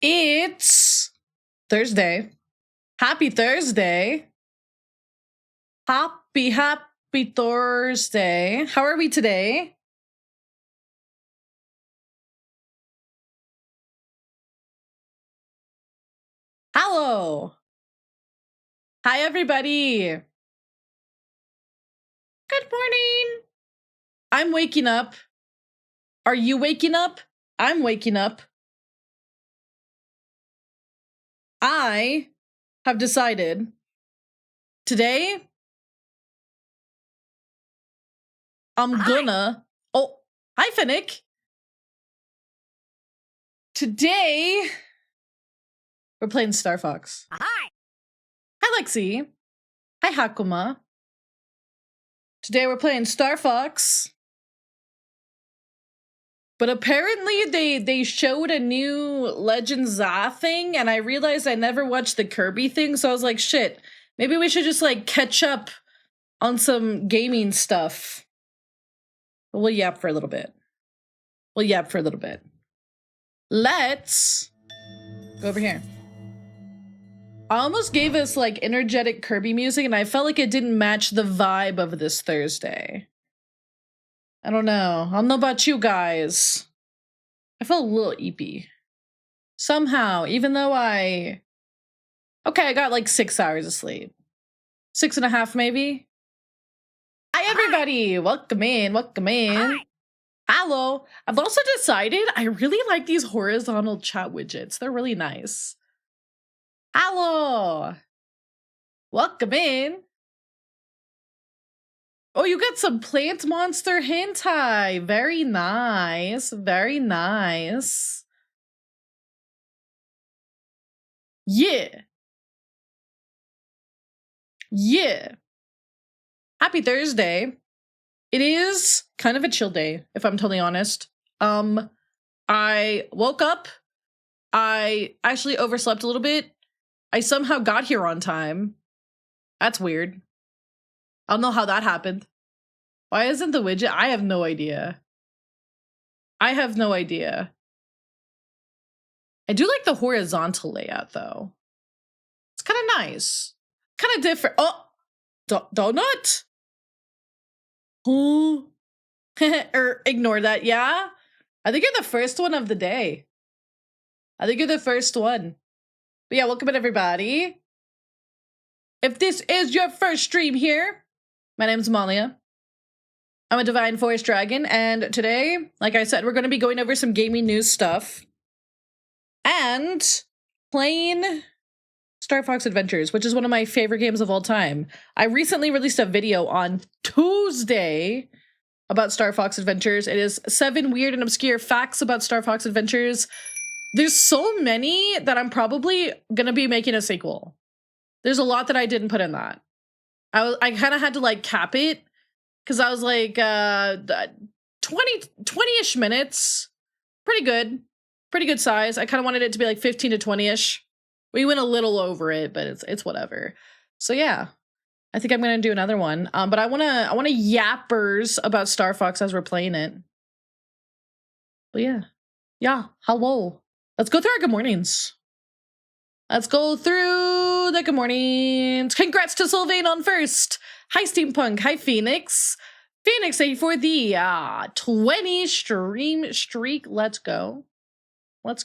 It's Thursday. Happy Thursday. Happy Thursday. How are we today? Hello. Hi, everybody. Good morning. I'm waking up. Are you waking up? I'm waking up. I have decided today I'm gonna. Oh, hi, Finnick. Today we're playing Star Fox. Hi. Hi, Lexi. Hi, Hakuma. Today we're playing Star Fox. But apparently they showed a new Legend Za thing, and I realized I never watched the Kirby thing, so I was like, shit, maybe we should just like catch up on some gaming stuff. But we'll yap for a little bit. Let's go over here. I almost gave us like energetic Kirby music, and I felt like it didn't match the vibe of this Thursday. I don't know about you guys. I felt a little eepy. Somehow, even though I got like 6 hours of sleep. 6.5 maybe. Hi everybody, welcome in. Hi. Hello. I've also decided I really like these horizontal chat widgets. They're really nice. Hello. Welcome in. Oh, you got some plant monster hentai. Very nice. Very nice. Yeah. Yeah. Happy Thursday. It is kind of a chill day, if I'm totally honest. I woke up. I actually overslept a little bit. I somehow got here on time. That's weird. I don't know how that happened. Why isn't the widget? I have no idea. I do like the horizontal layout, though. It's kind of nice. Kind of different. Oh! Donut? Who? Ignore that, yeah? I think you're the first one of the day. But yeah, welcome in, everybody. If this is your first stream here, my name's Malia. I'm a Divine Forest Dragon, and today, like I said, we're going to be going over some gaming news stuff and playing Star Fox Adventures, which is one of my favorite games of all time. I recently released a video on Tuesday about Star Fox Adventures. It is 7 weird and obscure facts about Star Fox Adventures. There's so many that I'm probably going to be making a sequel. There's a lot that I didn't put in that. I kind of had to like cap it because I was like 20-ish minutes. Pretty good size. I kind of wanted it to be like 15 to 20-ish. We went a little over it, but it's whatever. So yeah, I think I'm gonna do another one. But I wanna yappers about Star Fox as we're playing it. But yeah. Hello. Let's go through our good mornings. Let's go through the good mornings. Congrats to Sylvain on first. Hi, Steampunk. Hi, Phoenix. Phoenix, thank you for the 20 stream streak. Let's go. Have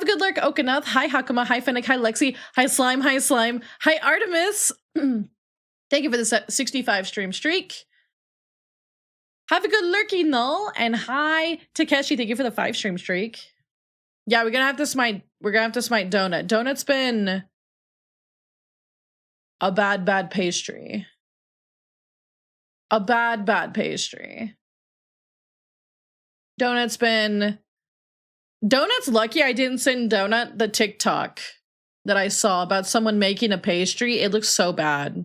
a good lurk, Okanath. Hi, Hakuma. Hi, Fennec. Hi, Lexi. Hi, Slime. Hi, Artemis. Thank you for the 65 stream streak. Have a good lurky, Null. And hi, Takeshi. Thank you for the 5 stream streak. Yeah, we're gonna have to smite Donut. Donut's been a bad pastry. Donut's lucky I didn't send Donut the TikTok that I saw about someone making a pastry. It looks so bad.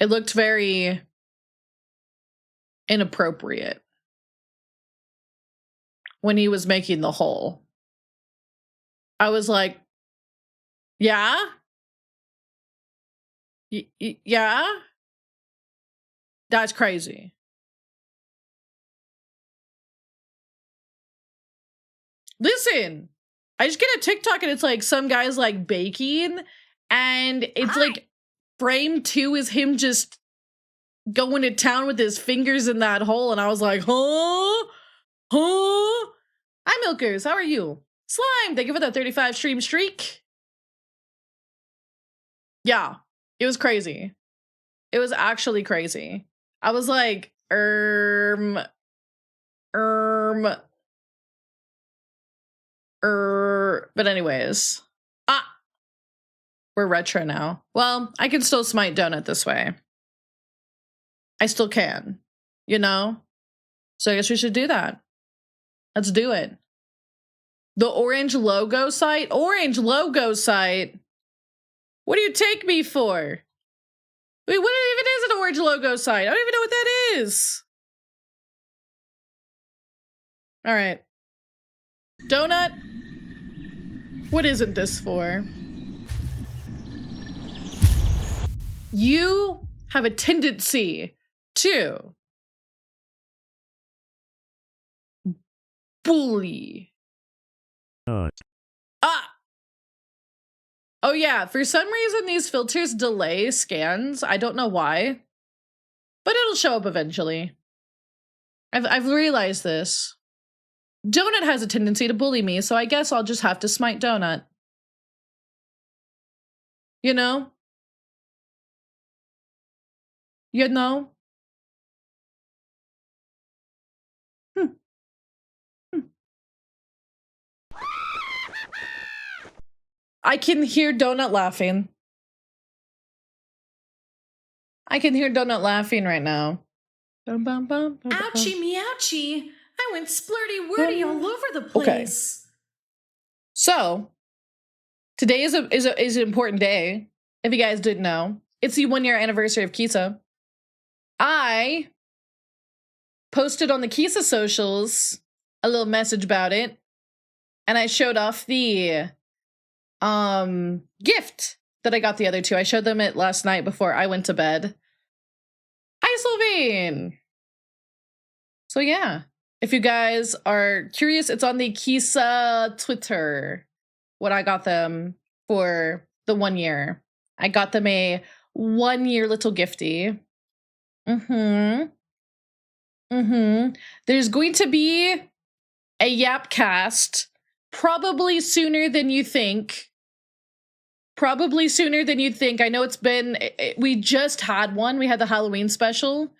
It looked very inappropriate when he was making the hole. I was like, yeah? Yeah? That's crazy. Listen, I just get a TikTok and it's like some guy's like baking and it's like frame 2 is him just going to town with his fingers in that hole. And I was like, huh? Hi, Milkers. How are you? Slime, thank you for the 35 stream streak. Yeah, it was crazy. It was actually crazy. I was like, but anyways. We're retro now. Well, I can still smite donut this way. I still can, you know? So I guess we should do that. Let's do it. The orange logo site? Orange logo site? What do you take me for? Wait, what even is an orange logo site? I don't even know what that is. All right. Donut? What isn't this for? You have a tendency to bully. Oh yeah, for some reason these filters delay scans. I don't know why, but it'll show up eventually. I've realized this. Donut has a tendency to bully me, so I guess I'll just have to smite Donut. You know? You know? I can hear Donut laughing. I can hear Donut laughing right now. Ouchie meouchie. I went splurty wordy all over the place. Okay. So, today is an important day. If you guys didn't know, it's the 1-year anniversary of Kisa. I posted on the Kisa socials a little message about it, and I showed off the gift that I got the other two. I showed them it last night before I went to bed. Hi, Sylvain! So yeah, if you guys are curious, it's on the Kisa Twitter. What I got them for the 1 year. I got them a 1-year little gifty. There's going to be a Yapcast probably sooner than you think. Probably sooner than you'd think. I know it's been, we just had one. We had the Halloween special.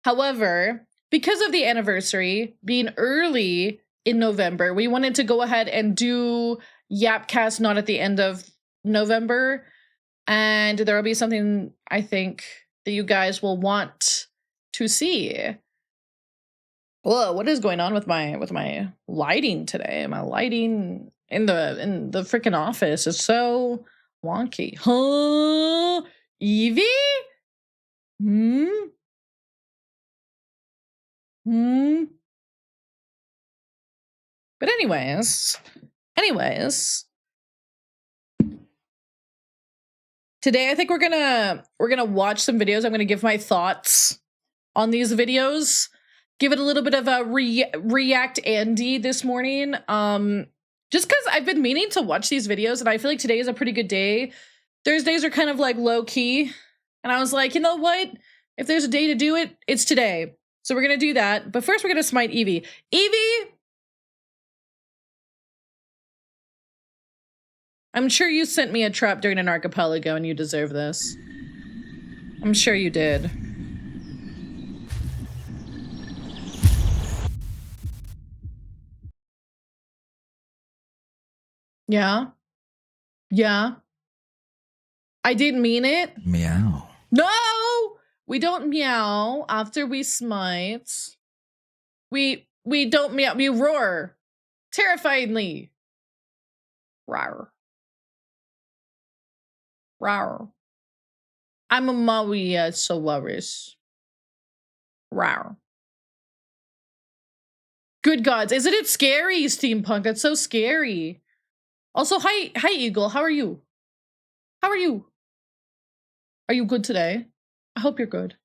However, because of the anniversary being early in November, we wanted to go ahead and do Yapcast not at the end of November. And there will be something, I think, that you guys will want to see. Whoa, what is going on with my lighting today? My lighting in the freaking office is so wonky. Huh? Evie? But anyways, today I think we're gonna watch some videos. I'm gonna give my thoughts on these videos. Give it a little bit of a react Andy this morning. Just because I've been meaning to watch these videos and I feel like today is a pretty good day. Thursdays are kind of like low key. And I was like, you know what? If there's a day to do it, it's today. So we're going to do that. But first we're going to smite Evie. Evie! I'm sure you sent me a trap during an archipelago and you deserve this. I'm sure you did. Yeah? Yeah? I didn't mean it. Meow. No! We don't meow after we smite. We don't meow. We roar. Terrifyingly. Rawr. Rawr. I'm a Maui Solaris. Rawr. Good gods. Isn't it scary, steampunk? That's so scary. Also, hi Eagle. How are you? How are you? Are you good today? I hope you're good.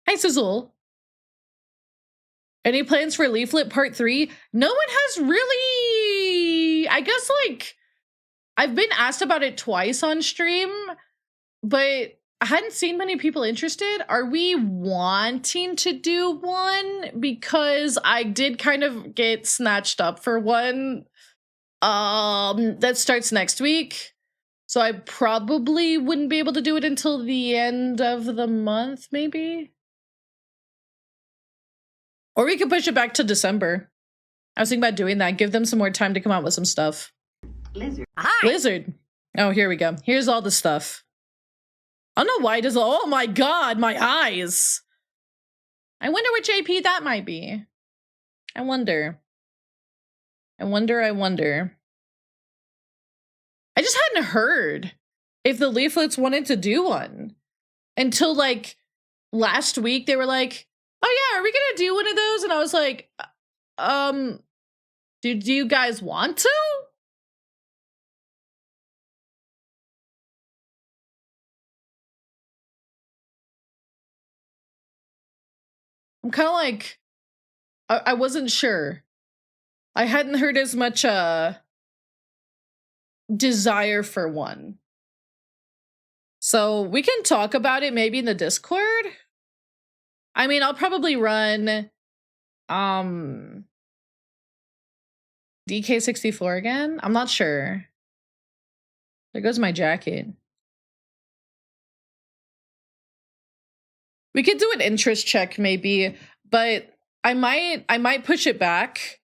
Hi, Sizzle. Any plans for Leaflet Part 3? No one has really, I guess, like, I've been asked about it twice on stream, but I hadn't seen many people interested. Are we wanting to do one? Because I did kind of get snatched up for one that starts next week. So I probably wouldn't be able to do it until the end of the month, maybe. Or we could push it back to December. I was thinking about doing that. Give them some more time to come out with some stuff. Lizard. Hi. Lizard. Oh, here we go. Here's all the stuff. I don't know why it does. Oh my god, my eyes. I wonder which AP that might be. I wonder. I just hadn't heard if the Leaflets wanted to do one until like last week. They were like, oh yeah, are we gonna do one of those? And I was like, do you guys want to? I'm kind of like, I wasn't sure. I hadn't heard as much desire for one. So we can talk about it maybe in the Discord. I mean, I'll probably run DK64 again. I'm not sure. There goes my jacket. We could do an interest check maybe, but I might push it back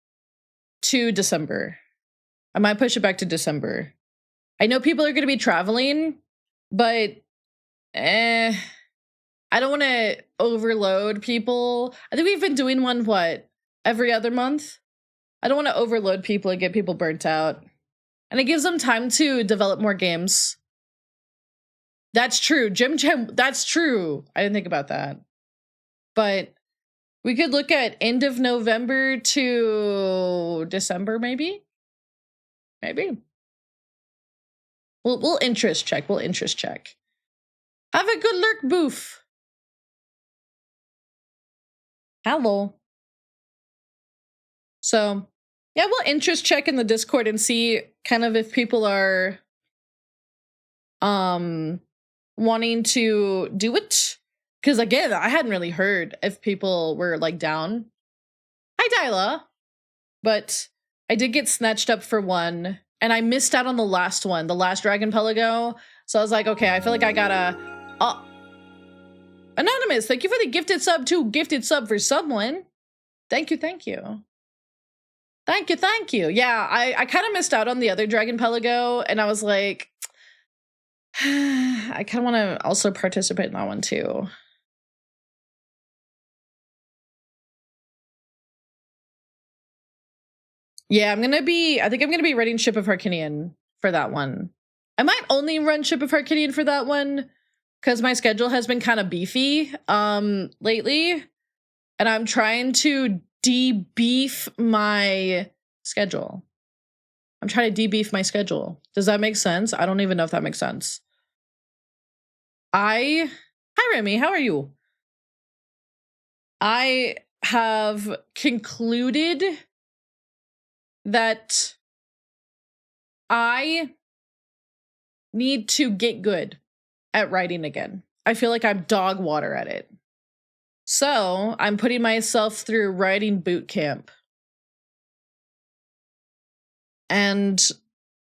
to December. I know people are going to be traveling, but I don't want to overload people. I think we've been doing one, what, every other month? I don't want to overload people and get people burnt out. And it gives them time to develop more games. That's true. Gym Jam, that's true. I didn't think about that. But we could look at end of November to December, maybe? Maybe. We'll interest check. Have a good lurk, Boof. Hello. So, yeah, we'll interest check in the Discord and see kind of if people are wanting to do it. Because again, I hadn't really heard if people were like down. Hi, Dyla. But I did get snatched up for one, and I missed out on the last one, the last Dragon Pelago. So I was like, okay, I feel like I gotta. Anonymous, thank you for the gifted sub too. Gifted sub for someone. Thank you. Thank you. Yeah, I kind of missed out on the other Dragon Pelago, and I was like, I kind of want to also participate in that one too. Yeah, I think I'm gonna be running Ship of Harkinian for that one. I might only run Ship of Harkinian for that one because my schedule has been kind of beefy lately, and I'm trying to debeef my schedule. Does that make sense? I don't even know if that makes sense. Hi Remy, how are you? I have concluded that I need to get good at writing again. I feel like I'm dog water at it. So I'm putting myself through writing boot camp. And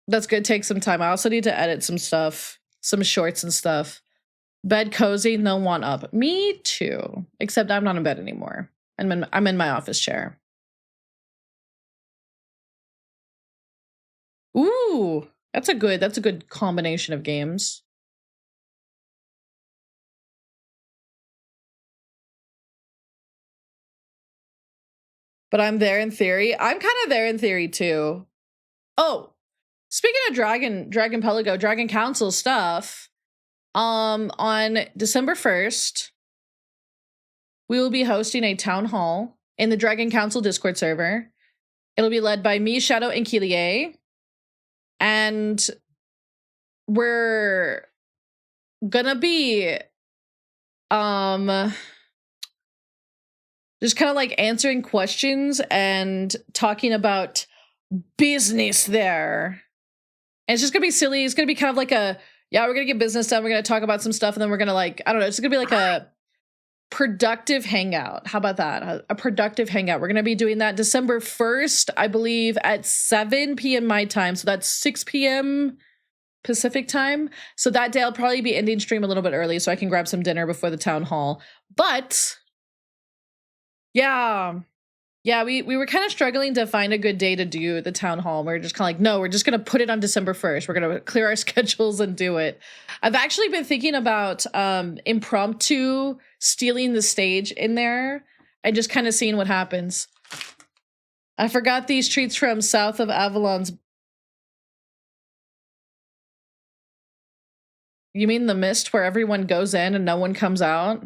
that's going to take some time. I also need to edit some stuff, some shorts and stuff. Bed cozy, no one up. Me too. Except I'm not in bed anymore. I'm in my office chair. Ooh, that's a good combination of games. But I'm there in theory. I'm kind of there in theory too. Oh, speaking of Dragon Pelago, Dragon Council stuff, on December 1st, we will be hosting a town hall in the Dragon Council Discord server. It'll be led by me, Shadow, and Keelier. And we're gonna be just kind of like answering questions and talking about business there. And it's just gonna be silly. It's gonna be kind of like a, yeah, we're gonna get business done. We're gonna talk about some stuff, and then we're gonna like, I don't know, it's gonna be like a productive hangout. How about that? A productive hangout. We're gonna be doing that December 1st, I believe, at 7 p.m. my time. So that's 6 p.m. Pacific time. So that day I'll probably be ending stream a little bit early so I can grab some dinner before the town hall. But yeah, we were kind of struggling to find a good day to do the town hall. We're just kind of like, no, we're just going to put it on December 1st. We're going to clear our schedules and do it. I've actually been thinking about impromptu stealing the stage in there and just kind of seeing what happens. I forgot these treats from south of Avalon's. You mean the mist where everyone goes in and no one comes out?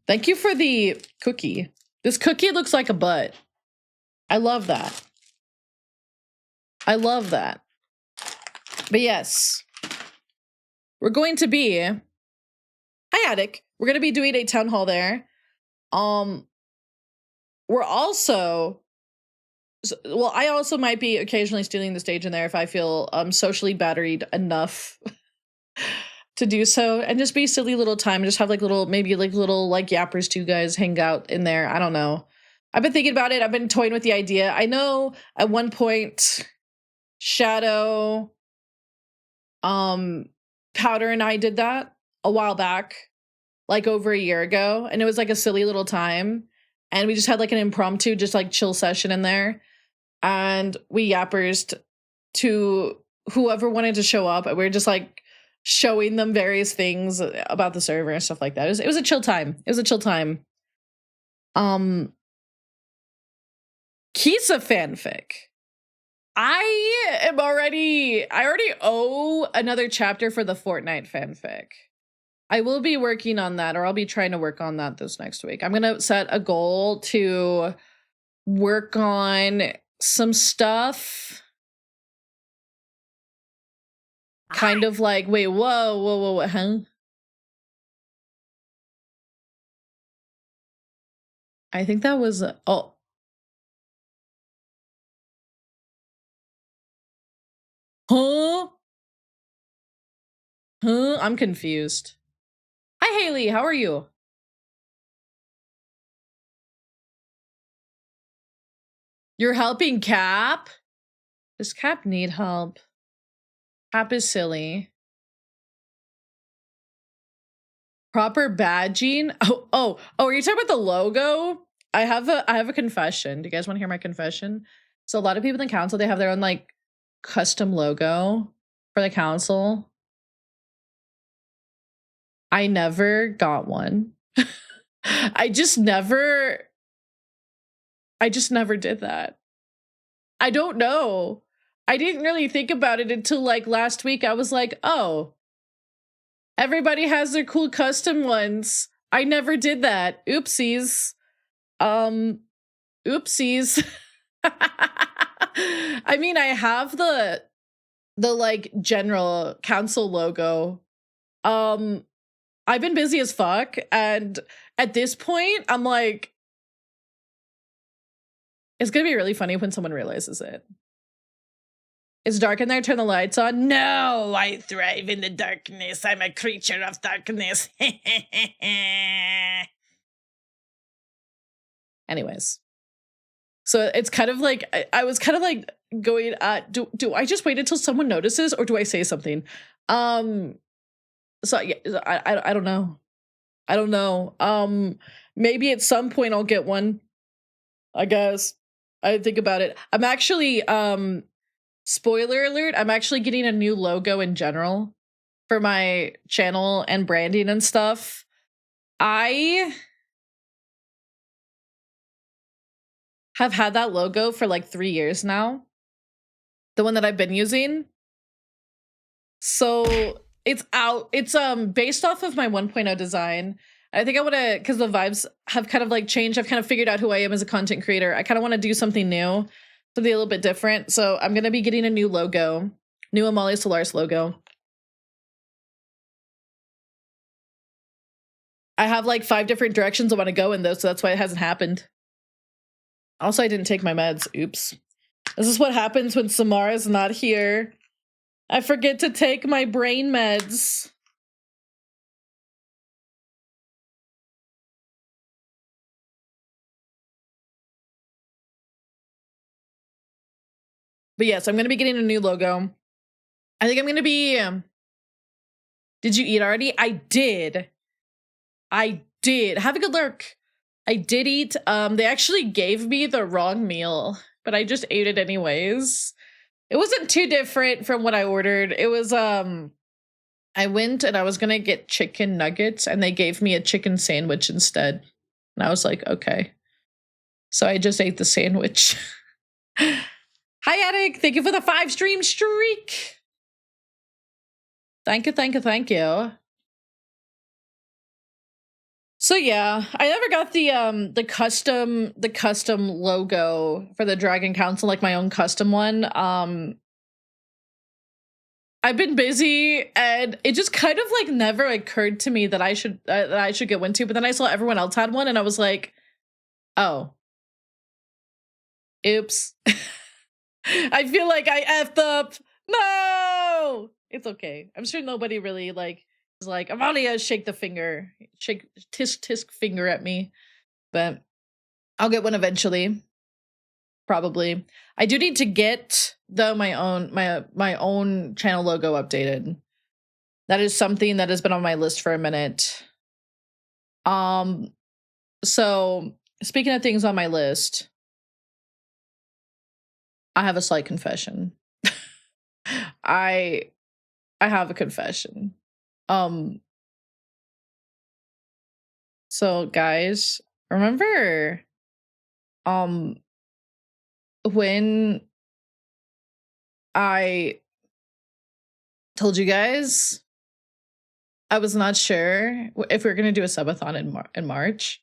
Thank you for the cookie. This cookie looks like a butt. I love that. I love that. But yes, we're going to be, hi Attic, we're going to be doing a town hall there. We're also, well, I also might be occasionally stealing the stage in there if I feel socially batteried enough to do so, and just be silly little time, just have like little, maybe like little like yappers 2 guys hang out in there. I don't know. I've been thinking about it. I've been toying with the idea. I know at one point Shadow, Powder and I did that a while back, like over a year ago, and it was like a silly little time, and we just had like an impromptu just like chill session in there, and we yappers to whoever wanted to show up, and we were just like showing them various things about the server and stuff like that. It was a chill time. It was a chill time. Kisa fanfic. I already owe another chapter for the Fortnite fanfic. I will be working on that, or I'll be trying to work on that this next week. I'm gonna set a goal to work on some stuff. Kind of like, wait, whoa, huh? I think that was, oh. Huh? I'm confused. Hi, Haley. How are you? You're helping Cap? Does Cap need help? Cap is silly. Proper badging? Oh, are you talking about the logo? I have a confession. Do you guys want to hear my confession? So a lot of people in the council, they have their own like custom logo for the council. I never got one. I just never did that. I don't know. I didn't really think about it until like last week. I was like, oh, everybody has their cool custom ones. I never did that. Oopsies. Oopsies. I mean, I have the like general council logo. I've been busy as fuck, and at this point, I'm like, it's gonna be really funny when someone realizes it. It's dark in there, turn the lights on. No, I thrive in the darkness. I'm a creature of darkness. Anyways. So it's kind of like, I was kind of like going, do I just wait until someone notices, or do I say something? So yeah, I don't know. I don't know. Maybe at some point I'll get one, I guess. I think about it. I'm actually, spoiler alert, I'm actually getting a new logo in general for my channel and branding and stuff. I have had that logo for like 3 years now. The one that I've been using. So it's out. It's based off of my 1.0 design. I think I want to, because the vibes have kind of like changed. I've kind of figured out who I am as a content creator. I kind of want to do something new, something a little bit different. So I'm going to be getting a new logo, new Amalia Solaris logo. I have like 5 different directions I want to go in though, so that's why it hasn't happened. Also, I didn't take my meds. Oops. This is what happens when Samara's not here. I forget to take my brain meds. But yes, I'm going to be getting a new logo. I think I'm going to be... did you eat already? I did. I did. Have a good lurk. I did eat. They actually gave me the wrong meal, but I just ate it anyways. It wasn't too different from what I ordered. It was, I went and I was going to get chicken nuggets and they gave me a chicken sandwich instead. And I was like, okay. So I just ate the sandwich. Hi, Attic. Thank you for the 5 stream streak. Thank you, thank you, thank you. So yeah, I never got the custom logo for the Dragon Council, like my own custom one. I've been busy and it just kind of like never occurred to me that I should get one too, but then I saw everyone else had one and I was like, oh. Oops. I feel like I effed up. No! It's okay. I'm sure nobody really like is like, I'm only gonna shake the finger. Shake tisk finger at me. But I'll get one eventually. Probably. I do need to get though my own channel logo updated. That is something that has been on my list for a minute. So speaking of things on my list, I have a slight confession. I have a confession. So guys, remember when I told you guys I was not sure if we were going to do a subathon in March?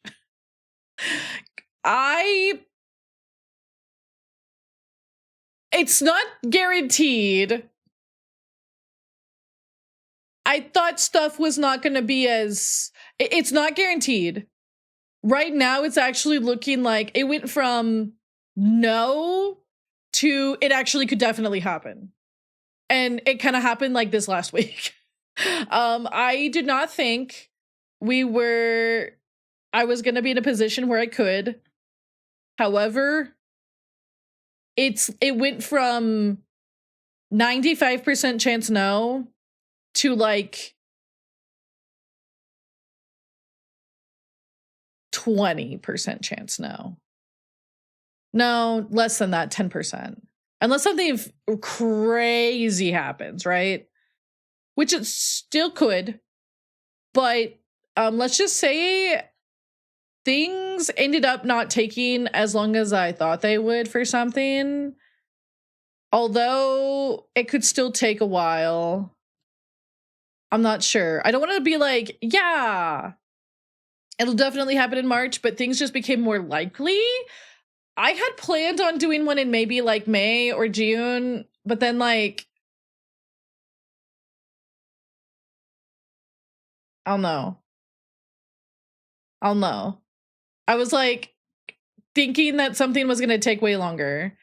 It's not guaranteed. I thought stuff was not going to be as... It's not guaranteed. Right now, it's actually looking like it went from no to it actually could definitely happen. And it kind of happened like this last week. I did not think I was going to be in a position where I could. However, it went from 95% chance no to like 20% chance no. No, less than that, 10%. Unless something crazy happens, right? Which it still could. But let's just say things ended up not taking as long as I thought they would for something. Although it could still take a while. I'm not sure. I don't want to be like, yeah, it'll definitely happen in March, but things just became more likely. I had planned on doing one in maybe like May or June, but then like, I'll know. I was like thinking that something was going to take way longer.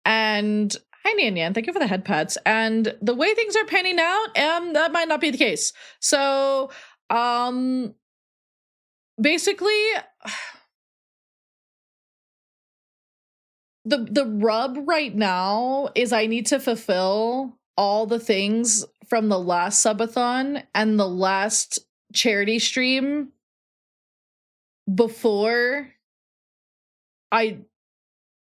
And hi, Nyan, thank you for the head pats. And the way things are panning out, that might not be the case. So, basically, the rub right now is I need to fulfill all the things from the last subathon and the last charity stream before I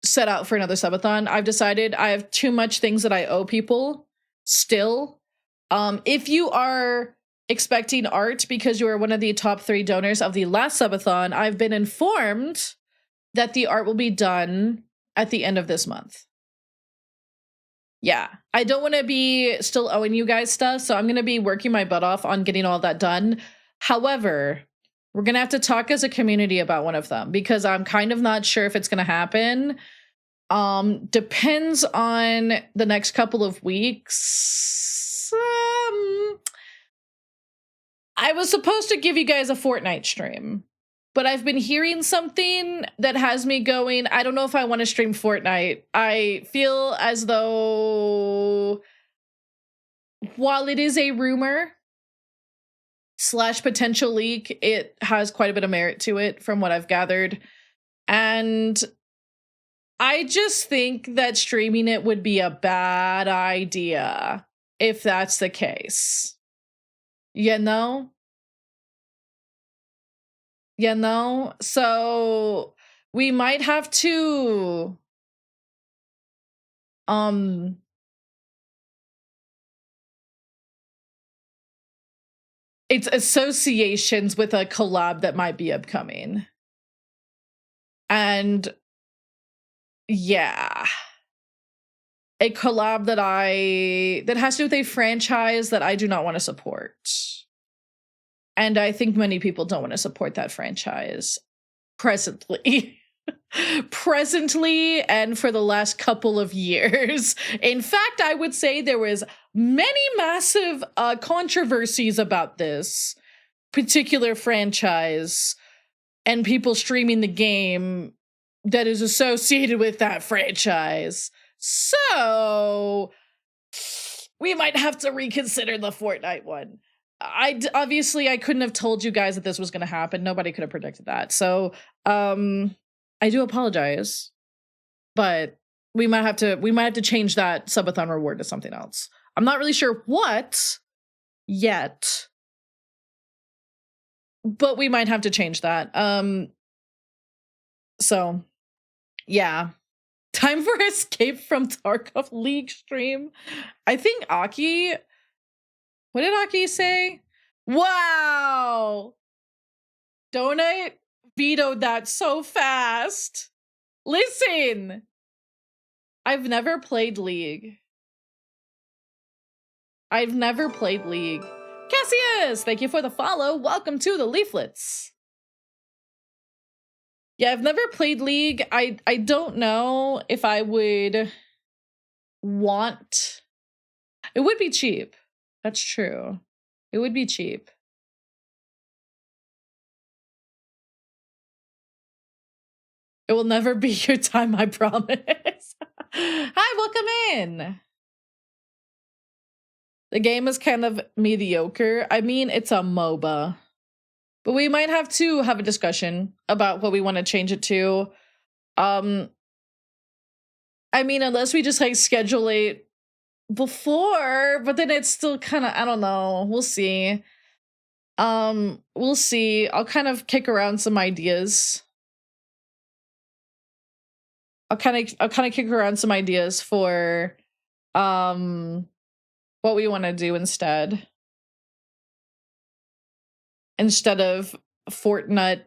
set out for another subathon. I've decided I have too much things that I owe people still. If you are expecting art because you are one of the top 3 donors of the last subathon, I've been informed that the art will be done at the end of this month. Yeah, I don't want to be still owing you guys stuff, so I'm going to be working my butt off on getting all that done. However, we're going to have to talk as a community about one of them because I'm kind of not sure if it's going to happen. Depends on the next couple of weeks. I was supposed to give you guys a Fortnite stream, but I've been hearing something that has me going, I don't know if I want to stream Fortnite. I feel as though while it is a rumor / potential leak, it has quite a bit of merit to it from what I've gathered. And I just think that streaming it would be a bad idea if that's the case. You know? You know? So we might have to it's associations with a collab that might be upcoming. And yeah. A collab that has to do with a franchise that I do not want to support. And I think many people don't want to support that franchise presently. Presently and for the last couple of years. In fact, I would say there was many massive controversies about this particular franchise and people streaming the game that is associated with that franchise. So we might have to reconsider the Fortnite one. Obviously I couldn't have told you guys that this was going to happen. Nobody could have predicted that. So I do apologize, but we might have to change that subathon reward to something else. I'm not really sure what yet, but we might have to change that. So yeah. Time for escape from Tarkov League stream. I think Aki. What did Aki say? Wow! Donut vetoed that so fast. Listen! I've never played League. Cassius! Thank you for the follow. Welcome to the Leaflets. Yeah, I've never played League. I don't know if I would want... It would be cheap. That's true. It would be cheap. It will never be your time, I promise. Hi, welcome in. The game is kind of mediocre. I mean, it's a MOBA. But we might have to have a discussion about what we want to change it to. I mean, unless we just like schedule it before, but then it's still kind of, I don't know. We'll see. We'll see. I'll kind of kick around some ideas. I'll kind of kick around some ideas for what we want to do instead of Fortnite.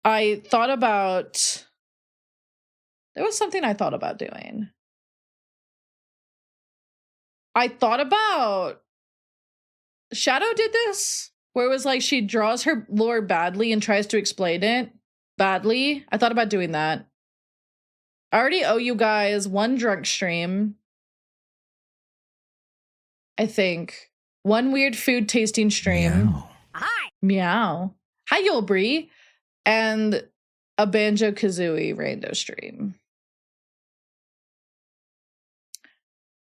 I thought about, there was something I thought about doing. I thought about, Shadow did this, where it was like she draws her lore badly and tries to explain it badly. I thought about doing that. I already owe you guys one drunk stream. I think. One weird food tasting stream. Meow. Hi. Meow. Hi, Yulbree. And a Banjo-Kazooie rando stream.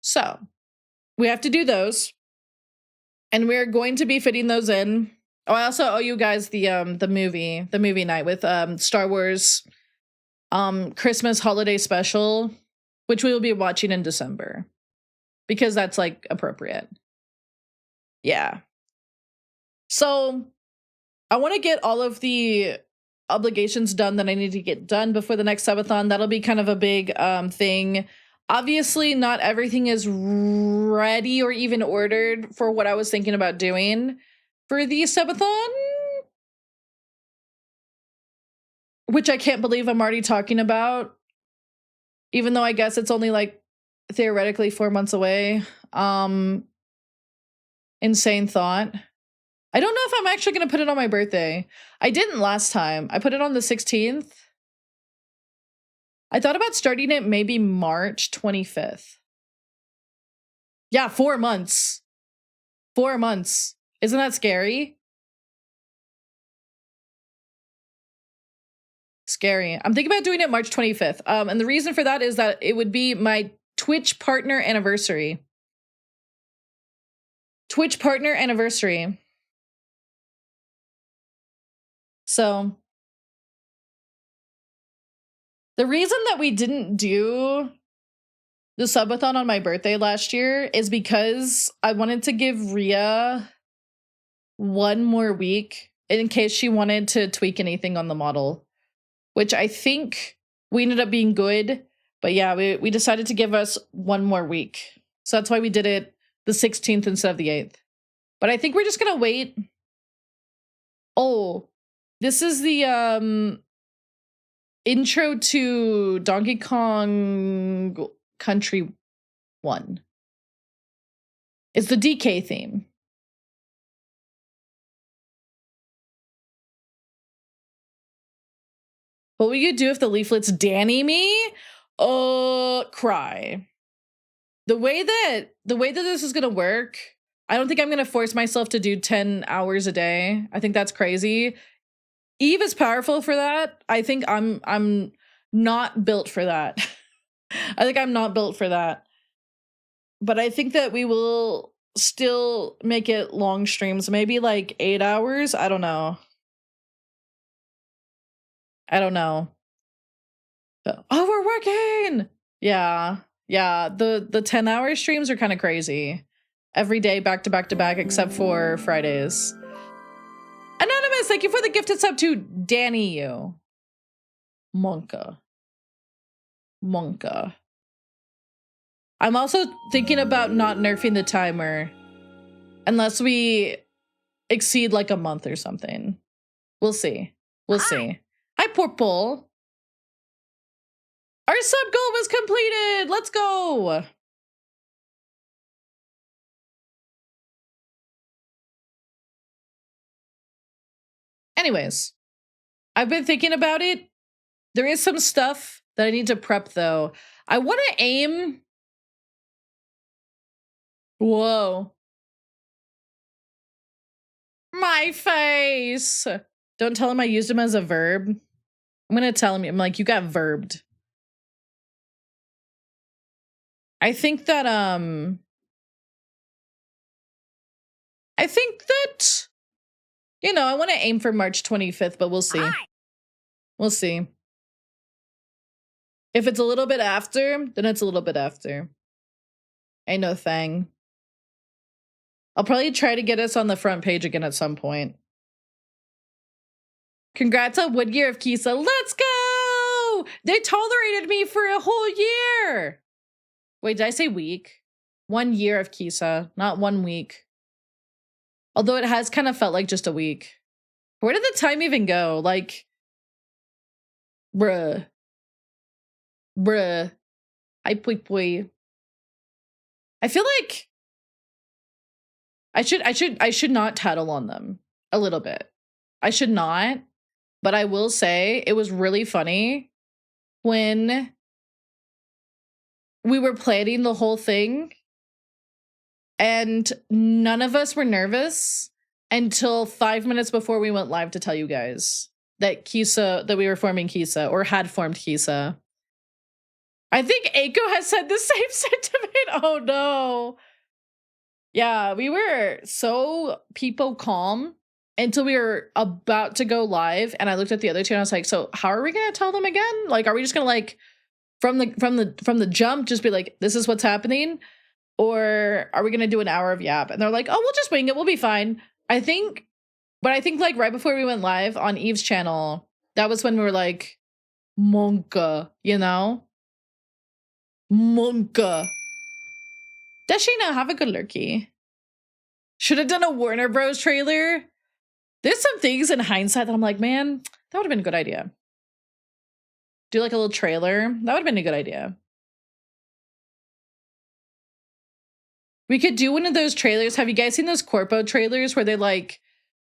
So, we have to do those. And we're going to be fitting those in. Oh, I also owe you guys the movie night with Star Wars Christmas holiday special, which we will be watching in December. Because that's like appropriate. Yeah. So I want to get all of the obligations done that I need to get done before the next subathon. That'll be kind of a big thing. Obviously, not everything is ready or even ordered for what I was thinking about doing for the subathon. Which I can't believe I'm already talking about. Even though I guess it's only like theoretically 4 months away. Insane thought. I don't know if I'm actually going to put it on my birthday. I didn't last time. I put it on the 16th. I thought about starting it maybe March 25th. Yeah, 4 months. 4 months. Isn't that scary? Scary. I'm thinking about doing it March 25th. And the reason for that is that it would be my Twitch partner anniversary. Twitch partner anniversary. So the reason that we didn't do the subathon on my birthday last year is because I wanted to give Rhea 1 more week in case she wanted to tweak anything on the model, which I think we ended up being good. But yeah, we decided to give us 1 more week. So that's why we did it the 16th instead of the 8th. But I think we're just gonna wait. Oh, this is the intro to Donkey Kong Country 1. It's the DK theme. What will you do if the leaflets Danny me? Cry. The way that this is gonna work, I don't think I'm gonna force myself to do 10 hours a day. I think that's crazy. Eve is powerful for that. I think I'm not built for that. I think I'm not built for that. But I think that we will still make it long streams, maybe like 8 hours. I don't know. Oh, we're working. Yeah. The 10-hour streams are kind of crazy. Every day, back to back to back, except for Fridays. Anonymous, thank you for the gifted sub to Danny you. Monka. I'm also thinking about not nerfing the timer unless we exceed like a month or something. We'll see. Hi, Purple. Our sub goal was completed. Let's go. Anyways, I've been thinking about it. There is some stuff that I need to prep though. I want to aim. Whoa. My face. Don't tell him I used him as a verb. I'm going to tell him, I'm like, you got verbed. I think that, you know, I want to aim for March 25th, but we'll see. Hi. We'll see. If it's a little bit after, then it's a little bit after. Ain't no thing. I'll probably try to get us on the front page again at some point. Congrats on 1 year of Kisa. Let's go! They tolerated me for a whole year. Wait, did I say week? 1 year of Kisa, not 1 week. Although it has kind of felt like just a week. Where did the time even go? Like, bruh. I pui. I feel like I should not tattle on them a little bit. I should not, but I will say it was really funny when we were planning the whole thing and none of us were nervous until 5 minutes before we went live to tell you guys that we were forming Kisa or had formed Kisa. I think Aiko has said the same sentiment. Oh no. Yeah, we were so people calm until we were about to go live, and I looked at the other two and I was like, so how are we gonna tell them again? Like, are we just gonna like from the jump just be like, this is what's happening? Or are we gonna do an hour of yap? And they're like, oh, we'll just wing it, we'll be fine. I think like right before we went live on Eve's channel, that was when we were like, Monka, you know? Monka. Dashina, have a good lurky. Should have done a Warner Bros. Trailer. There's some things in hindsight that I'm like, man, that would have been a good idea. Do like a little trailer. That would have been a good idea. We could do one of those trailers. Have you guys seen those corpo trailers where they like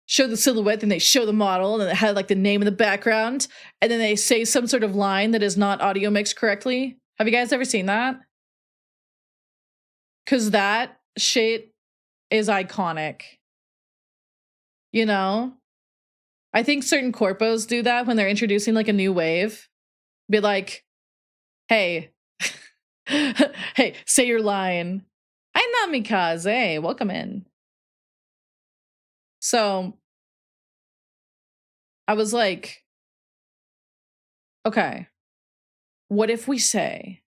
show the silhouette and they show the model and it had like the name in the background and then they say some sort of line that is not audio mixed correctly? Have you guys ever seen that? Because that shit is iconic. You know? I think certain corpos do that when they're introducing like a new wave. Be like, hey, hey, say your line. I'm Namikaze. Welcome in. So I was like, okay, what if we say,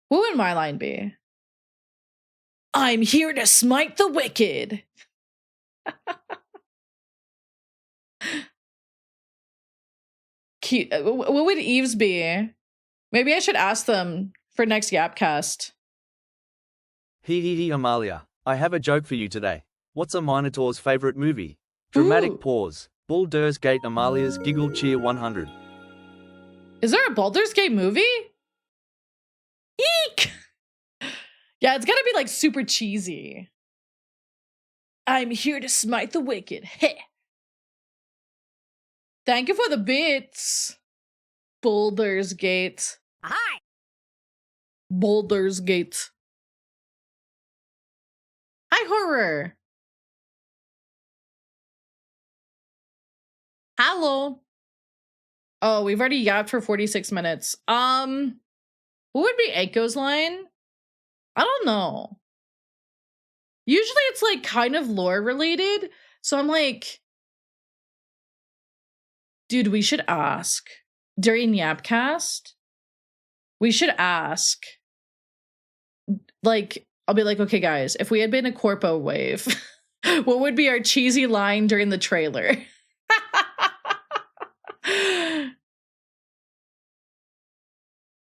what would my line be? I'm here to smite the wicked. Cute. What would Eve's be? Maybe I should ask them for next Yapcast. Hee Amalia, I have a joke for you today. What's a Minotaur's favorite movie? Dramatic Ooh. pause. Baldur's Gate Amalia's Giggle Cheer 100. Is there a Baldur's Gate movie? Eek! Yeah, it's gotta be like super cheesy. I'm here to smite the wicked. Heh. Thank you for the bits. Baldur's Gate. Hi. Baldur's Gate. Hi, horror. Hello. Oh, we've already yapped for 46 minutes. What would be Echo's line? I don't know. Usually it's like kind of lore related. So I'm like, dude, we should ask during Yapcast. We should ask. Like, I'll be like, okay, guys, if we had been a corpo wave, what would be our cheesy line during the trailer?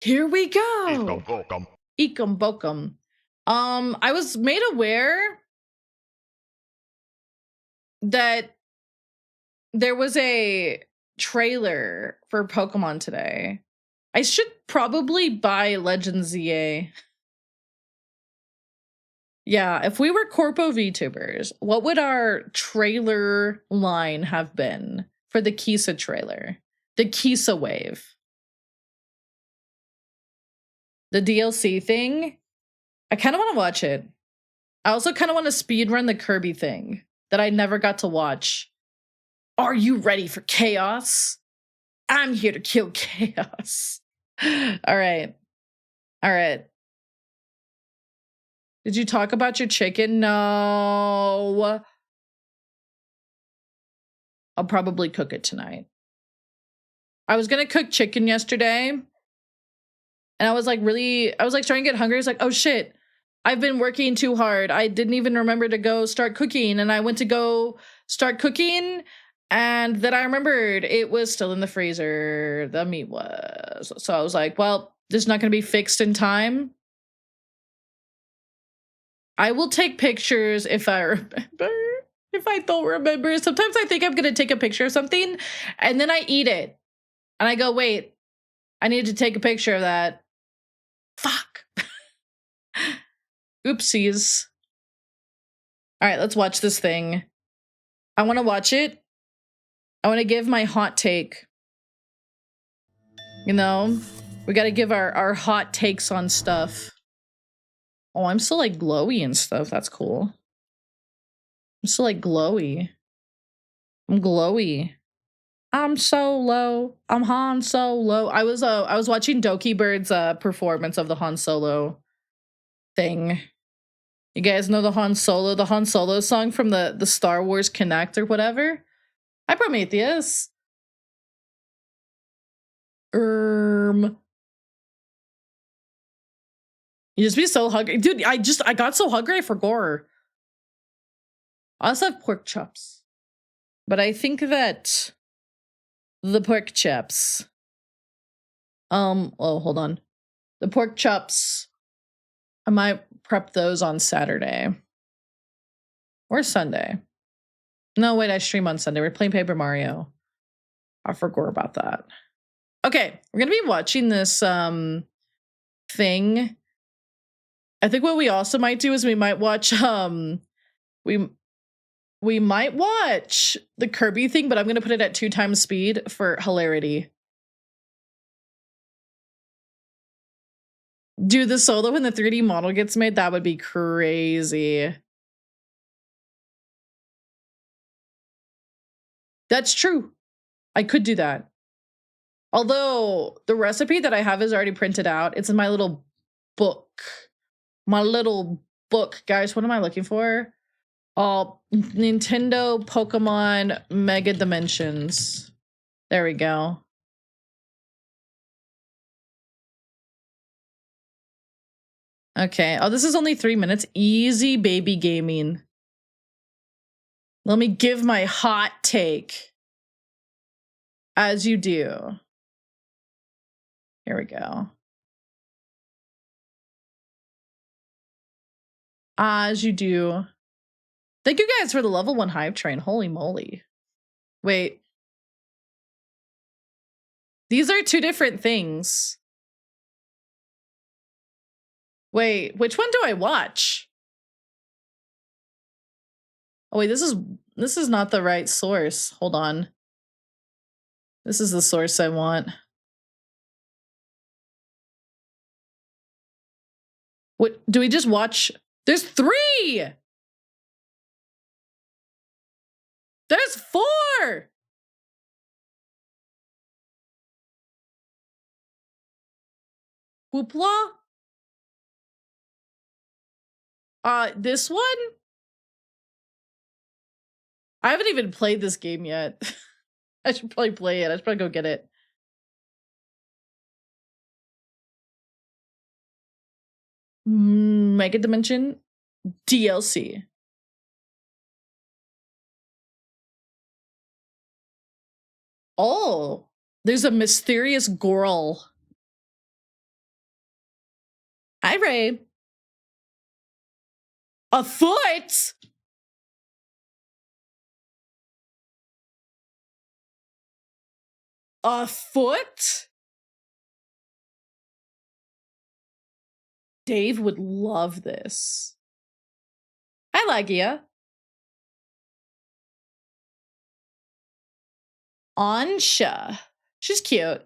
Here we go. Ekum bokum. I was made aware that there was a trailer for Pokemon today. I should probably buy Legends ZA. Yeah, if we were Corpo VTubers, what would our trailer line have been for the Kisa trailer? The Kisa wave. The DLC thing? I kind of want to watch it. I also kind of want to speedrun the Kirby thing that I never got to watch. Are you ready for chaos? I'm here to kill chaos. All right. All right. Did you talk about your chicken? No. I'll probably cook it tonight. I was going to cook chicken yesterday. And I was like starting to get hungry. I was like, oh shit, I've been working too hard. I didn't even remember to go start cooking. And I went to go start cooking. And then I remembered it was still in the freezer. The meat was. So I was like, well, this is not going to be fixed in time. I will take pictures if I remember. If I don't remember. Sometimes I think I'm going to take a picture of something and then I eat it. And I go, wait, I need to take a picture of that. Fuck. Oopsies. All right, let's watch this thing. I want to watch it. I want to give my hot take. You know, we got to give our hot takes on stuff. Oh, I'm still like glowy and stuff. That's cool. I'm still like glowy. I'm glowy. I'm Solo. I'm Han Solo. I was watching Doki Bird's performance of the Han Solo thing. You guys know the Han Solo song from the Star Wars Connect or whatever? Hi, Prometheus. You just be so hungry. Dude, I got so hungry I forgot. I also have pork chops. But I think that the pork chops. Oh, hold on. The pork chops, I might prep those on Saturday. Or Sunday. No, wait, I stream on Sunday. We're playing Paper Mario. I forgot about that. Okay, we're gonna be watching this thing. I think what we also might do is we might watch we might watch the Kirby thing, but I'm gonna put it at 2 times speed for hilarity. Do the solo when the 3D model gets made, that would be crazy. That's true. I could do that. Although the recipe that I have is already printed out. It's in my little book. My little book. Guys, what am I looking for? Nintendo Pokemon Mega Dimensions. There we go. Okay. Oh, this is only 3 minutes. Easy baby gaming. Let me give my hot take. As you do. Here we go. As you do. Thank you guys for the level 1 hype train. Holy moly. Wait. These are 2 different things. Wait, which one do I watch? Oh wait, this is not the right source. Hold on. This is the source I want. What do we just watch? There's 3! There's 4! Hoopla? This one? I haven't even played this game yet. I should probably play it. I should probably go get it. Mega Dimension DLC. Oh, there's a mysterious girl. Hi, Ray. A foot? A foot? Dave would love this. Hi, Lagia. Ansha. She's cute.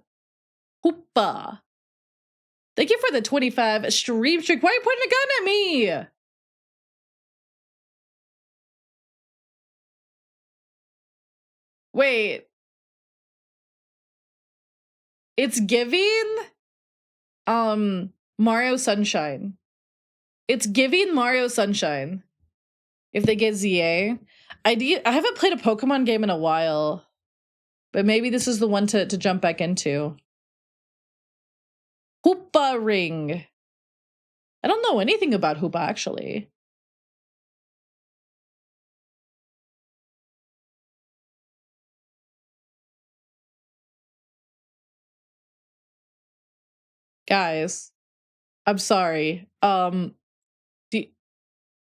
Hoopa. Thank you for the 25 stream streak. Why are you pointing a gun at me? Wait. It's giving Mario Sunshine. It's giving Mario Sunshine. If they get ZA. I haven't played a Pokemon game in a while. But maybe this is the one to jump back into. Hoopa Ring. I don't know anything about Hoopa, actually. Guys, I'm sorry. Do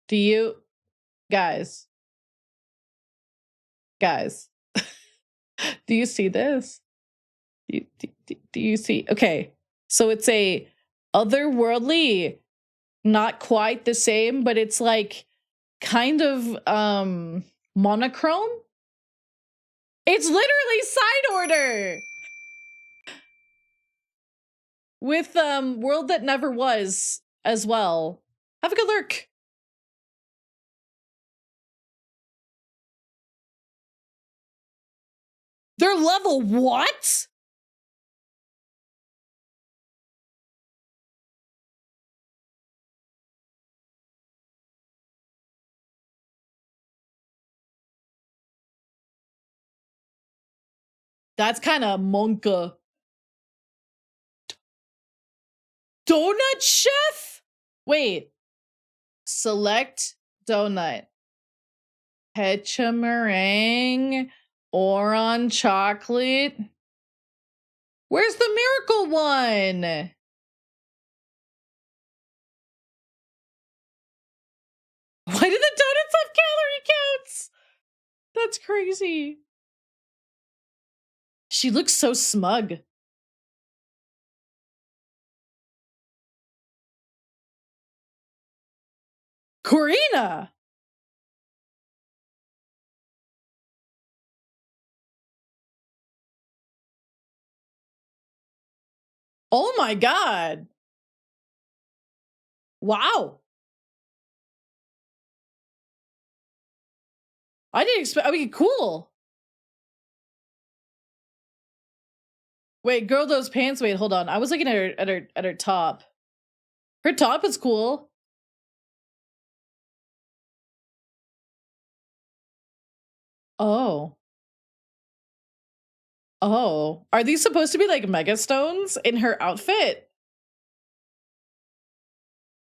you guys do you see this? Do you see? Okay, so it's a otherworldly, not quite the same, but it's like kind of monochrome. It's literally side order with World That Never Was as well. Have a good lurk. They're level what? That's kind of monka. Donut chef? Wait. Select donut. Pecha meringue. Oron chocolate. Where's the miracle one? Why do the donuts have calorie counts? That's crazy. She looks so smug. Corina! Oh my god. Wow. I didn't expect, I mean, cool. Wait, girl, those pants. Wait, hold on. I was looking at her top. Her top is cool. Oh. Oh. Are these supposed to be like megastones in her outfit?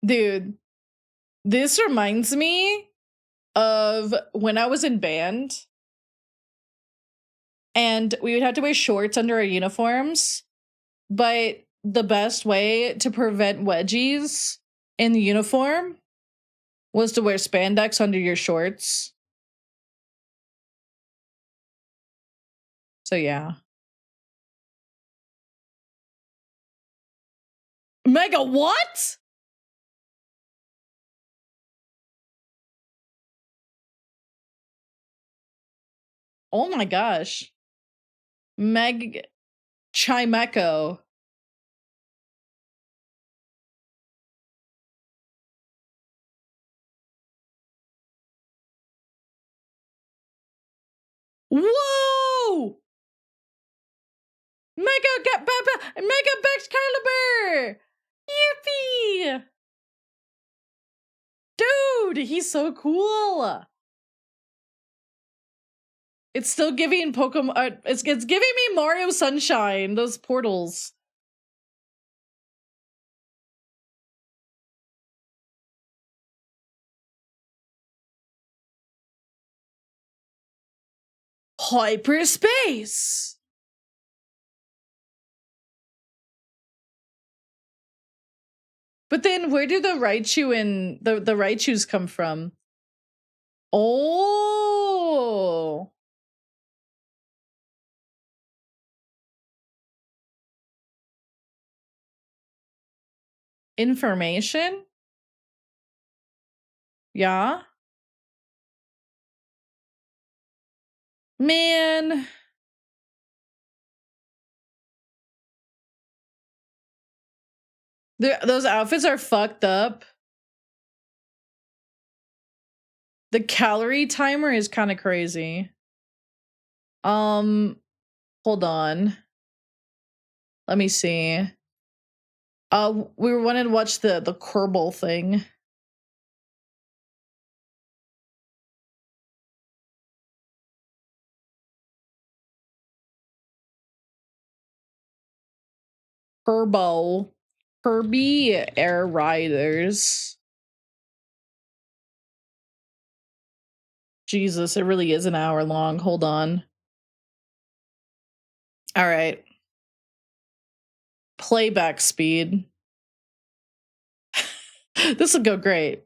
Dude, this reminds me of when I was in band and we would have to wear shorts under our uniforms, but the best way to prevent wedgies in the uniform was to wear spandex under your shorts. So yeah. Mega what? Oh my gosh. Meg Chimeco. Whoa! Mega Excalibur! Yippee! Dude, he's so cool. It's still giving Pokemon. It's giving me Mario Sunshine. Those portals. Hyperspace. But then, where do the Raichu and the Raichus come from? Oh. Information? Yeah. Man. Those outfits are fucked up. The calorie timer is kind of crazy. Hold on. Let me see. We were wanting to watch the Kerbal thing. Kerbal. Kirby Air Riders. Jesus, it really is an hour long. Hold on. All right. Playback speed. This will go great.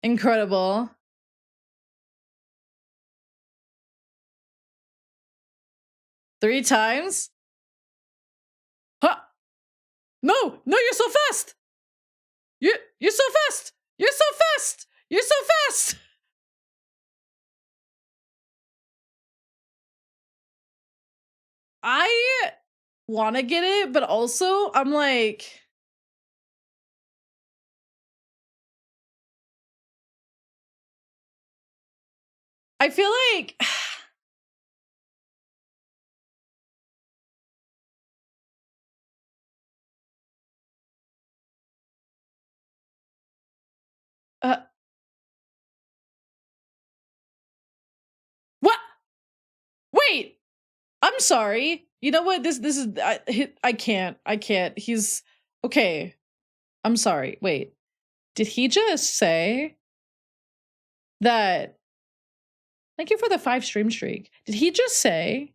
Incredible. Three times? Huh? No, you're so fast. You're so fast. You're so fast. You're so fast. I want to get it, but also I'm like, I feel like what? Wait, I'm sorry. You know what? This is I can't. He's okay. I'm sorry. Wait. Did he just say that? Thank you for the 5 stream streak. Did he just say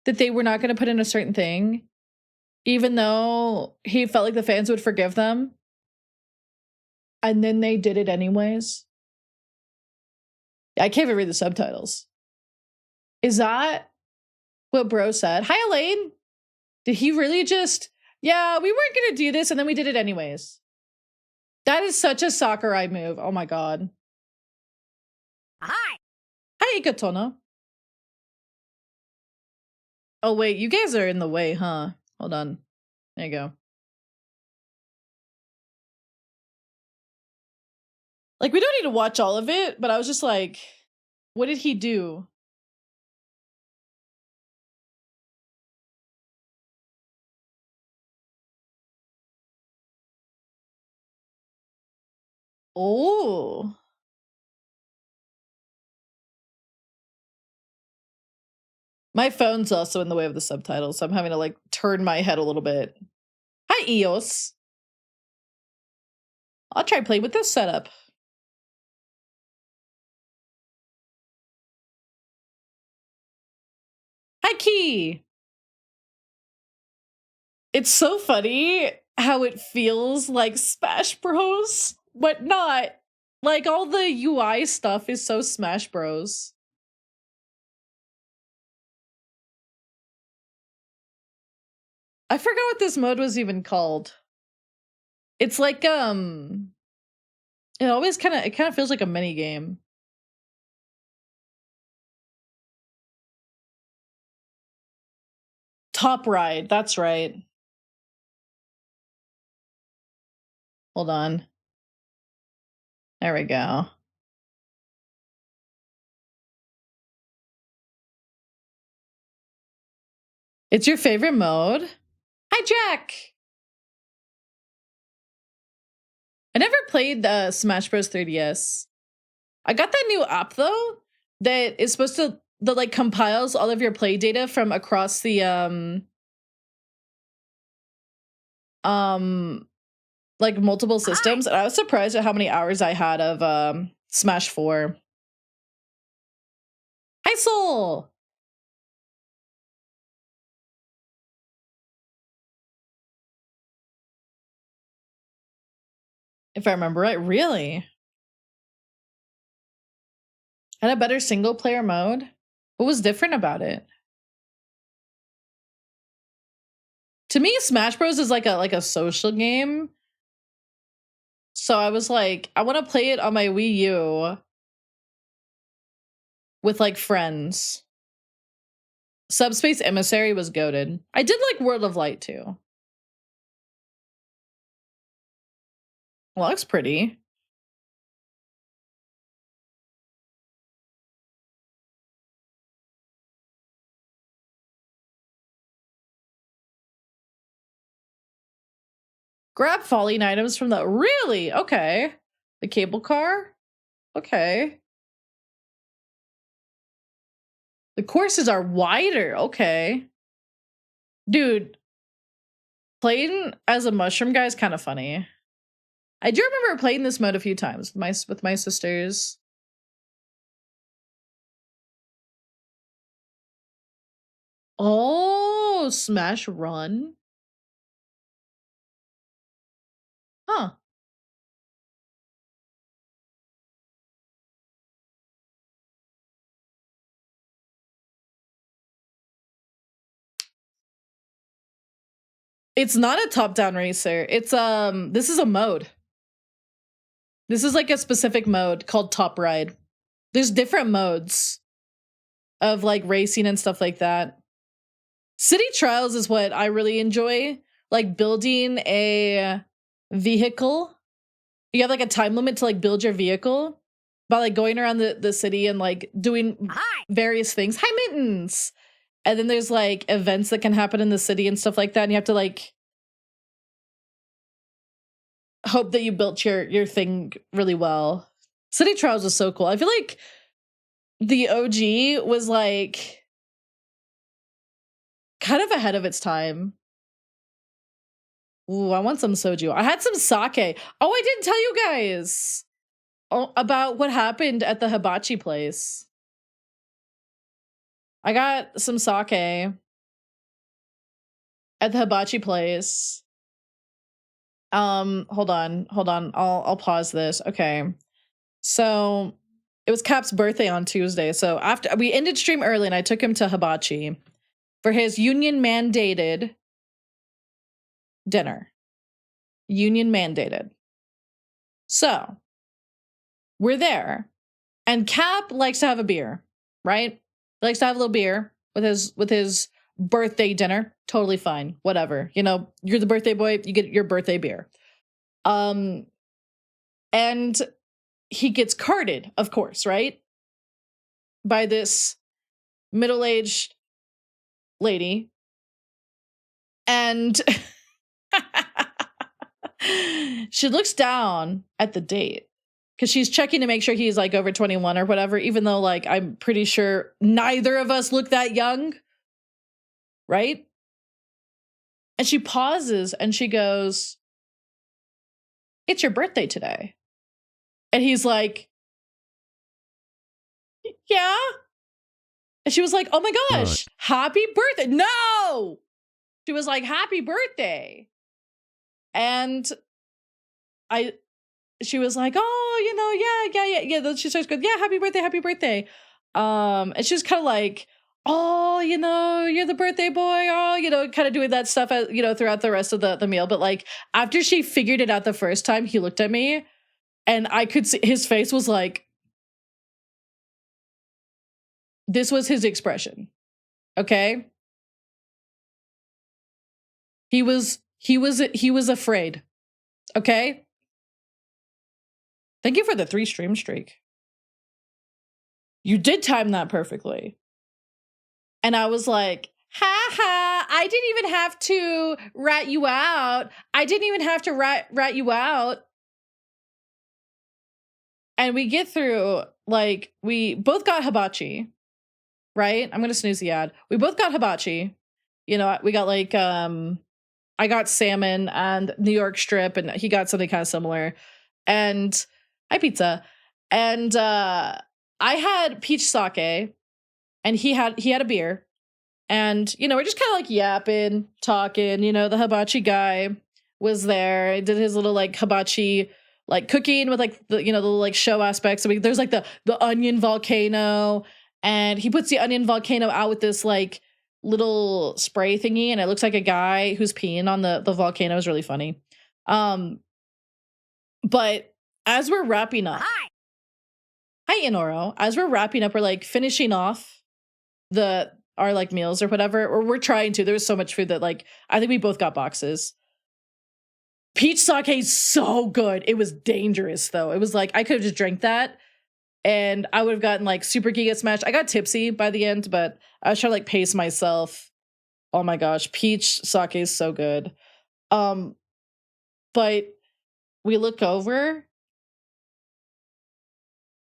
that they were not going to put in a certain thing, even though he felt like the fans would forgive them? And then they did it anyways? I can't even read the subtitles. Is that what bro said? Hi, Elaine. Did he really just, yeah, we weren't going to do this and then we did it anyways? That is such a Sakurai move. Oh my god. Hi. Hi, Ikatono. Oh wait, you guys are in the way, huh? Hold on. There you go. Like, we don't need to watch all of it, but I was just like, what did he do? Oh. My phone's also in the way of the subtitles, so I'm having to like turn my head a little bit. Hi, Eos. I'll try playing with this setup. Hi, Key. It's so funny how it feels like Smash Bros, but not. Like, all the UI stuff is so Smash Bros. I forgot what this mode was even called. It's like, it always kind of feels like a mini game. Top Ride, that's right. Hold on. There we go. It's your favorite mode? Hi, Jack! I never played Smash Bros. 3DS. I got that new app, though, that is supposed to, that like compiles all of your play data from across the, like multiple systems. And I was surprised at how many hours I had of Smash 4. Hi, Soul! If I remember right, really? Had a better single player mode? What was different about it? To me, Smash Bros is like a social game. So I was like, I want to play it on my Wii U with like friends. Subspace Emissary was goated. I did like World of Light too. Well, looks pretty. Grab falling items from the... Really? Okay. The cable car? Okay. The courses are wider. Okay. Dude, playing as a mushroom guy is kind of funny. I do remember playing this mode a few times with my sisters. Oh, Smash Run. Huh. It's not a top-down racer. It's this is a mode. This is like a specific mode called Top Ride. There's different modes of like racing and stuff like that. City Trials is what I really enjoy. Like building a vehicle. You have like a time limit to like build your vehicle by like going around the city and like doing various things. Hi, Mittens! And then there's like events that can happen in the city and stuff like that. And you have to like hope that you built your thing really well. City Trials was so cool. I feel like the OG was like kind of ahead of its time. Ooh, I want some soju. I had some sake. Oh, I didn't tell you guys about what happened at the hibachi place. I got some sake at the hibachi place. Hold on. I'll pause this. Okay. So it was Cap's birthday on Tuesday. So after we ended stream early and I took him to hibachi for his union mandated dinner. Union mandated. So we're there and Cap likes to have a beer, right? He likes to have a little beer with his birthday dinner. Totally fine. Whatever. You know, you're the birthday boy, you get your birthday beer. And he gets carded, of course, right? By this middle-aged lady. And she looks down at the date because she's checking to make sure he's like over 21 or whatever, even though like I'm pretty sure neither of us look that young, right? And she pauses and she goes, "It's your birthday today." And he's like, "Yeah." And she was like, "Oh my gosh, happy birthday." No! She was like, "Happy birthday." And she was like, "Oh, yeah. Then she starts going, "Yeah, happy birthday." And she was kind of like, "Oh, you're the birthday boy." Oh, kind of doing that stuff, throughout the rest of the meal. But like after she figured it out the first time, he looked at me and I could see his face was like, this was his expression. Okay. He was afraid. Okay. Thank you for the 3 stream streak. You did time that perfectly. And I was like, "Ha ha, I didn't even have to rat you out. I didn't even have to rat you out." And we get through, like, we both got hibachi, right? I'm going to snooze the ad. We both got hibachi. We got like, I got salmon and New York strip, and he got something kind of similar. And I pizza. And I had peach sake, and he had a beer. And, we're just kind of like yapping, talking, the hibachi guy was there. He did his little like hibachi, like cooking with like the, the little like show aspects. There's like the onion volcano, and he puts the onion volcano out with this like little spray thingy. And it looks like a guy who's peeing on the volcano. Is really funny. But as we're wrapping up, hi Inoro, as we're wrapping up, we're like finishing off our like meals or whatever, or we're trying to. There was so much food that like I think we both got boxes. Peach sake is so good. It was dangerous though. It was like I could have just drank that and I would have gotten like super giga smashed. I got tipsy by the end, but I was trying to like pace myself. Oh my gosh, peach sake is so good. But we look over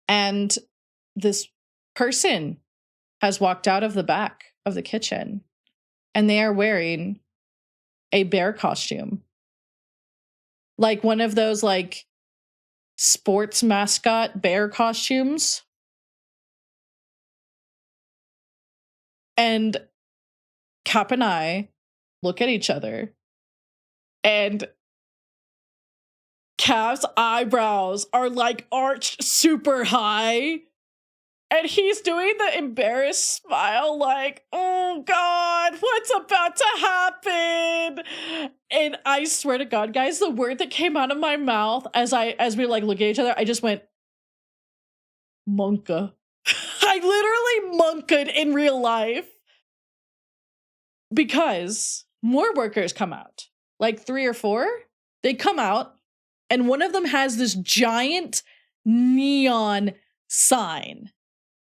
and this person has walked out of the back of the kitchen, and they are wearing a bear costume. Like one of those like sports mascot bear costumes. And Cap and I look at each other, and Cap's eyebrows are like arched super high. And he's doing the embarrassed smile like, "Oh God, what's about to happen?" And I swear to God, guys, the word that came out of my mouth as we like look at each other, I just went, "Monka." I literally monked in real life. Because more workers come out, like 3 or 4. They come out, and one of them has this giant neon sign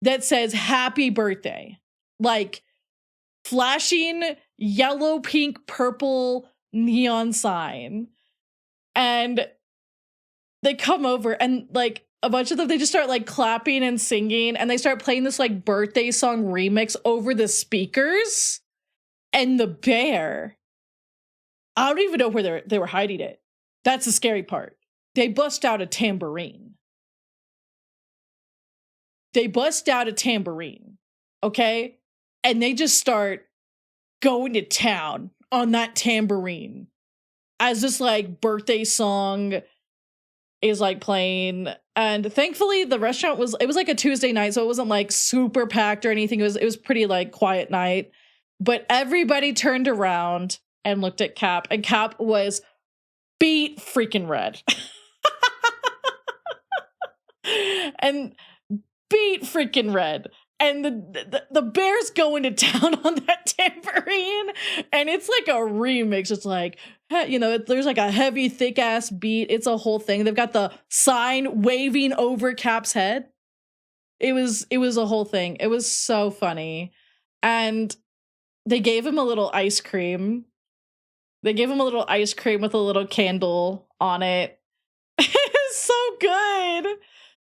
that says "Happy Birthday," like flashing yellow, pink, purple neon sign. And they come over, and like a bunch of them, they just start like clapping and singing, and they start playing this like birthday song remix over the speakers. And the bear, I don't even know where they were hiding it. That's the scary part. They bust out a tambourine. Okay? And they just start going to town on that tambourine as this like birthday song is like playing. And thankfully the restaurant was like a Tuesday night, so it wasn't like super packed or anything. It was pretty like quiet night. But everybody turned around and looked at Cap, and Cap was beat freaking red. And beat freaking red. And the bear's going to town on that tambourine, and it's like a remix. It's like, You know, there's like a heavy, thick ass beat. It's a whole thing. They've got the sign waving over Cap's head. It was a whole thing. It was so funny. And they gave him a little ice cream. They gave him a little ice cream with a little candle on it. It's so good.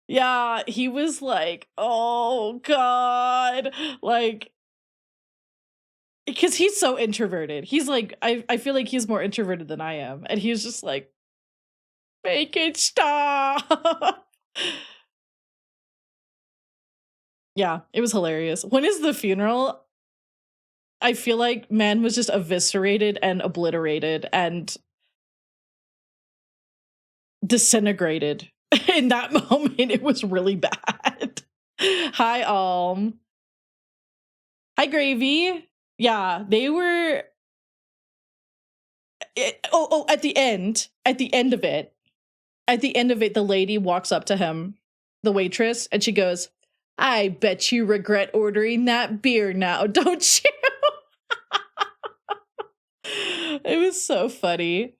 Yeah, he was like, oh God. Like, because he's so introverted. He's like, I feel like he's more introverted than I am. And he was just like, make it stop. Yeah, it was hilarious. When is the funeral? I feel like man was just eviscerated and obliterated and disintegrated. In that moment, it was really bad. Hi, Hi, Gravy. Yeah, they were. At the end of it, the lady walks up to him, the waitress, and she goes, I bet you regret ordering that beer now, don't you? It was so funny.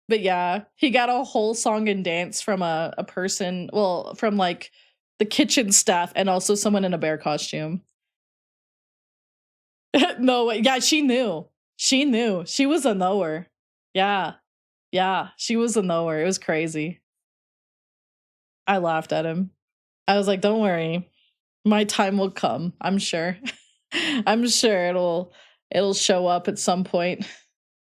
But yeah, he got a whole song and dance from a person, well, from like the kitchen staff and also someone in a bear costume. No, yeah, she knew. She knew. She was a knower. Yeah. Yeah, she was a knower. It was crazy. I laughed at him. I was like, don't worry. My time will come, I'm sure. I'm sure it'll show up at some point.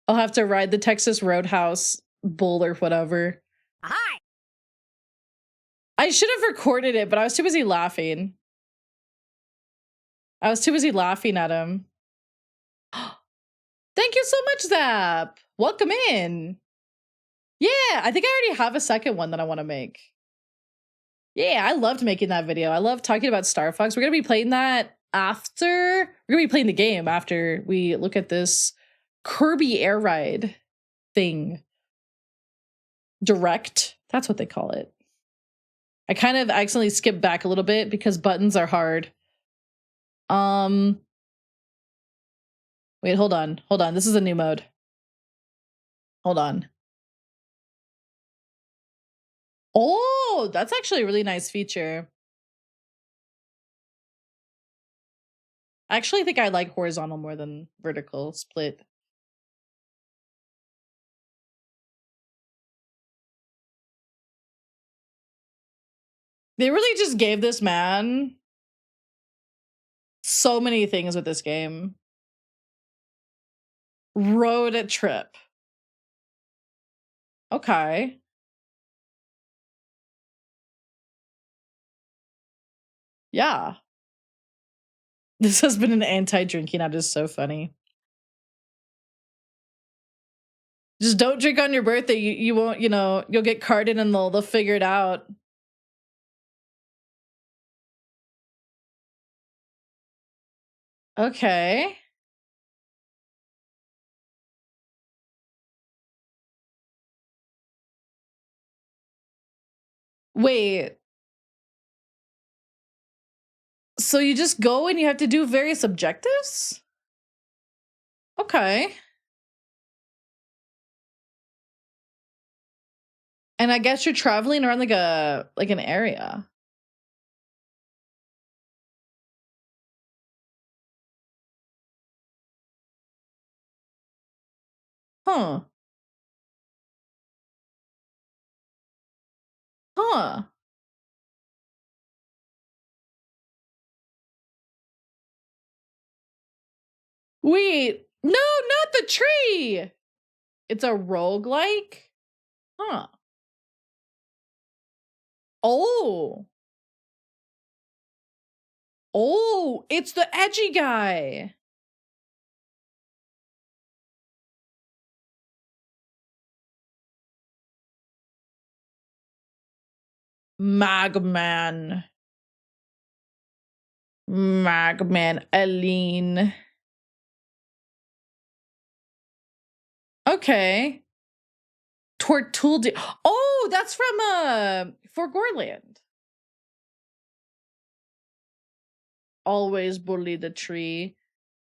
I'll have to ride the Texas Roadhouse bull or whatever. Hi. I should have recorded it, but I was too busy laughing. I was too busy laughing at him. Thank you so much, Zap. Welcome in. Yeah, I think I already have a second one that I want to make. Yeah, I loved making that video. I love talking about Star Fox. We're going to be playing that after. We're going to be playing the game after we look at this Kirby Air Ride thing. Direct. That's what they call it. I kind of accidentally skipped back a little bit because buttons are hard. Wait, hold on. Hold on. This is a new mode. Hold on. Oh, that's actually a really nice feature. I actually think I like horizontal more than vertical split. They really just gave this man so many things with this game. Road trip. Okay. Yeah. This has been an anti-drinking. That is so funny. Just don't drink on your birthday. You won't, you know, you'll get carded and they'll figure it out. Okay. Wait. So you just go and you have to do various objectives? Okay. And I guess you're traveling around like an area. Huh. Huh. Wait. No, not the tree. It's a roguelike? Huh. Oh. Oh, it's the edgy guy. Magman. Aline. Okay. Tortuldi. Oh, that's from For Gorland. Always bully the tree.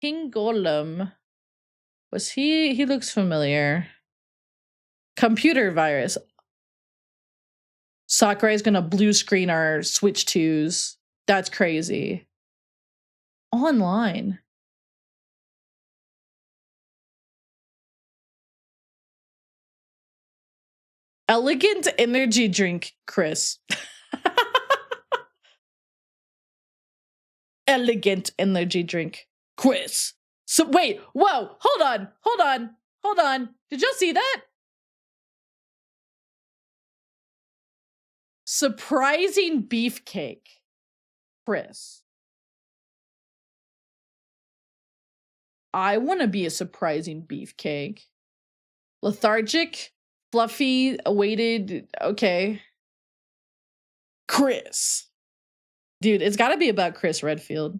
King Golem. Was he looks familiar. Computer virus. Sakurai is gonna blue screen our Switch 2s. That's crazy. Online. Elegant energy drink, Chris. Elegant energy drink, Chris. So wait, whoa, hold on. Did y'all see that? Surprising beefcake, Chris. I want to be a surprising beefcake. Lethargic, fluffy, awaited. Okay. Chris. Dude, it's got to be about Chris Redfield.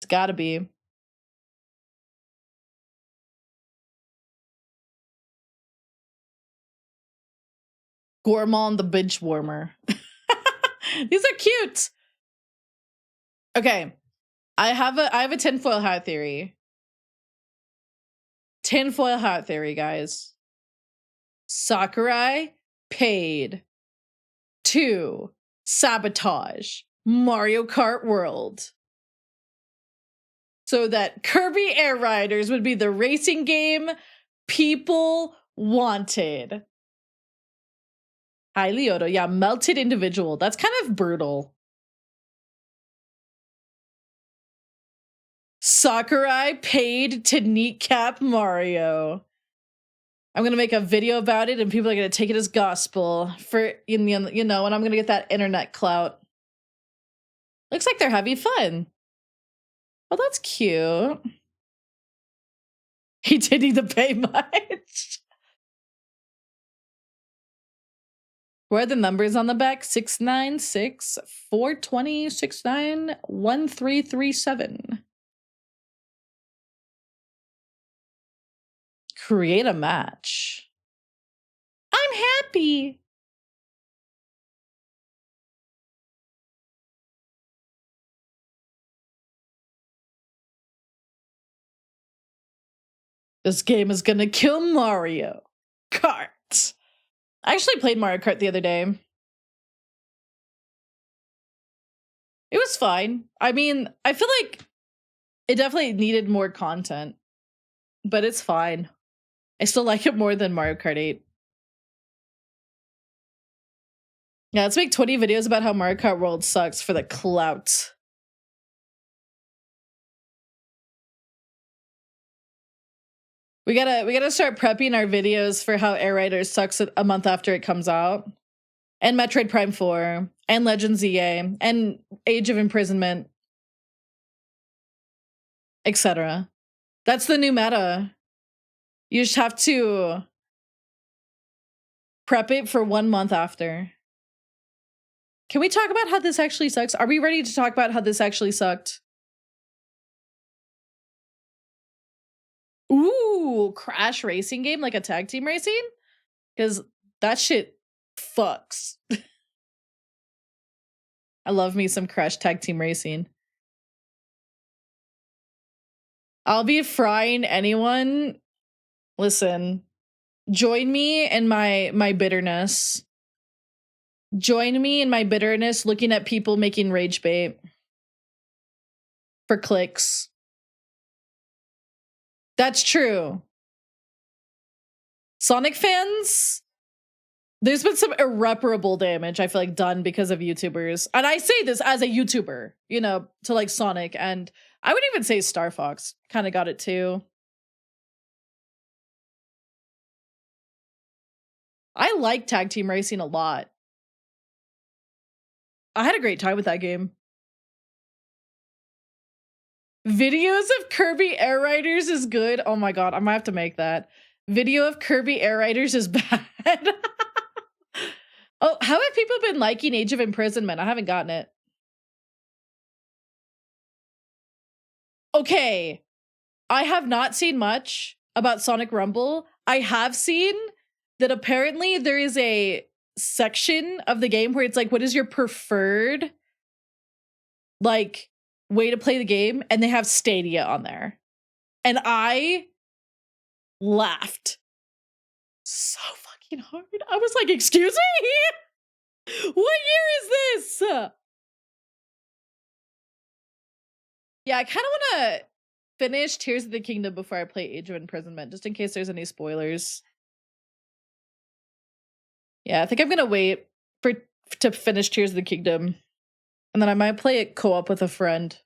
It's got to be. Gourmand the bitch warmer. These are cute. Okay. I have a tinfoil hat theory. Tinfoil hat theory, guys. Sakurai paid to sabotage Mario Kart World so that Kirby Air Riders would be the racing game people wanted. Hi, Leoto. Yeah, melted individual. That's kind of brutal. Sakurai paid to kneecap Mario. I'm gonna make a video about it, and people are gonna take it as gospel for you know, and I'm gonna get that internet clout. Looks like they're having fun. Oh, that's cute. He didn't need to pay much. Where are the numbers on the back? 696 420 69 1337. Create a match. I'm happy. This game is gonna kill Mario Kart. I actually played Mario Kart the other day. It was fine. I mean, I feel like it definitely needed more content, but it's fine. I still like it more than Mario Kart 8. Yeah, let's make 20 videos about how Mario Kart World sucks for the clout. We gotta start prepping our videos for how Air Riders sucks a month after it comes out. And Metroid Prime 4. And Legends EA. And Age of Imprisonment. Etc. That's the new meta. You just have to prep it for 1 month after. Can we talk about how this actually sucks? Are we ready to talk about how this actually sucked? Ooh, Crash racing game, like a tag team racing? Because that shit fucks. I love me some Crash tag team racing. I'll be frying anyone. Listen, join me in my bitterness. Join me in my bitterness looking at people making rage bait for clicks. That's true. Sonic fans, there's been some irreparable damage, I feel like, done because of YouTubers. And I say this as a YouTuber, you know, to like Sonic. And I would even say starfox kind of got it too. I like tag team racing a lot. I had a great time with that game. Videos of Kirby Air Riders is good. Oh my god, I might have to make that. Video of Kirby Air Riders is bad. Oh, how have people been liking Age of Imprisonment? I haven't gotten it. Okay, I have not seen much about Sonic Rumble. I have seen that apparently there is a section of the game where it's like, what is your preferred, like, way to play the game? And they have Stadia on there. And I laughed So fucking hard. I was like, excuse me? What year is this? Yeah, I kind of want to finish Tears of the Kingdom before I play Age of Imprisonment, just in case there's any spoilers. Yeah, I think I'm gonna wait to finish Tears of the Kingdom, and then I might play it co-op with a friend.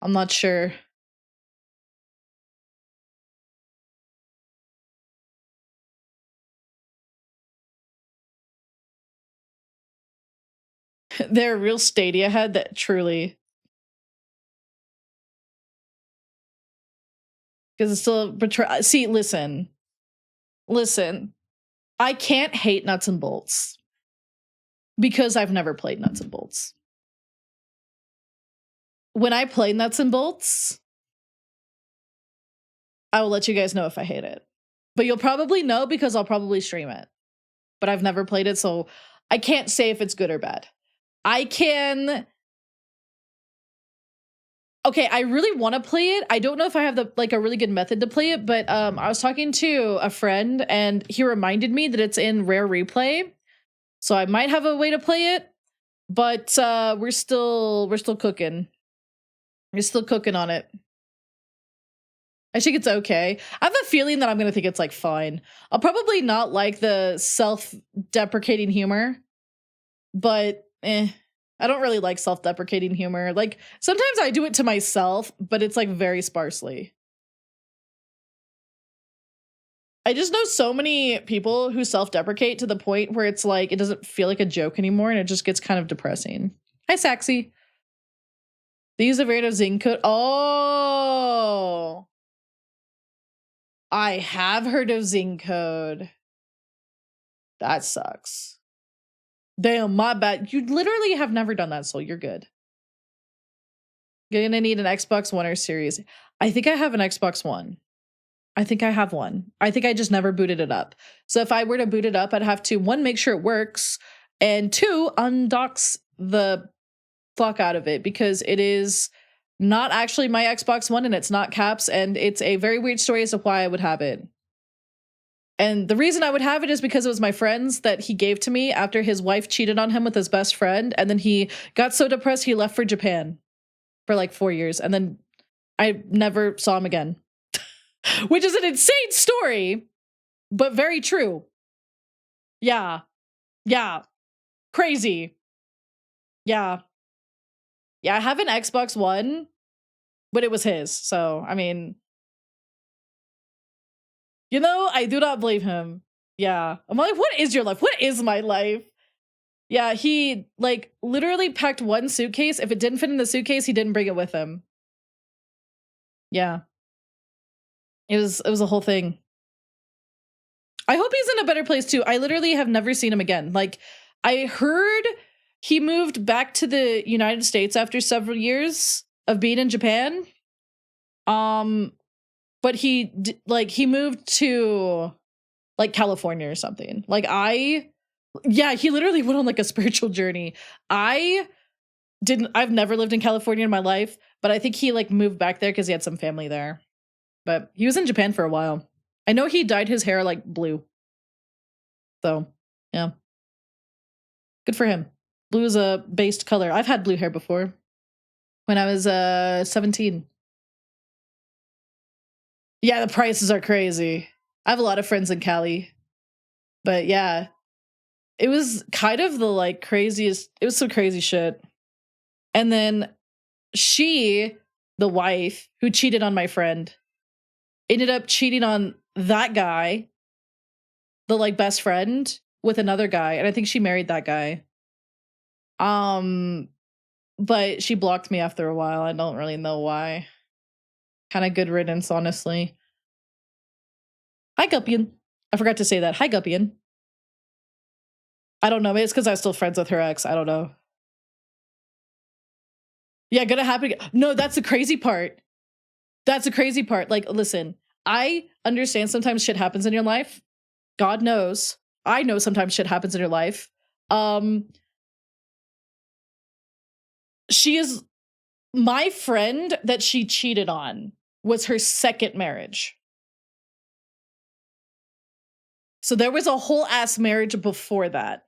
I'm not sure. They're a real Stadia head that truly. Because it's still betrayal. See, listen. I can't hate Nuts and Bolts because I've never played Nuts and Bolts. When I play Nuts and Bolts, I will let you guys know if I hate it. But you'll probably know because I'll probably stream it. But I've never played it, so I can't say if it's good or bad. I can... Okay, I really want to play it. I don't know if I have a really good method to play it, but I was talking to a friend and he reminded me that it's in Rare Replay. So I might have a way to play it, but we're still cooking. We're still cooking on it. I think it's okay. I have a feeling that I'm going to think it's like fine. I'll probably not like the self-deprecating humor, but I don't really like self-deprecating humor. Like, sometimes I do it to myself, but it's like very sparsely. I just know so many people who self-deprecate to the point where it's like, it doesn't feel like a joke anymore and it just gets kind of depressing. Hi, Saxy. They use a variant of Zing code. Oh. I have heard of Zing code. That sucks. Damn, my bad. You literally have never done that, so you're good. You're gonna need an Xbox One or Series. I think I have an Xbox One. I think I have one. I think I just never booted it up. So if I were to boot it up, I'd have to, 1, make sure it works, and 2, undox the fuck out of it because it is not actually my Xbox One and it's not Cap's, and it's a very weird story as to why I would have it. And the reason I would have it is because it was my friend's that he gave to me after his wife cheated on him with his best friend. And then he got so depressed, he left for Japan for like 4 years. And then I never saw him again, which is an insane story, but very true. Yeah. Yeah. Crazy. Yeah. Yeah. I have an Xbox One, but it was his. So, I mean, you know, I do not blame him. Yeah. I'm like, what is your life? What is my life? Yeah, he like literally packed one suitcase. If it didn't fit in the suitcase, he didn't bring it with him. Yeah. It was a whole thing. I hope he's in a better place too. I literally have never seen him again. Like, I heard he moved back to the United States after several years of being in Japan. But he moved to like California or something. Yeah, he literally went on like a spiritual journey. I've never lived in California in my life, but I think he like moved back there because he had some family there. But he was in Japan for a while. I know he dyed his hair like blue. So, yeah. Good for him. Blue is a based color. I've had blue hair before when I was 17. Yeah, the prices are crazy. I have a lot of friends in Cali. But yeah, it was kind of the like craziest, it was some crazy shit. And then she, the wife who cheated on my friend, ended up cheating on that guy, the like best friend, with another guy. And I think she married that guy. But she blocked me after a while. I don't really know why. Kind of good riddance, honestly. Hi, Guppian. I forgot to say that. Hi, Guppian. I don't know. Maybe it's because I was still friends with her ex. I don't know. Yeah, gonna happen. No, that's the crazy part. That's the crazy part. Like, listen, I understand sometimes shit happens in your life. God knows. I know sometimes shit happens in your life. She is my friend that she cheated on was her second marriage. So there was a whole ass marriage before that.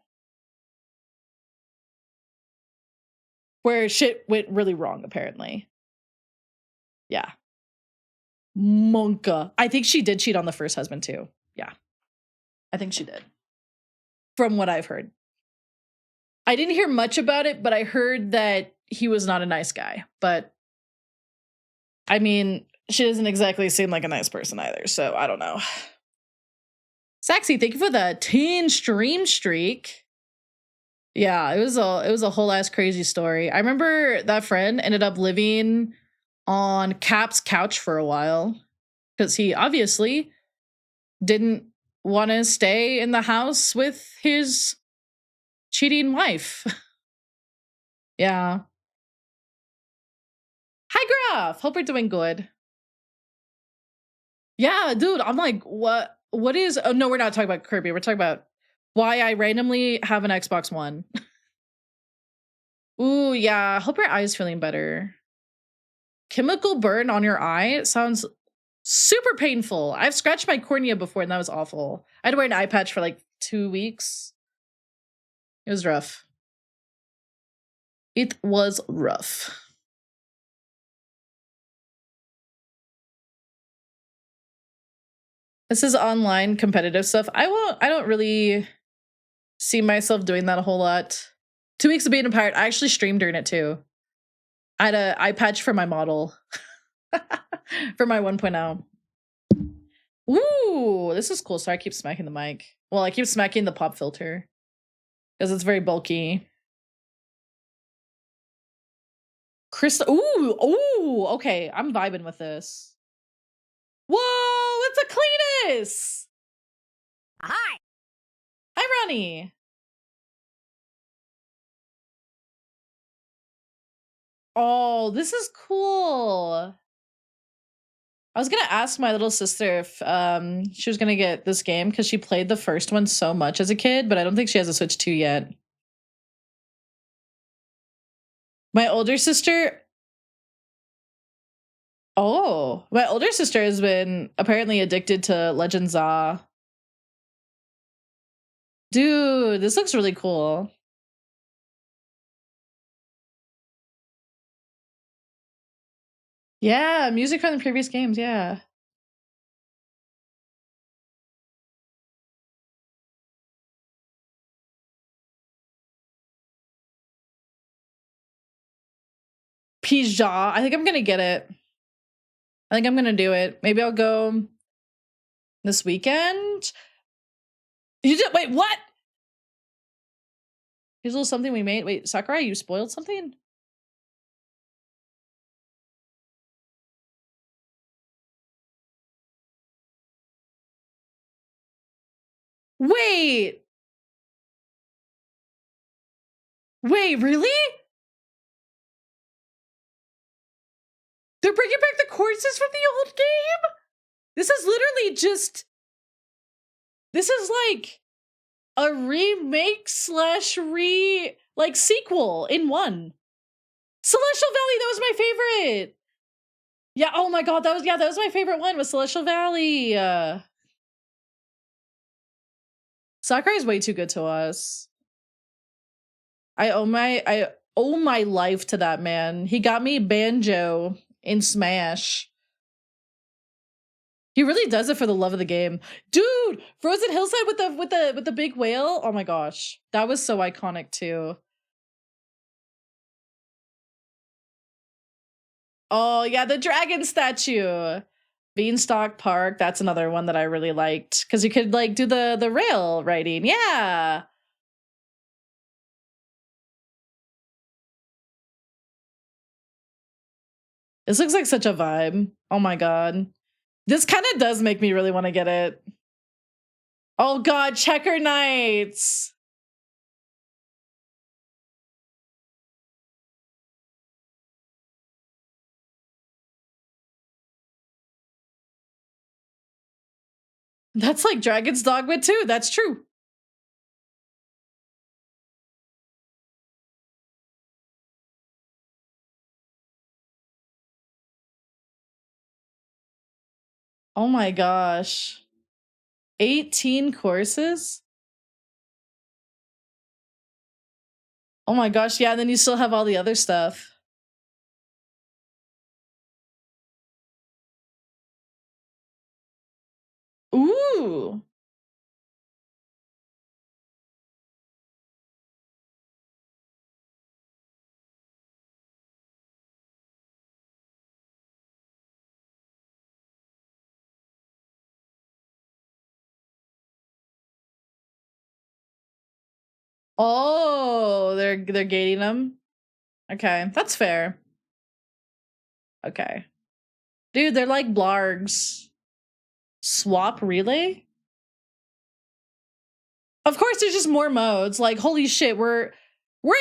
Where shit went really wrong, apparently. Yeah. Monka. I think she did cheat on the first husband too. Yeah. I think she did. From what I've heard. I didn't hear much about it, but I heard that he was not a nice guy. But I mean, she doesn't exactly seem like a nice person either, so I don't know. Saxy, thank you for the 10 stream streak. Yeah, it was a whole ass crazy story. I remember that friend ended up living on Cap's couch for a while because he obviously didn't want to stay in the house with his cheating wife. Yeah. Hi, Graf. Hope you're doing good. Yeah, dude, I'm like, what is... Oh, no, we're not talking about Kirby. We're talking about why I randomly have an Xbox One. Ooh, yeah. Hope your eye's feeling better. Chemical burn on your eye? It sounds super painful. I've scratched my cornea before and that was awful. I had to wear an eye patch for like 2 weeks. It was rough. It was rough. This is online competitive stuff. I don't really see myself doing that a whole lot. 2 weeks of being a pirate. I actually streamed during it too. I had an eye patch for my model. For my 1.0. Ooh, this is cool. Sorry, I keep smacking the mic. Well, I keep smacking the pop filter because it's very bulky. Crystal. Ooh, okay. I'm vibing with this. Whoa, it's a Cletus. Hi. Hi, Ronnie. Oh, this is cool. I was gonna ask my little sister if she was gonna get this game because she played the first one so much as a kid, but I don't think she has a Switch 2 yet. My older sister... Oh, my older sister has been apparently addicted to Legends Ah. Dude, this looks really cool. Yeah, music from the previous games, yeah. Pija. I think I'm gonna get it. I think I'm gonna do it. Maybe I'll go this weekend. You did... Wait, what? Here's a little something we made. Wait, Sakurai, you spoiled something? Wait. Wait, really? They're bringing back the courses from the old game? This is literally just... This is like a remake slash like sequel in one. Celestial Valley, that was my favorite. Yeah, oh my god, that was my favorite one, was Celestial Valley. Sakurai is way too good to us. I owe my life to that man. He got me Banjo in Smash. He really does it for the love of the game. Dude, Frozen Hillside with the big whale. Oh my gosh. That was so iconic too. Oh yeah, the dragon statue. Beanstalk Park, that's another one that I really liked because you could like do the rail riding. Yeah. This looks like such a vibe. Oh my god. This kind of does make me really want to get it. Oh god, Checker Knights. That's like Dragon's Dogma too. That's true. Oh my gosh. 18 courses? Oh my gosh, yeah, and then you still have all the other stuff. Ooh. Oh, they're gating them. Okay, that's fair. Okay. Dude, they're like blargs. Swap relay? Of course, there's just more modes. Like, holy shit, we're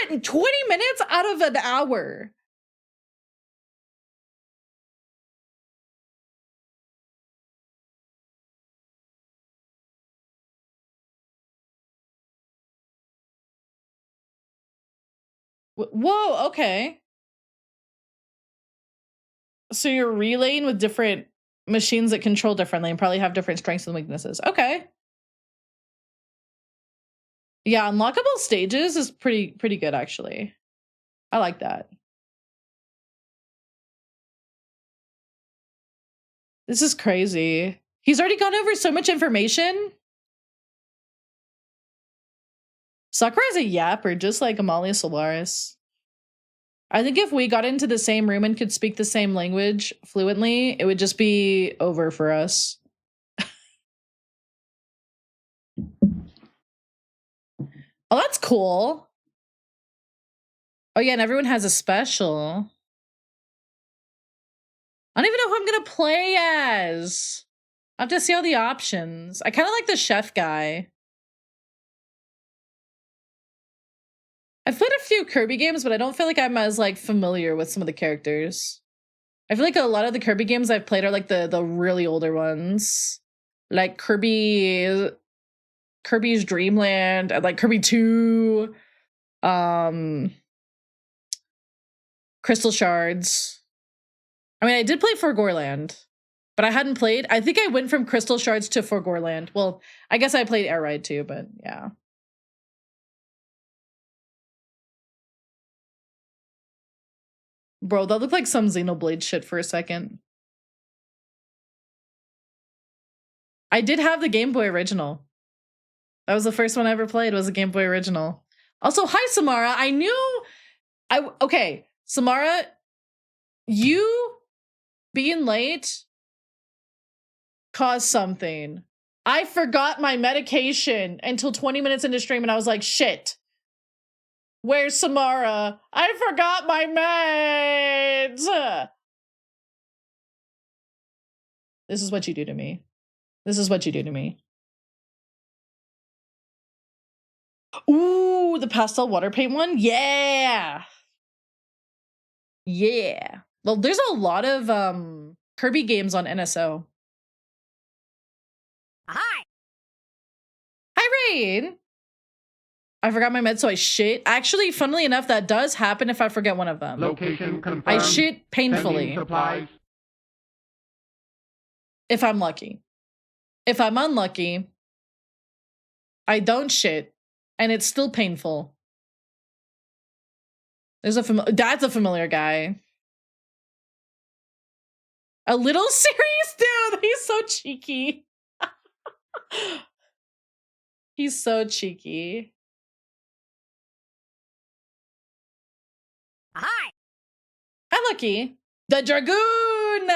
at 20 minutes out of an hour. Whoa, okay. So you're relaying with different machines that control differently and probably have different strengths and weaknesses. Okay. Yeah, unlockable stages is pretty good actually. I like that. This is crazy. He's already gone over so much information. Sakura is a yapper, just like Amalia Solaris. I think if we got into the same room and could speak the same language fluently, it would just be over for us. Oh, that's cool. Oh yeah, and everyone has a special. I don't even know who I'm gonna play as. I have to see all the options. I kind of like the chef guy. I've played a few Kirby games, but I don't feel like I'm as like familiar with some of the characters. I feel like a lot of the Kirby games I've played are like the really older ones. Like Kirby's Dream Land and like Kirby 2. Crystal Shards. I mean, I did play Forgourland, but I hadn't played. I think I went from Crystal Shards to Forgourland. Well, I guess I played Air Ride too, but yeah. Bro, that looked like some Xenoblade shit for a second. I did have the Game Boy original. That was the first one I ever played, was a Game Boy original. Also, hi, Samara. I knew... Okay, Samara, you being late caused something. I forgot my medication until 20 minutes into stream, and I was like, shit. Where's Samara? I forgot my meds! This is what you do to me. This is what you do to me. Ooh, the pastel water paint one? Yeah! Yeah. Well, there's a lot of Kirby games on NSO. Hi. Hi, Rain! I forgot my meds, so I shit. Actually, funnily enough, that does happen if I forget one of them. Location confirmed. I shit painfully. Supplies. If I'm lucky. If I'm unlucky, I don't shit, and it's still painful. There's that's a familiar guy. A little serious dude. He's so cheeky. He's so cheeky. Hi. Hi, Lucky. The Dragoon.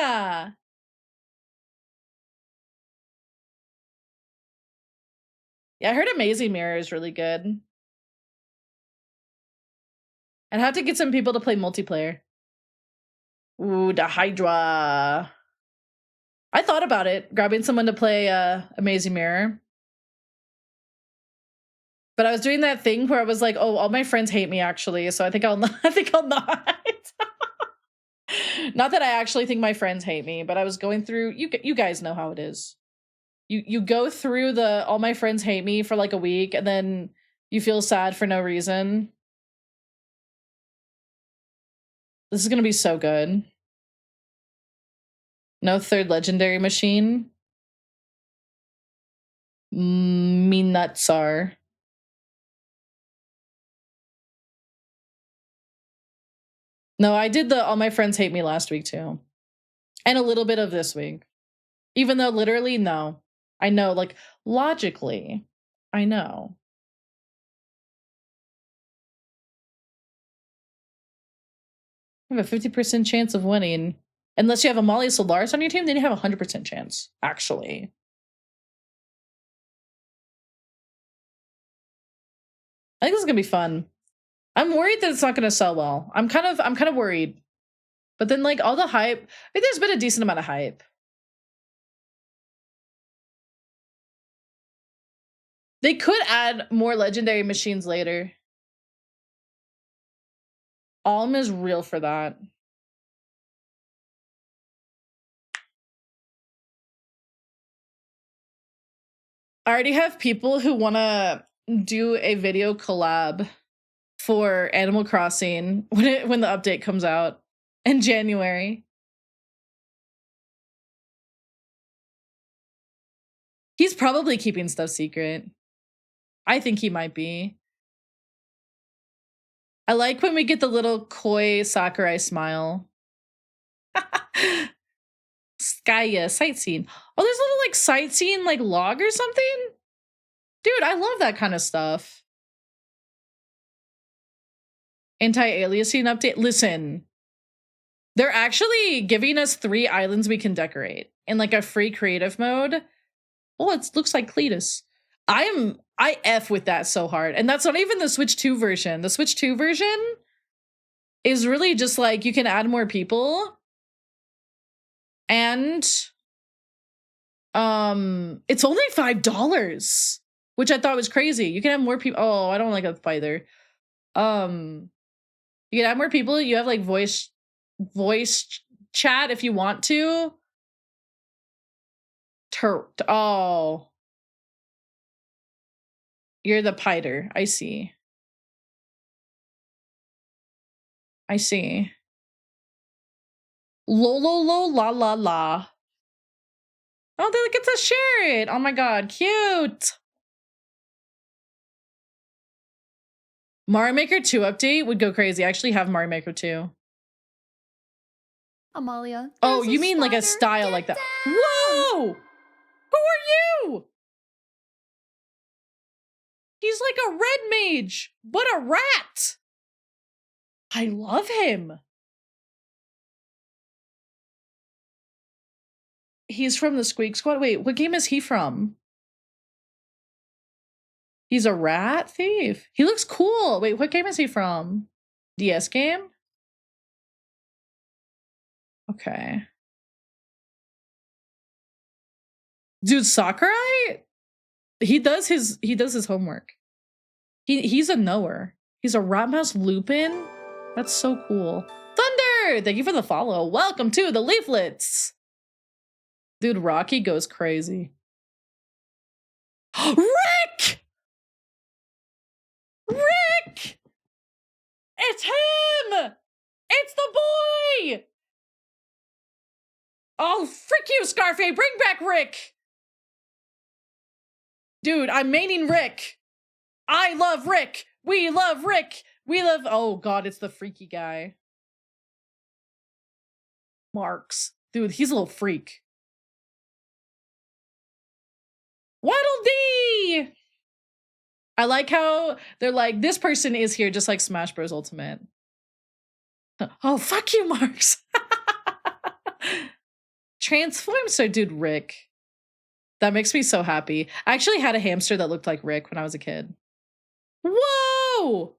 Yeah, I heard Amazing Mirror is really good. I'd have to get some people to play multiplayer. Ooh, the Hydra. I thought about it, grabbing someone to play Amazing Mirror. But I was doing that thing where I was like, oh, all my friends hate me actually, so I think I'll not. Not that I actually think my friends hate me, but I was going through, you guys know how it is. You go through the all my friends hate me for like a week, and then you feel sad for no reason. This is gonna be so good. No third legendary machine. Me nuts are. No, I did the All My Friends Hate Me last week too. And a little bit of this week. Even though literally, no. I know, like, logically, I know. You have a 50% chance of winning. Unless you have Amalia Solaris on your team, then you have a 100% chance, actually. I think this is gonna be fun. I'm worried that it's not gonna sell well. I'm kind of worried. But then, like, all the hype, I think there's been a decent amount of hype. They could add more legendary machines later. Alm is real for that. I already have people who want to do a video collab for Animal Crossing when the update comes out in January. He's probably keeping stuff secret. I think he might be. I like when we get the little coy Sakurai smile. Skya, sightseeing. Oh, there's a little like sightseeing like log or something? Dude, I love that kind of stuff. Anti-aliasing update. Listen, they're actually giving us 3 islands we can decorate in like a free creative mode. Oh, it looks like Cletus. I F with that so hard. And that's not even the Switch 2 version. The Switch 2 version is really just like you can add more people. And it's only $5, which I thought was crazy. You can have more people. Oh, I don't like a either. You can add more people. You have like voice chat if you want to. Oh. You're the Piter. I see. I see. Lo la la la. Oh, they get to share it. Oh my god, cute. Mario Maker 2 update would go crazy. I actually have Mario Maker 2. Amalia. Oh, you mean like a style like that? Down. Whoa! Who are you? He's like a red mage. What a rat! I love him. He's from the Squeak Squad. Wait, what game is he from? He's a rat thief. He looks cool. Wait, what game is he from? DS game? Okay. Dude, Sakurai? He does his homework. He's a knower. He's a rat mouse Lupin. That's so cool. Thunder! Thank you for the follow. Welcome to the leaflets. Dude, Rocky goes crazy. Rick! Rick! It's him! It's the boy! Oh, frick you, Scarface! Bring back Rick! Dude, I'm maining Rick. I love Rick. We love Rick. We love... Oh, God, it's the freaky guy. Marks. Dude, he's a little freak. Waddle Dee! I like how they're like, this person is here just like Smash Bros. Ultimate. Oh, fuck you, Marks. Transform, so dude, Rick. That makes me so happy. I actually had a hamster that looked like Rick when I was a kid. Whoa!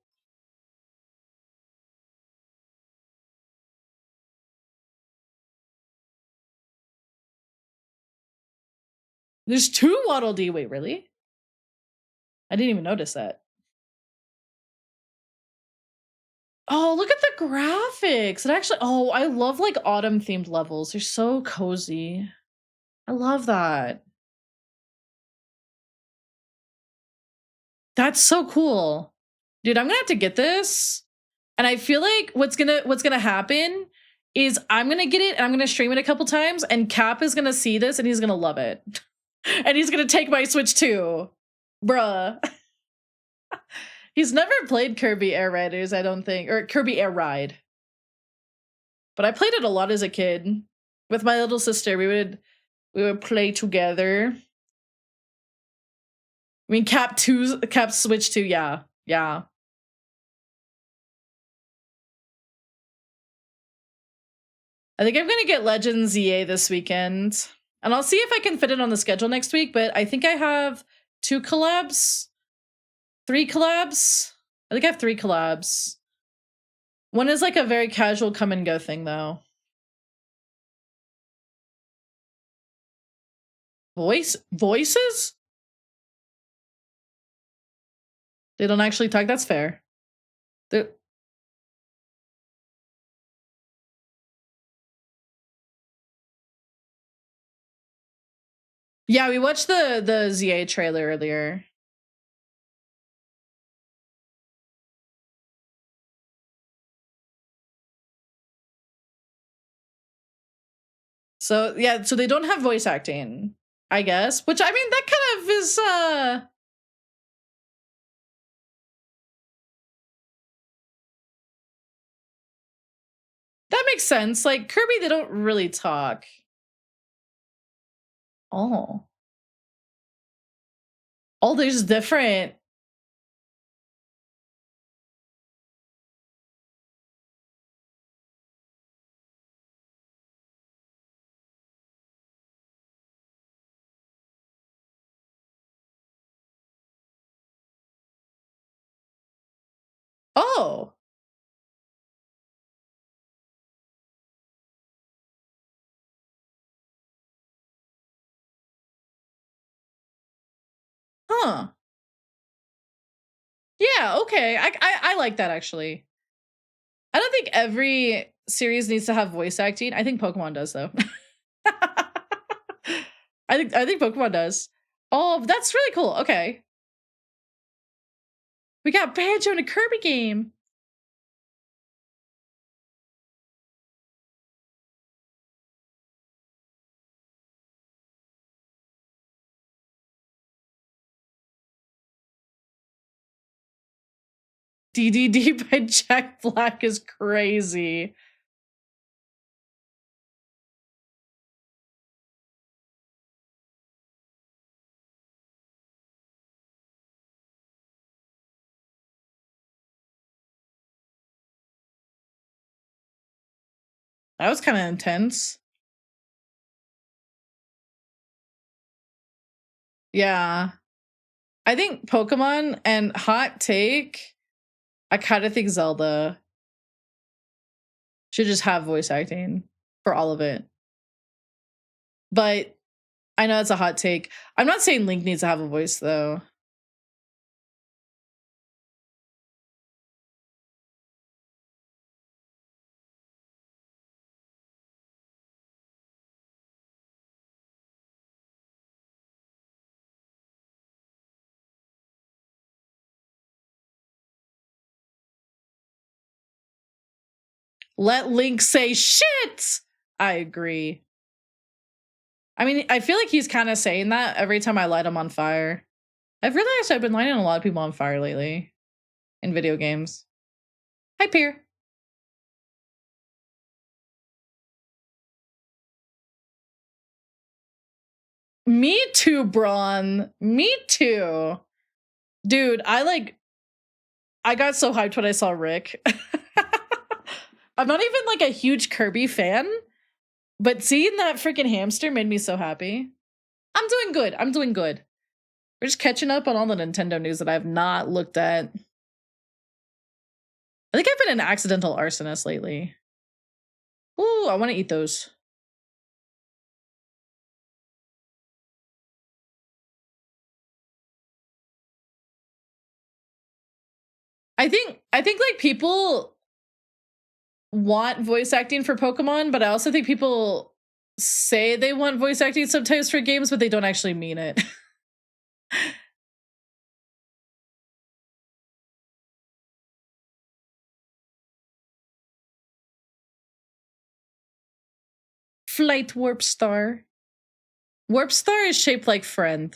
There's 2 Waddle Dee. Wait, really? I didn't even notice that. Oh, look at the graphics. It actually, oh, I love like autumn themed levels. They're so cozy. I love that. That's so cool. Dude, I'm gonna have to get this. And I feel like what's gonna happen is I'm gonna get it and I'm gonna stream it a couple times and Cap is gonna see this and he's gonna love it. And he's gonna take my Switch too. Bruh. He's never played Kirby Air Riders, I don't think. Or Kirby Air Ride. But I played it a lot as a kid. With my little sister. We would play together. I mean, Cap Switch 2, yeah. Yeah. I think I'm gonna get Legends EA this weekend. And I'll see if I can fit it on the schedule next week, but I think I have 2 collabs. 3 collabs? I think I have 3 collabs. One is like a very casual come and go thing, though. Voices? They don't actually talk. That's fair. Yeah, we watched the ZA trailer earlier. So yeah, so they don't have voice acting, I guess. Which I mean, that kind of is that makes sense. Like Kirby, they don't really talk. Oh. Oh, there's different. Oh. Huh. Yeah, okay. I like that actually. I don't think every series needs to have voice acting. I think Pokemon does though. I think Pokemon does. Oh, that's really cool. Okay. We got Banjo in a Kirby game. DDD by Jack Black is crazy. That was kind of intense. Yeah. I think Pokemon and hot take, I kind of think Zelda should just have voice acting for all of it. But I know it's a hot take. I'm not saying Link needs to have a voice though. Let Link say shit. I agree. I mean, I feel like he's kind of saying that every time I light him on fire. I've realized I've been lighting a lot of people on fire lately in video games. Hi, Peer. Me too, Braun. Me too. Dude, I got so hyped when I saw Rick. I'm not even like a huge Kirby fan, but seeing that freaking hamster made me so happy. I'm doing good. I'm doing good. We're just catching up on all the Nintendo news that I have not looked at. I think I've been an accidental arsonist lately. Ooh, I want to eat those. I think like people want voice acting for Pokemon, but I also think people say they want voice acting sometimes for games, but they don't actually mean it. Flight Warp Star. Warp Star is shaped like friend.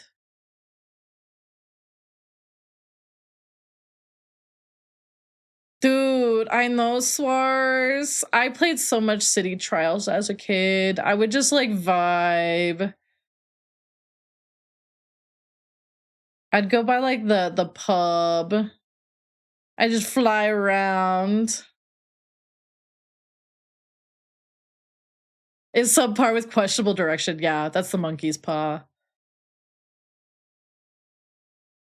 Dude, I know, Swars. I played so much City Trials as a kid. I would just like vibe. I'd go by like the pub. I just fly around. It's subpar with questionable direction. Yeah, that's the monkey's paw.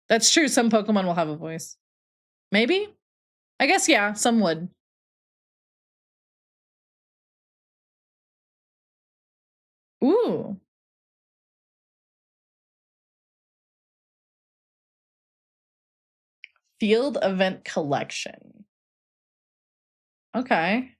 That's true. Some Pokemon will have a voice. Maybe? I guess, yeah, some would. Ooh. Field event collection. Okay.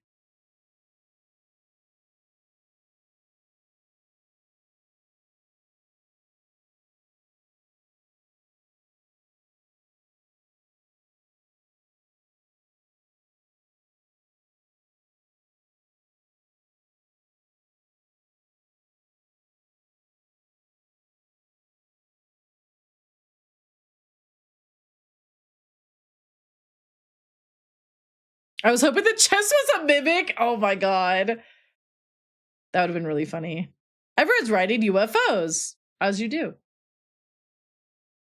I was hoping the chest was a mimic. Oh my god. That would have been really funny. Everyone's writing UFOs. As you do.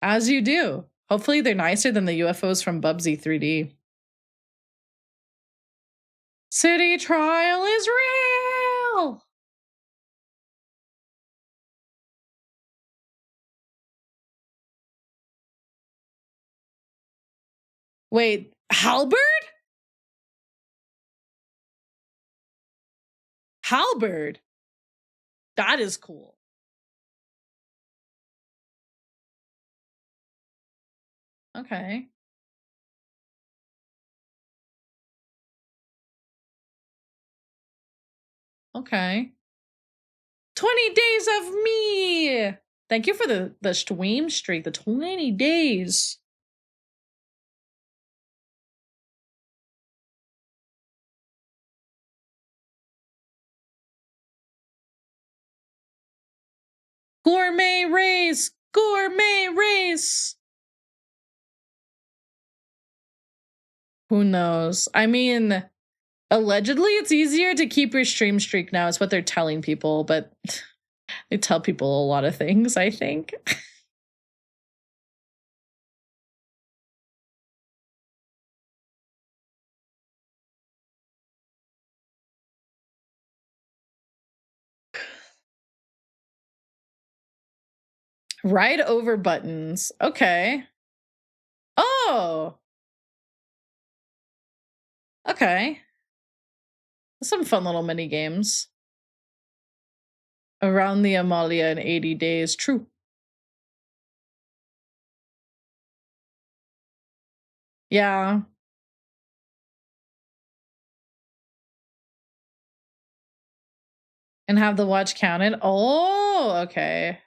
As you do. Hopefully they're nicer than the UFOs from Bubsy 3D. City Trial is real! Wait, Halberd? Halberd? That is cool. Okay. Okay. 20 days of me! Thank you for the stream streak, the 20 days. Gourmet race! Gourmet race! Who knows? I mean, allegedly it's easier to keep your stream streak now. It's what they're telling people, but they tell people a lot of things, I think. Ride over buttons. Okay. Oh! Okay. Some fun little mini games. Around the Amalia in 80 days. True. Yeah. And have the watch counted. Oh, okay.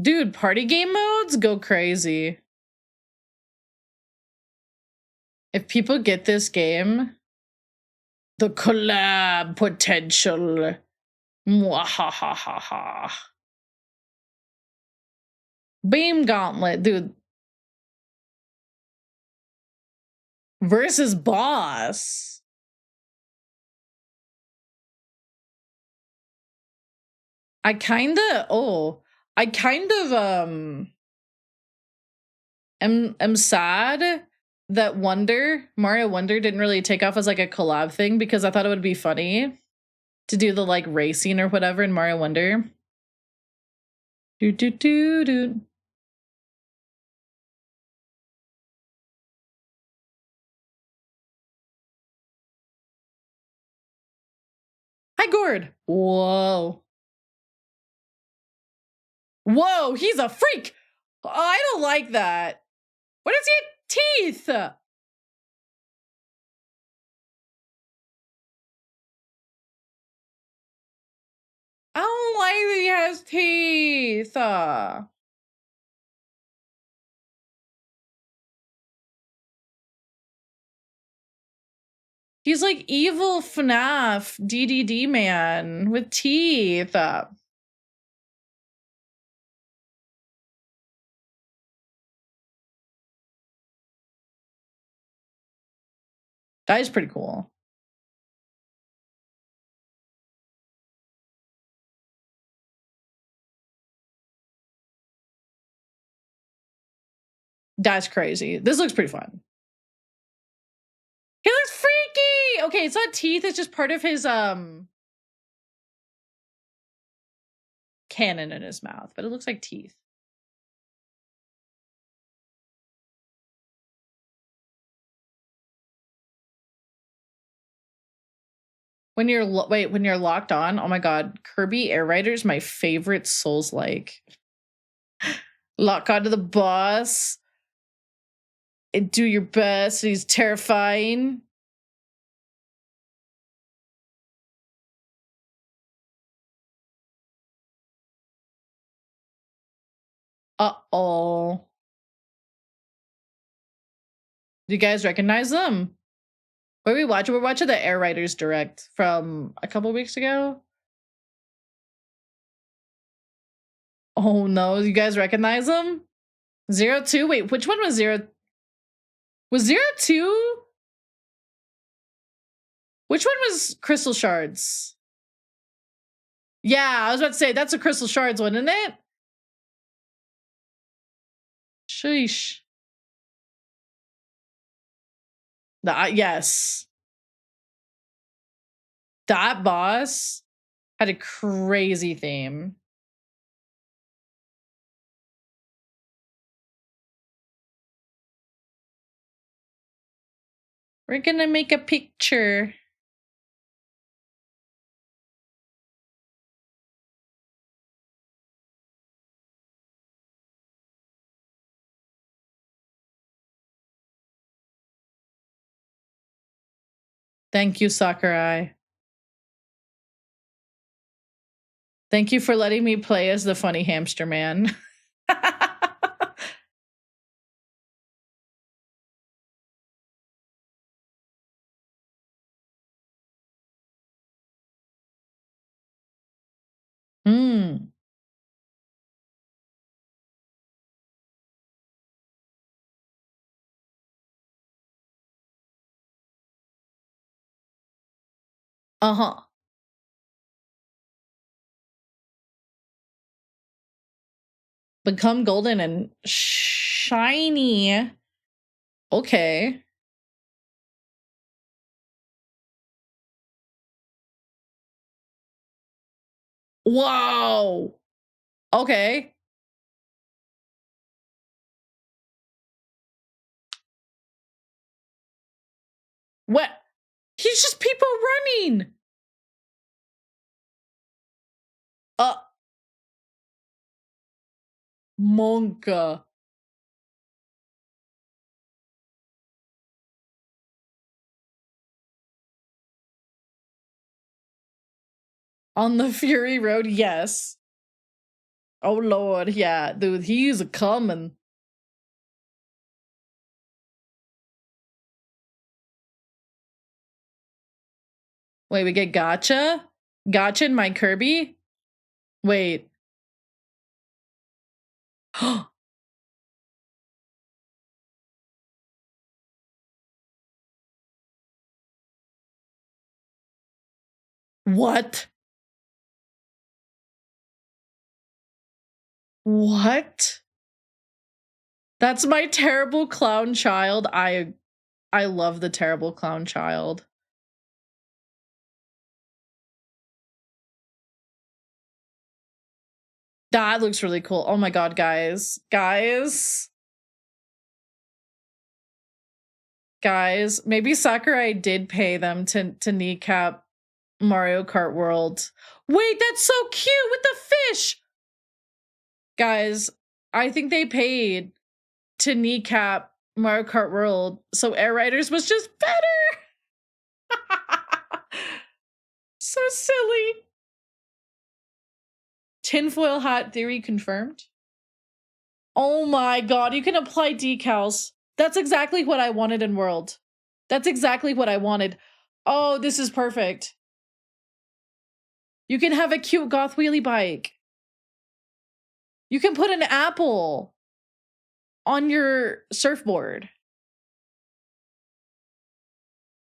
Dude, party game modes go crazy. If people get this game, the collab potential. Mwahahaha. Beam Gauntlet, dude. Versus boss. I kind of am sad that Mario Wonder didn't really take off as like a collab thing, because I thought it would be funny to do the like racing or whatever in Mario Wonder. Do. Hi, Gord. Whoa. Whoa, he's a freak. I don't like that. What does he have teeth? I don't like that he has teeth. He's like evil FNAF DDD man with teeth. That is pretty cool. That's crazy. This looks pretty fun. He looks freaky. Okay, it's not teeth, it's just part of his cannon in his mouth, but it looks like teeth. When you're when you're locked on, oh my god, Kirby Air Rider is my favorite Souls-like. Lock onto the boss and do your best. He's terrifying. Uh-oh. Do you guys recognize them? What are we watching? We're watching the Air Riders Direct from a couple weeks ago. Oh no, you guys recognize them? 02? Wait, which one was 0? Was 02? Which one was Crystal Shards? Yeah, I was about to say, that's a Crystal Shards one, isn't it? Sheesh. Yes. That boss had a crazy theme. We're gonna make a picture. Thank you, Sakurai. Thank you for letting me play as the funny hamster man. Hmm. Uh-huh. Become golden and shiny. Okay. Whoa. Okay. What? He's just people running. Monka. On the Fury Road, yes. Oh lord, yeah, dude, he's a coming. Wait, we get Gotcha? Gotcha and my Kirby? Wait. What? What? That's my terrible clown child. I love the terrible clown child. That looks really cool. Oh my god, guys. Guys, maybe Sakurai did pay them to kneecap Mario Kart World. Wait, that's so cute with the fish! Guys, I think they paid to kneecap Mario Kart World, so Air Riders was just better! So silly. Tinfoil hat theory confirmed. Oh my god, you can apply decals. That's exactly what I wanted in World. That's exactly what I wanted. Oh, this is perfect. You can have a cute goth wheelie bike. You can put an apple on your surfboard.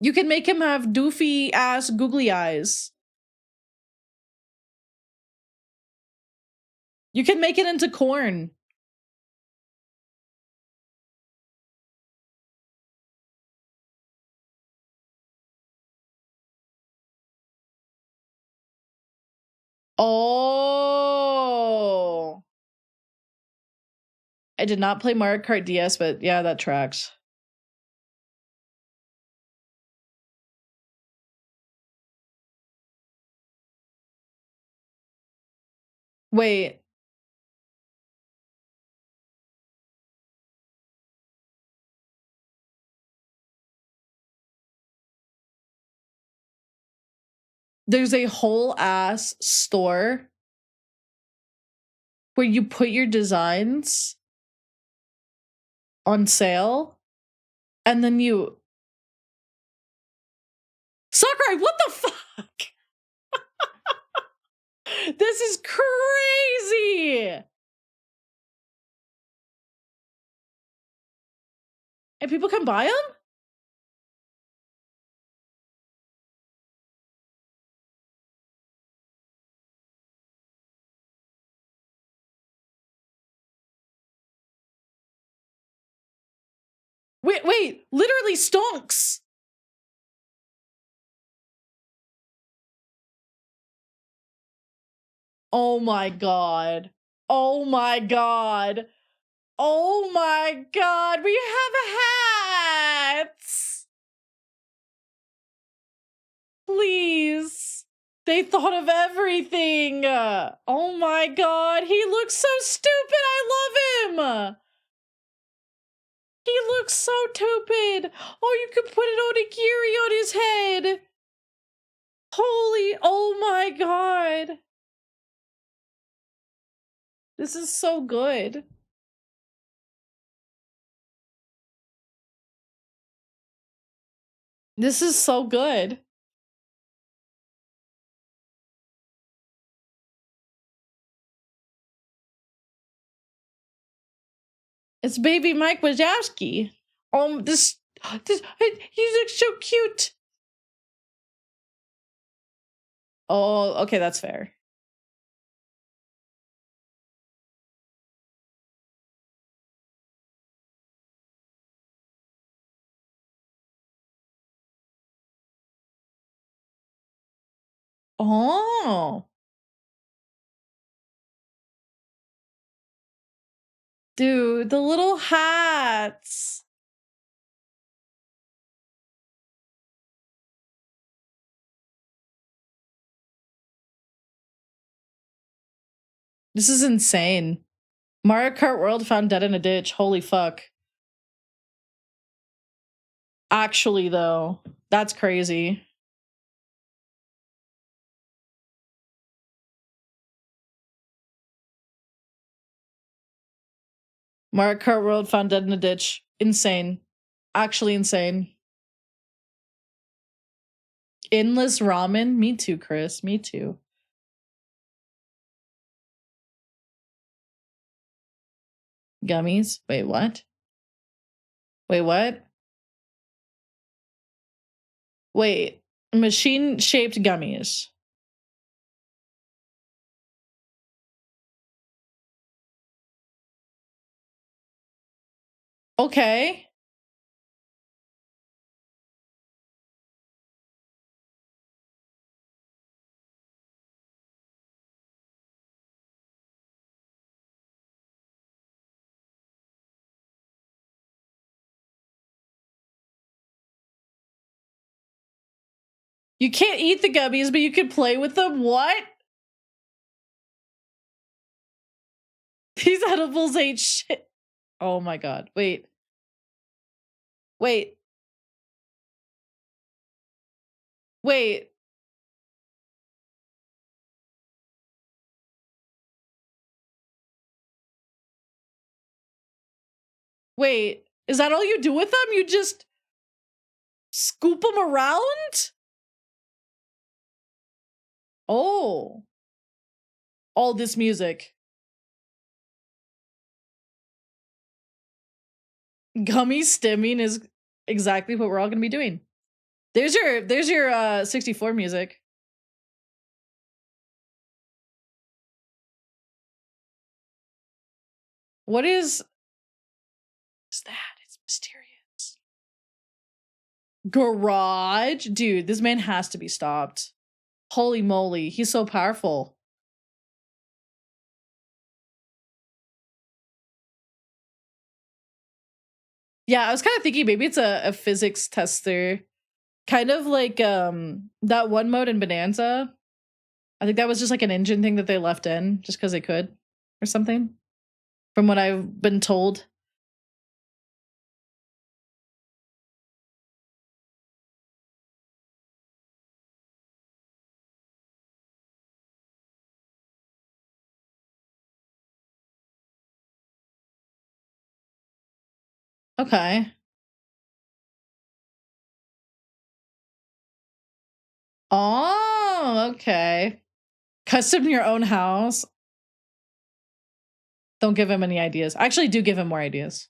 You can make him have doofy ass googly eyes. You can make it into corn. Oh. I did not play Mario Kart DS, but yeah, that tracks. Wait. There's a whole ass store where you put your designs on sale and then you... Sakurai, what the fuck? This is crazy! And people can buy them? Wait, literally stonks. Oh my god. Oh my god. Oh my god, we have hats! Please. They thought of everything. Oh my god, he looks so stupid. I love him. He looks so stupid. Oh, you could put it on a Kiri on his head. Holy, oh my god. This is so good. This is so good. It's baby Mike Wazowski. This, he looks so cute. Oh, okay, that's fair. Oh. Dude, the little hats. This is insane. Mario Kart World found dead in a ditch. Holy fuck. Actually, though, that's crazy. Mario Kart World found dead in a ditch. Insane. Actually insane. Endless ramen? Me too, Chris. Me too. Gummies? Wait, what? Wait, what? Wait. Machine-shaped gummies. Okay. You can't eat the gummies, but you can play with them? What? These edibles ain't shit. Oh my god. Wait. Wait. Wait. Wait, is that all you do with them? You just scoop them around? Oh. All this music. Gummy stimming is exactly what we're all gonna be doing. There's your 64 music. What is that? It's mysterious. Garage? Dude, this man has to be stopped. Holy moly, he's so powerful. Yeah, I was kind of thinking maybe it's a physics tester. Kind of like that one mode in Bonanza. I think that was just like an engine thing that they left in just because they could or something. From what I've been told. Okay. Oh, okay. Custom your own house. Don't give him any ideas. Actually, do give him more ideas.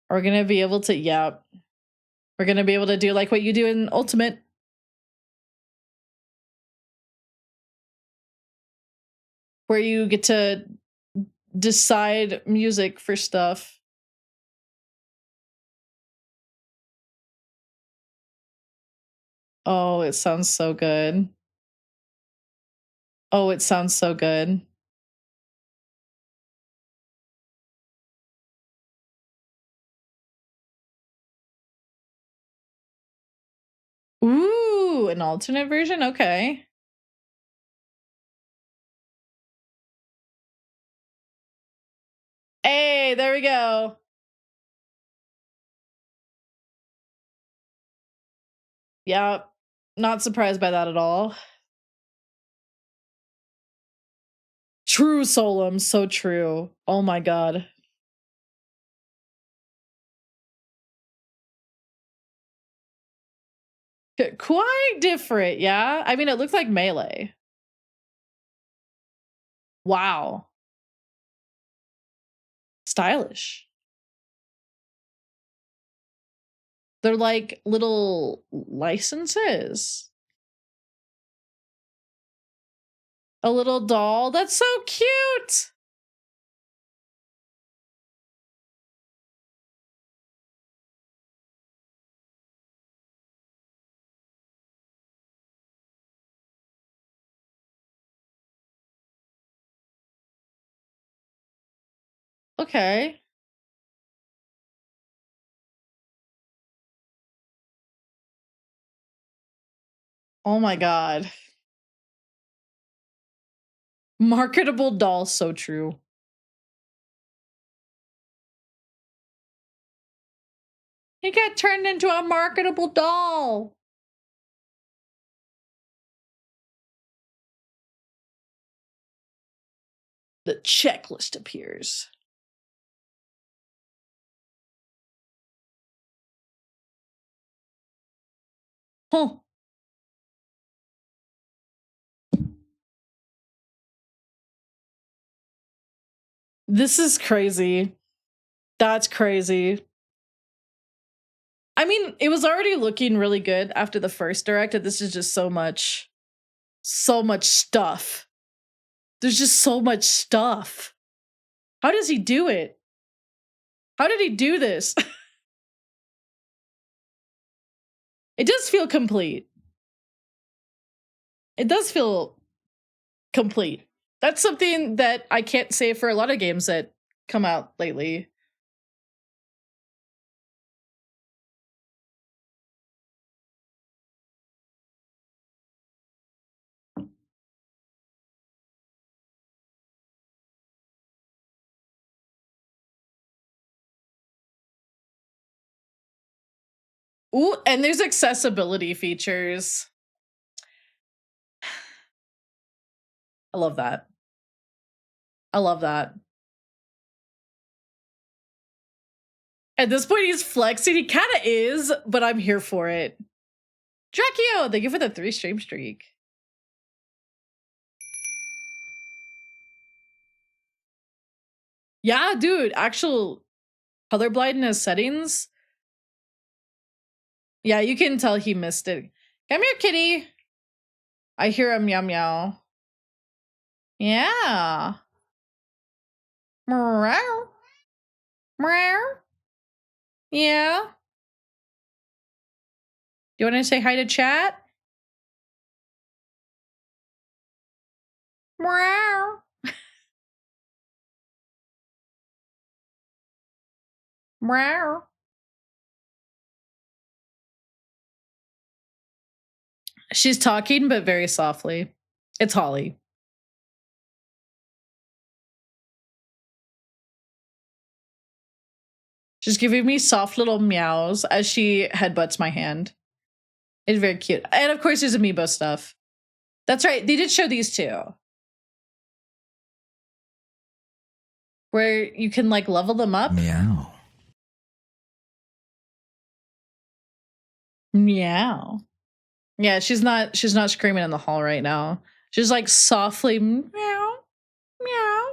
We're gonna be able to, yep. We're gonna be able to do like what you do in Ultimate. Where you get to decide music for stuff. Oh, it sounds so good. Oh, it sounds so good. Ooh, an alternate version? Okay. Hey, there we go. Yeah, not surprised by that at all. True, Solum, so true. Oh my god. Quite different, yeah? I mean, it looks like Melee. Wow. Stylish. They're like little licenses. A little doll. That's so cute. Okay. Oh my god. Marketable doll, so true. He got turned into a marketable doll. The checklist appears. Huh. This is crazy. That's crazy. I mean, it was already looking really good after the first direct, and this is just so much stuff. There's just so much stuff. How does he do it? How did he do this? It does feel complete. It does feel complete. That's something that I can't say for a lot of games that come out lately. Ooh, and there's accessibility features. I love that. I love that. At this point, he's flexing. He kind of is, but I'm here for it. Drakio, thank you for the 3 stream streak. Yeah, dude, actual colorblindness settings. Yeah, you can tell he missed it. Come here, kitty. I hear a meow meow. Yeah. Meow. Meow. Yeah. You want to say hi to chat? Meow. Meow. She's talking, but very softly. It's Holly. She's giving me soft little meows as she headbutts my hand. It's very cute. And of course, there's amiibo stuff. That's right. They did show these too. Where you can like level them up. Meow. Meow. Yeah, she's not screaming in the hall right now. She's like softly meow. Meow.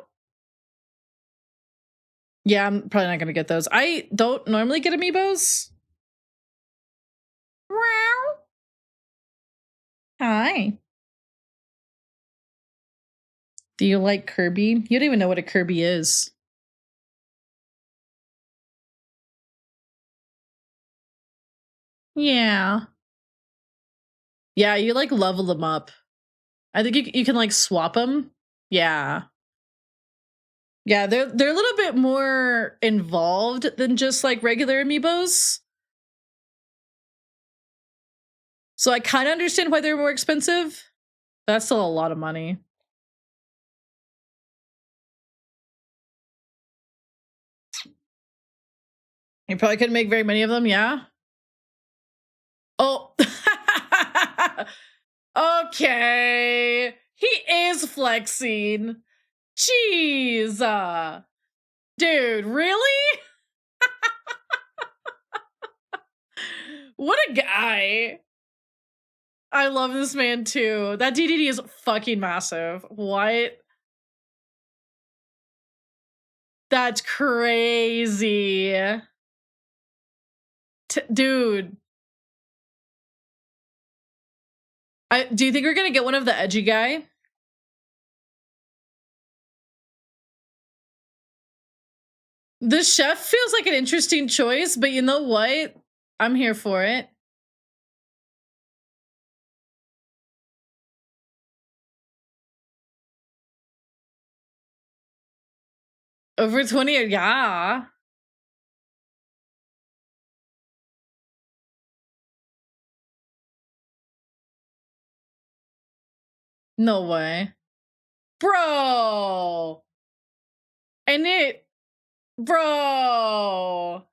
Yeah, I'm probably not gonna get those. I don't normally get amiibos. Meow. Hi. Do you like Kirby? You don't even know what a Kirby is. Yeah. Yeah, you like level them up. I think you can like swap them. Yeah. Yeah, they're a little bit more involved than just like regular amiibos. So I kind of understand why they're more expensive. But that's still a lot of money. You probably couldn't make very many of them, yeah? Oh. Okay. He is flexing. Jeez. Dude, really? What a guy. I love this man too. That DDD is fucking massive. What? That's crazy. Dude. Do you think we're gonna get one of the edgy guy? The chef feels like an interesting choice, but you know what? I'm here for it. Over 20, yeah. No way. Bro. And it, bro.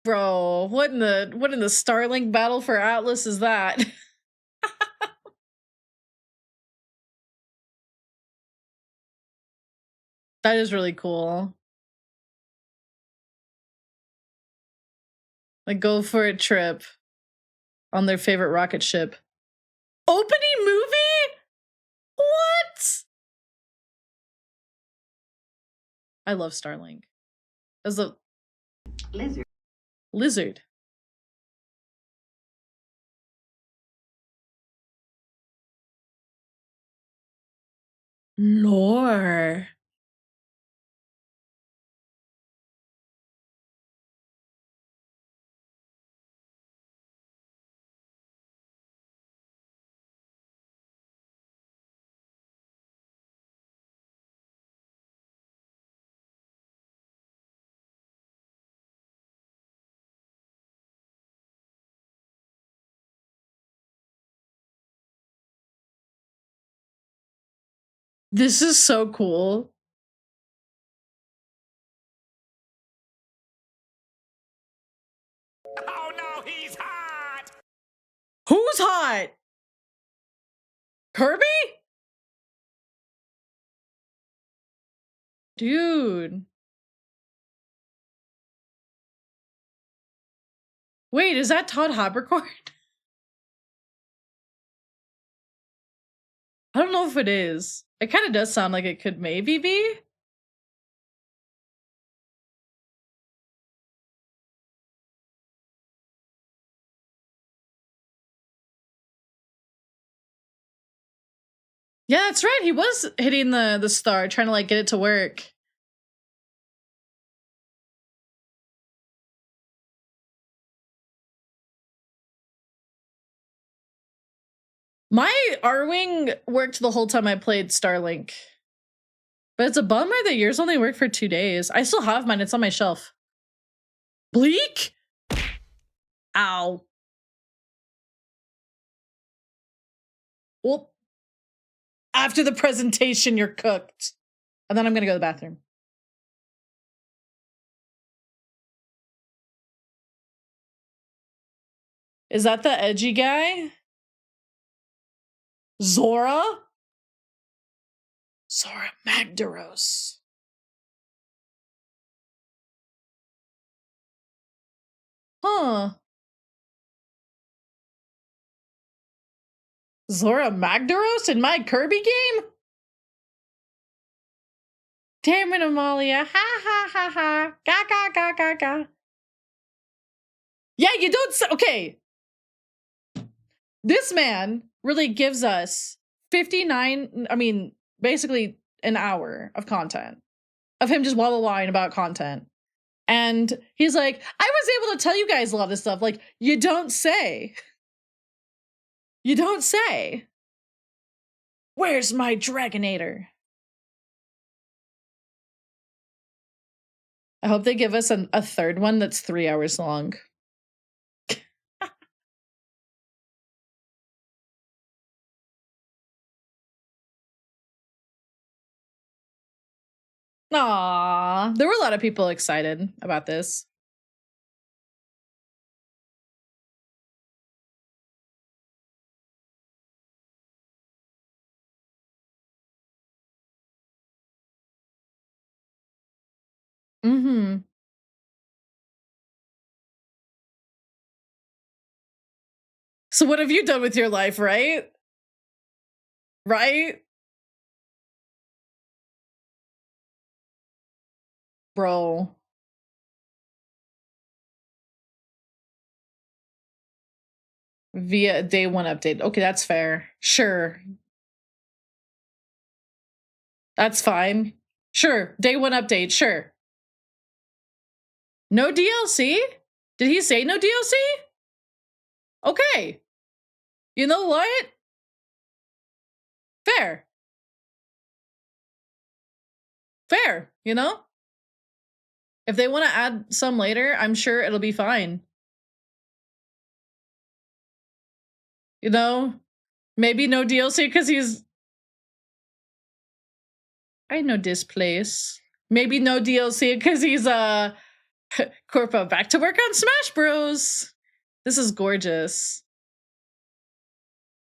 Bro, what in the Starlink battle for Atlas is that? That is really cool. Like, go for a trip on their favorite rocket ship. Opening movie? What? I love Starlink. As a lizard. Lore. This is so cool. Oh no, he's hot! Who's hot? Kirby? Dude. Wait, is that Todd Habercorn? I don't know if it is. It kind of does sound like it could maybe be. Yeah, that's right. He was hitting the star, trying to like get it to work. My R-Wing worked the whole time I played Starlink. But it's a bummer that yours only worked for 2 days. I still have mine. It's on my shelf. Bleak? Ow. Well, after the presentation, you're cooked. And then I'm going to go to the bathroom. Is that the edgy guy? Zora? Zora Magdaros. Huh. Zora Magdaros in my Kirby game? Damn it, Amalia. Ha ha ha ha. Ga ga ga ga ga. Yeah, you don't say. Okay. This man really gives us 59, I mean, basically an hour of content of him just wallowing about content. And he's like, I was able to tell you guys a lot of stuff. Like, you don't say. You don't say. Where's my Dragonator? I hope they give us a third one that's 3 hours long. Aw, there were a lot of people excited about this. Mm-hmm. So what have you done with your life, right? Right? Bro. Via day 1 update. Okay, that's fair. Sure. That's fine. Sure. Day 1 update. Sure. No DLC? Did he say no DLC? Okay. You know what? Fair. Fair, you know? If they want to add some later, I'm sure it'll be fine. You know? Maybe no DLC because he's... I know this place. Maybe no DLC because he's Corpo back to work on Smash Bros. This is gorgeous.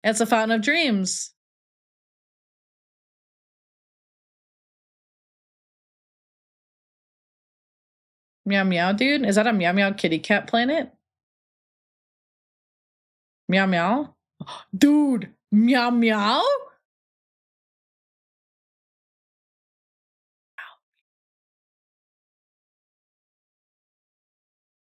It's a fountain of dreams. Meow Meow, dude? Is that a Meow Meow kitty cat planet? Meow Meow? Dude, Meow Meow?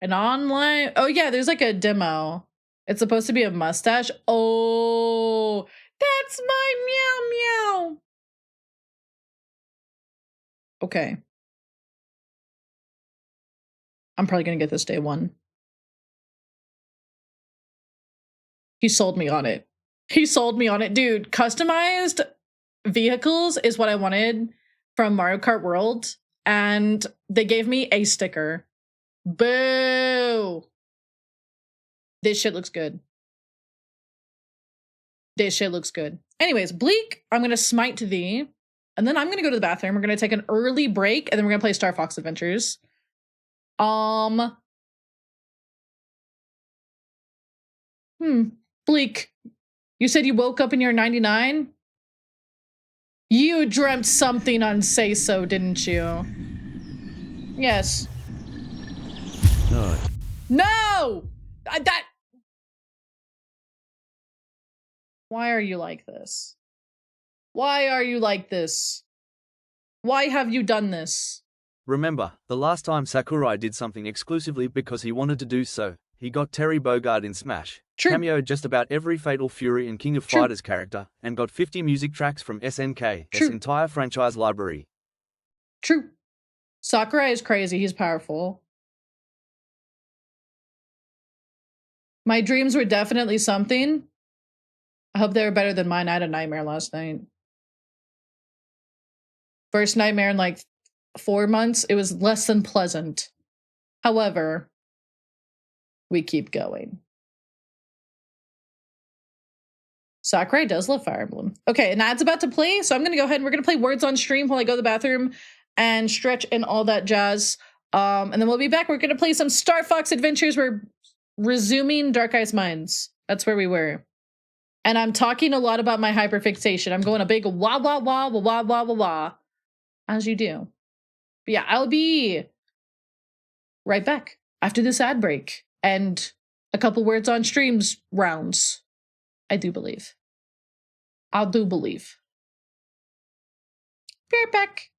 An online... Oh, yeah, there's like a demo. It's supposed to be a mustache. Oh, that's my Meow Meow. Okay. I'm probably going to get this day 1. He sold me on it. He sold me on it. Dude, customized vehicles is what I wanted from Mario Kart World. And they gave me a sticker. Boo! This shit looks good. This shit looks good. Anyways, Bleak, I'm going to smite thee. And then I'm going to go to the bathroom. We're going to take an early break. And then we're going to play Star Fox Adventures. Bleak. You said you woke up and you're 99? You dreamt something on Say So, didn't you? Yes. No. No! That... Why are you like this? Why are you like this? Why have you done this? Remember, the last time Sakurai did something exclusively because he wanted to do so, he got Terry Bogard in Smash. True. Cameoed just about every Fatal Fury and King of True. Fighters character, and got 50 music tracks from SNK's True. entire franchise library. True. Sakurai is crazy. He's powerful. My dreams were definitely something. I hope they were better than mine. I had a nightmare last night. First nightmare in like 4 months. It was less than pleasant. However, we keep going. Sakurai does love Fire Emblem. Okay, an ad's about to play, so I'm going to go ahead and we're going to play words on stream while I go to the bathroom and stretch and all that jazz. And then we'll be back. We're going to play some Star Fox Adventures. We're resuming Dark Ice Mines. That's where we were. And I'm talking a lot about my hyperfixation. I'm going a big wah, wah, wah, wah, wah, wah, wah, wah, as you do. But yeah, I'll be right back after this ad break and a couple words on streams rounds. I do believe. I do believe. Be right back.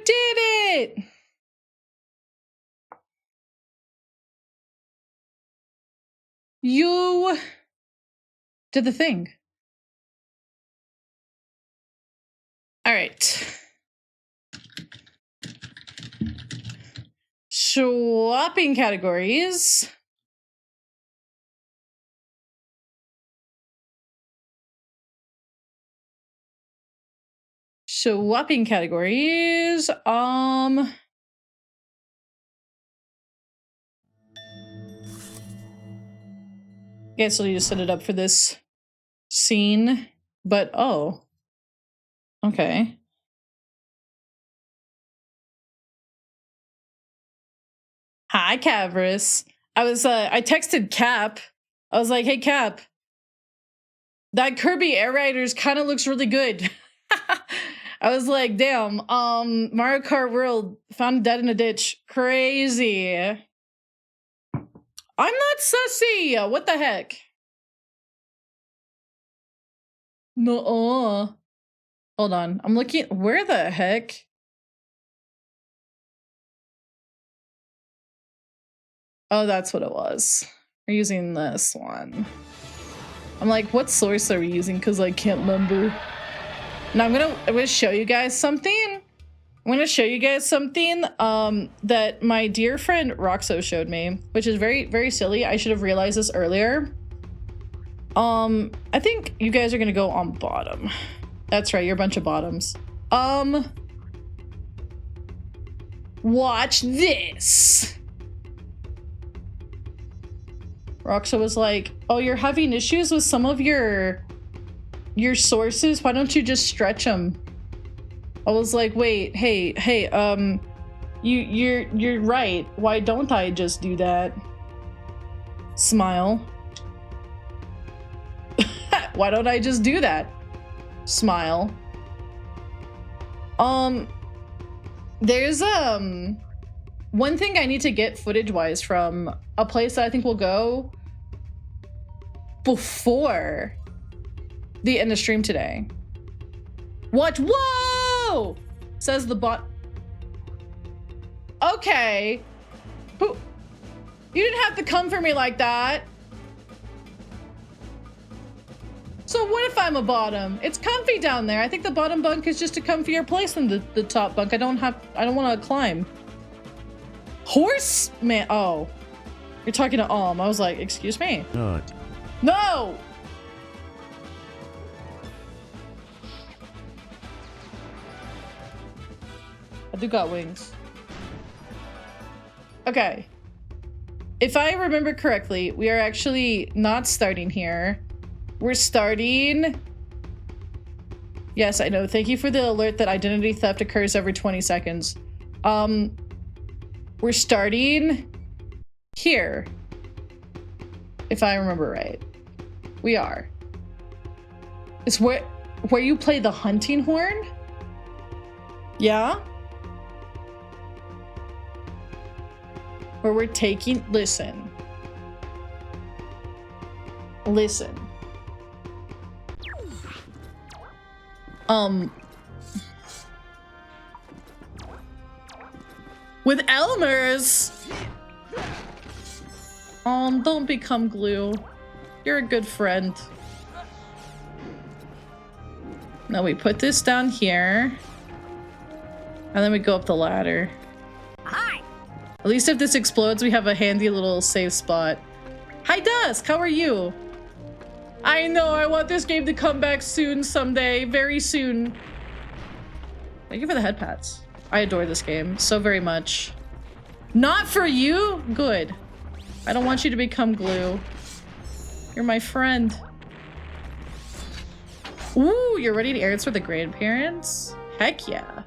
did it! You did the thing. All right. Swapping categories. Swapping categories. Guess I'll need to set it up for this scene, but oh. Okay. Hi, Cavris. I texted Cap. I was like, hey, Cap, that Kirby Air Riders kind of looks really good. I was like, damn, Mario Kart World found dead in a ditch. Crazy. I'm not sussy. What the heck? No. Hold on. I'm looking. Where the heck? Oh, that's what it was. We're using this one. I'm like, what source are we using? Because I can't remember. Now I'm gonna show you guys something. I'm gonna show you guys something that my dear friend Roxo showed me, which is very, very silly. I should have realized this earlier. I think you guys are gonna go on bottom. That's right, you're a bunch of bottoms. Watch this. Roxa was like, oh, you're having issues with some of your sources? Why don't you just stretch them? I was like, wait, hey, you're right. Why don't I just do that? Smile. Why don't I just do that? Smile. There's one thing I need to get footage-wise from a place that I think will go before the end of stream today. What? Whoa! Says the bot. Okay. Who? You didn't have to come for me like that. So what if I'm a bottom? It's comfy down there. I think the bottom bunk is just a comfier place than the top bunk. I don't want to climb. Horse man. Oh, you're talking to I was like, excuse me. No. I do got wings. Okay. If I remember correctly, we are actually not starting here. We're starting. Yes, I know. Thank you for the alert that identity theft occurs every 20 seconds. We're starting here. If I remember right. We are. It's where you play the hunting horn? Yeah? Where we're taking, listen. With Elmer's. Don't become glue. You're a good friend. Now we put this down here. And then we go up the ladder. Hi. At least if this explodes, we have a handy little safe spot. Hi, Dusk. How are you? I know. I want this game to come back soon someday. Very soon. Thank you for the head pats. I adore this game so very much. Not for you? Good. I don't want you to become glue. You're my friend. Ooh, you're ready to air this for the grandparents? Heck yeah.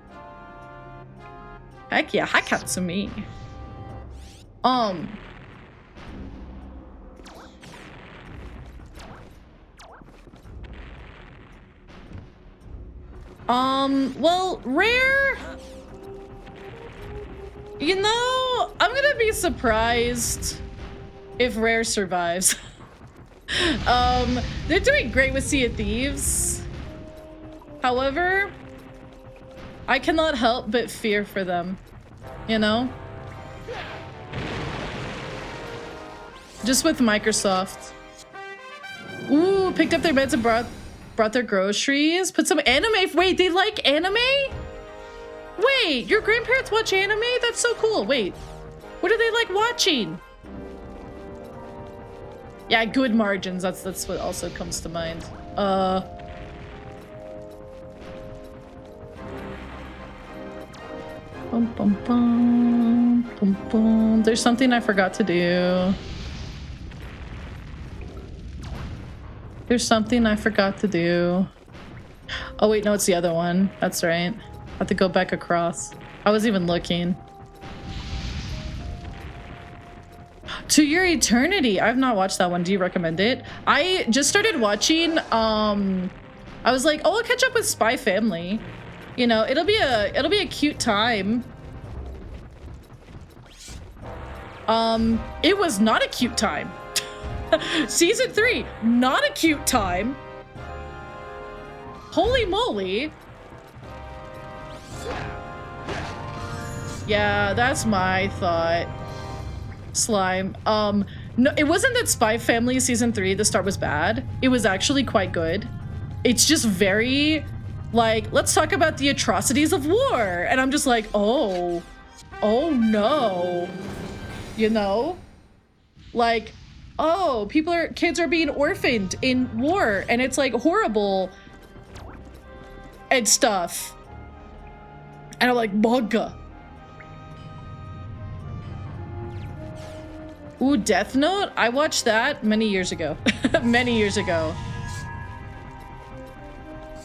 Heck yeah, Hakatsumi. Well, Rare, you know, I'm gonna be surprised if Rare survives. They're doing great with Sea of Thieves. However, I cannot help but fear for them, you know? Just with Microsoft. Ooh, picked up their meds and brought their groceries. Put some anime. Wait, they like anime? Wait, your grandparents watch anime? That's so cool. Wait, what do they like watching? Yeah, good margins. That's what also comes to mind. Bum, bum, bum, bum, bum. There's something I forgot to do. There's something I forgot to do. Oh wait, no, it's the other one. That's right. I have to go back across. I wasn't even looking. To Your Eternity. I've not watched that one. Do you recommend it? I just started watching, I was like, oh, I'll catch up with Spy Family. You know, it'll be a cute time. It was not a cute time. Season 3, not a cute time. Holy moly. Yeah, that's my thought. Slime. No, it wasn't that Spy Family Season 3, the start was bad. It was actually quite good. It's just very, like, let's talk about the atrocities of war. And I'm just like, oh no. You know? Like, oh, kids are being orphaned in war, and it's like horrible and stuff. And I'm like, manga. Ooh, Death Note? I watched that many years ago. Many years ago.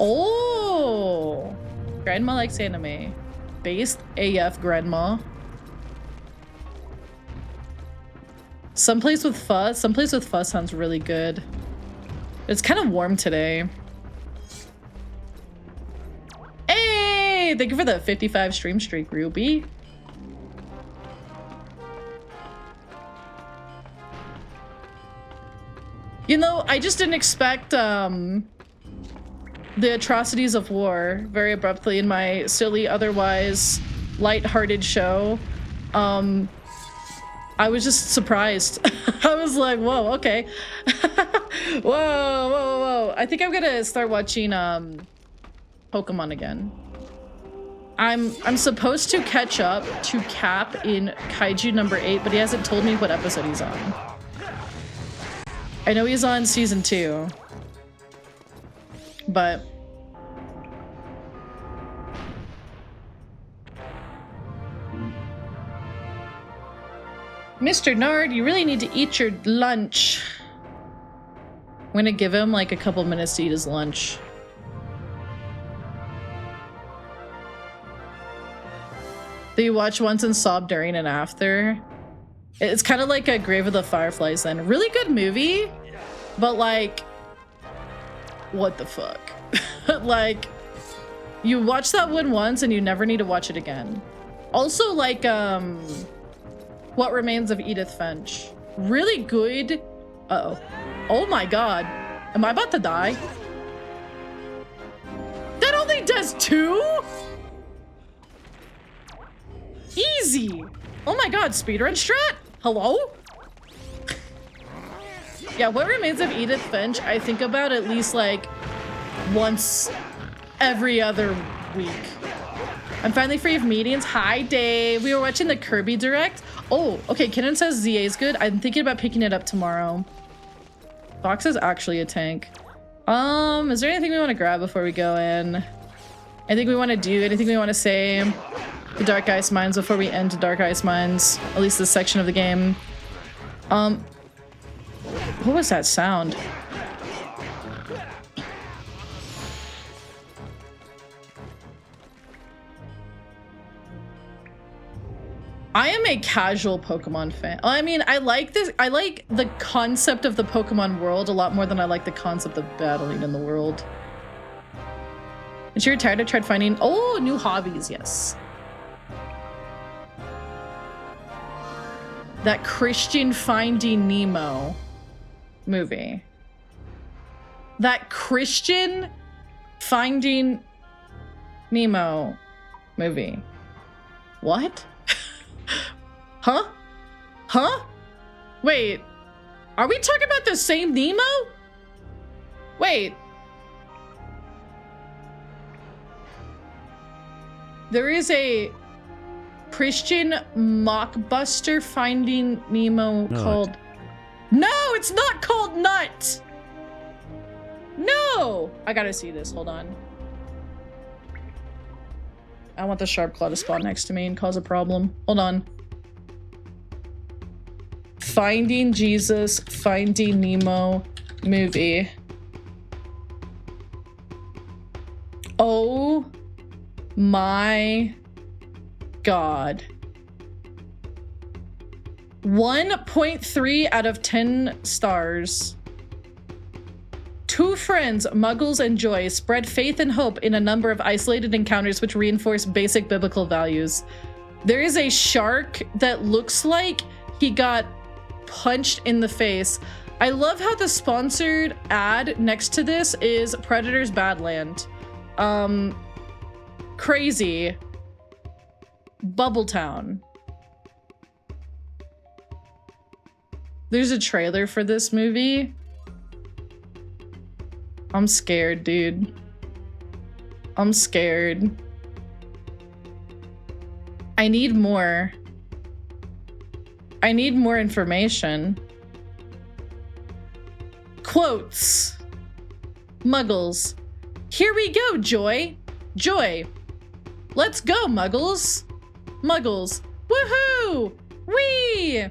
Oh! Grandma likes anime. Based AF grandma. Someplace with Fuss? Someplace with Fuss sounds really good. It's kind of warm today. Hey! Thank you for the 55 stream streak, Ruby. You know, I just didn't expect the atrocities of war very abruptly in my silly, otherwise light-hearted show. I was just surprised. I was like, whoa, okay. Whoa. I think I'm gonna start watching Pokemon again. I'm supposed to catch up to Cap in Kaiju number 8, but he hasn't told me what episode he's on. I know he's on season 2, but Mr. Nard, you really need to eat your lunch. I'm gonna give him like a couple minutes to eat his lunch. Do you watch once and sob during and after? It's kind of like a Grave of the Fireflies then. Really good movie, but like, what the fuck? Like, you watch that one once and you never need to watch it again. Also like, What Remains of Edith Finch. Really good. Uh-oh. Oh my god. Am I about to die? That only does 2? Easy. Oh my god, speedrun strat? Hello? Yeah, What Remains of Edith Finch, I think about at least like once every other week. I'm finally free of meetings. Hi, Dave. We were watching the Kirby Direct. Oh, okay. Kenan says ZA is good. I'm thinking about picking it up tomorrow. Fox is actually a tank. Is there anything we want to grab before we go in? Anything we want to do? Anything we want to say to Dark Ice Mines before we end to Dark Ice Mines? At least this section of the game. What was that sound? I am a casual Pokemon fan. I mean, I like this. I like the concept of the Pokemon world a lot more than I like the concept of battling in the world. And you're tired, I tried finding, oh, new hobbies, yes. That Christian Finding Nemo movie. That Christian Finding Nemo movie. What? Huh? Huh? Wait, are we talking about the same Nemo? Wait. There is a Christian mockbuster Finding Nemo called... No, it's not called Nut! No! I gotta see this, hold on. I want the sharp claw to spawn next to me and cause a problem. Hold on. Finding Jesus, Finding Nemo movie. Oh my God. 1.3 out of 10 stars. Two friends, Muggles and Joy, spread faith and hope in a number of isolated encounters which reinforce basic biblical values. There is a shark that looks like he got punched in the face. I love how the sponsored ad next to this is Predator's Badland. Crazy. Bubbletown. There's a trailer for this movie. I'm scared, dude. I'm scared. I need more. I need more information. Quotes. Muggles. Here we go, Joy. Joy. Let's go, Muggles. Muggles. Woohoo! Whee!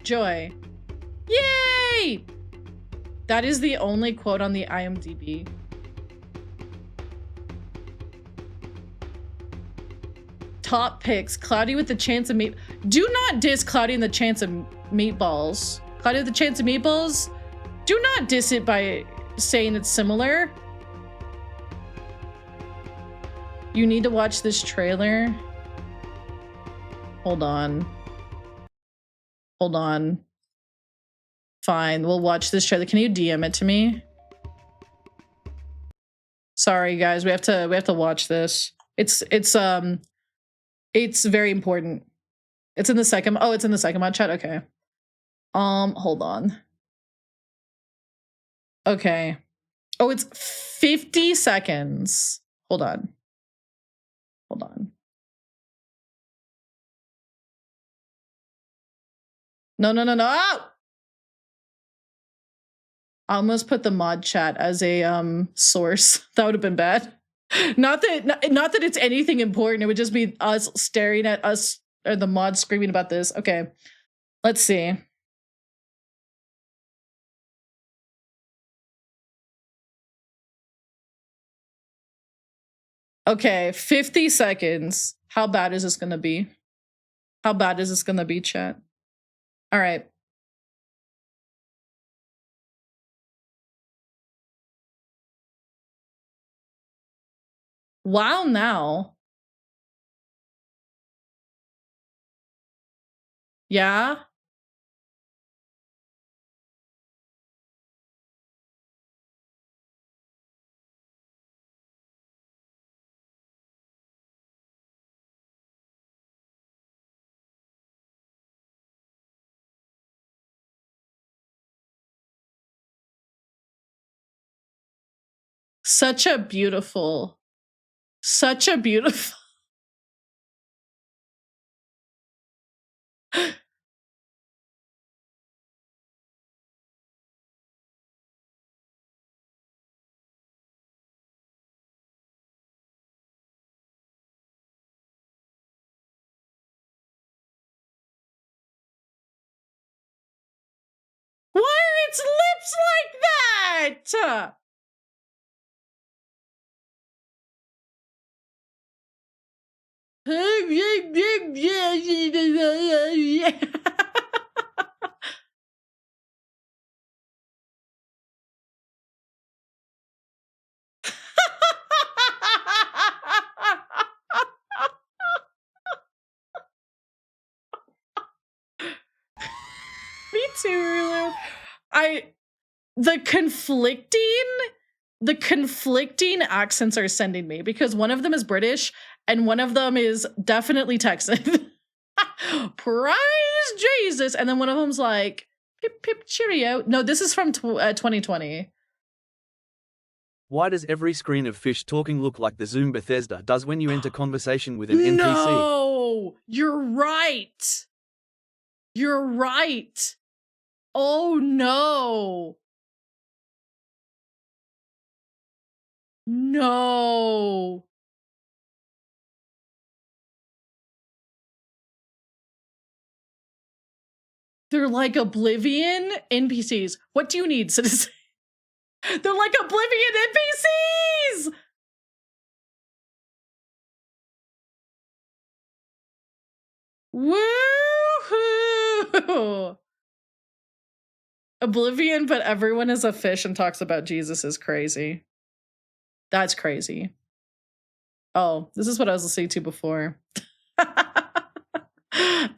Joy. Yay! That is the only quote on the IMDb. Top picks. Cloudy with the Chance of Meat. Do not diss Cloudy and the Chance of Meatballs. Cloudy with the Chance of Meatballs. Do not diss it by saying it's similar. You need to watch this trailer. Hold on. Hold on. Fine, we'll watch this trailer. Can you DM it to me? Sorry guys, we have to watch this. It's very important. It's in the second, oh, it's in the second mod chat, okay. Hold on. Okay. Oh, it's 50 seconds. Hold on. Hold on. No. Oh! I almost put the mod chat as a source. That would have been bad. Not that it's anything important. It would just be us staring at us or the mod screaming about this. Okay. Let's see. Okay, 50 seconds. How bad is this gonna be? How bad is this gonna be, chat? All right. Wow, now. Yeah? Such a beautiful. Why are its lips like that? Me too, Rulu. The conflicting accents are sending me because one of them is British and one of them is definitely Texan. Praise Jesus. And then one of them's like, pip, pip, cheerio. No, this is from 2020. Why does every screen of fish talking look like the Zoom Bethesda does when you enter conversation with an NPC? No, you're right. You're right. Oh no. No. They're like Oblivion NPCs. What do you need, citizen? They're like Oblivion NPCs! Woohoo! Oblivion, but everyone is a fish and talks about Jesus is crazy. That's crazy. Oh, this is what I was listening to before.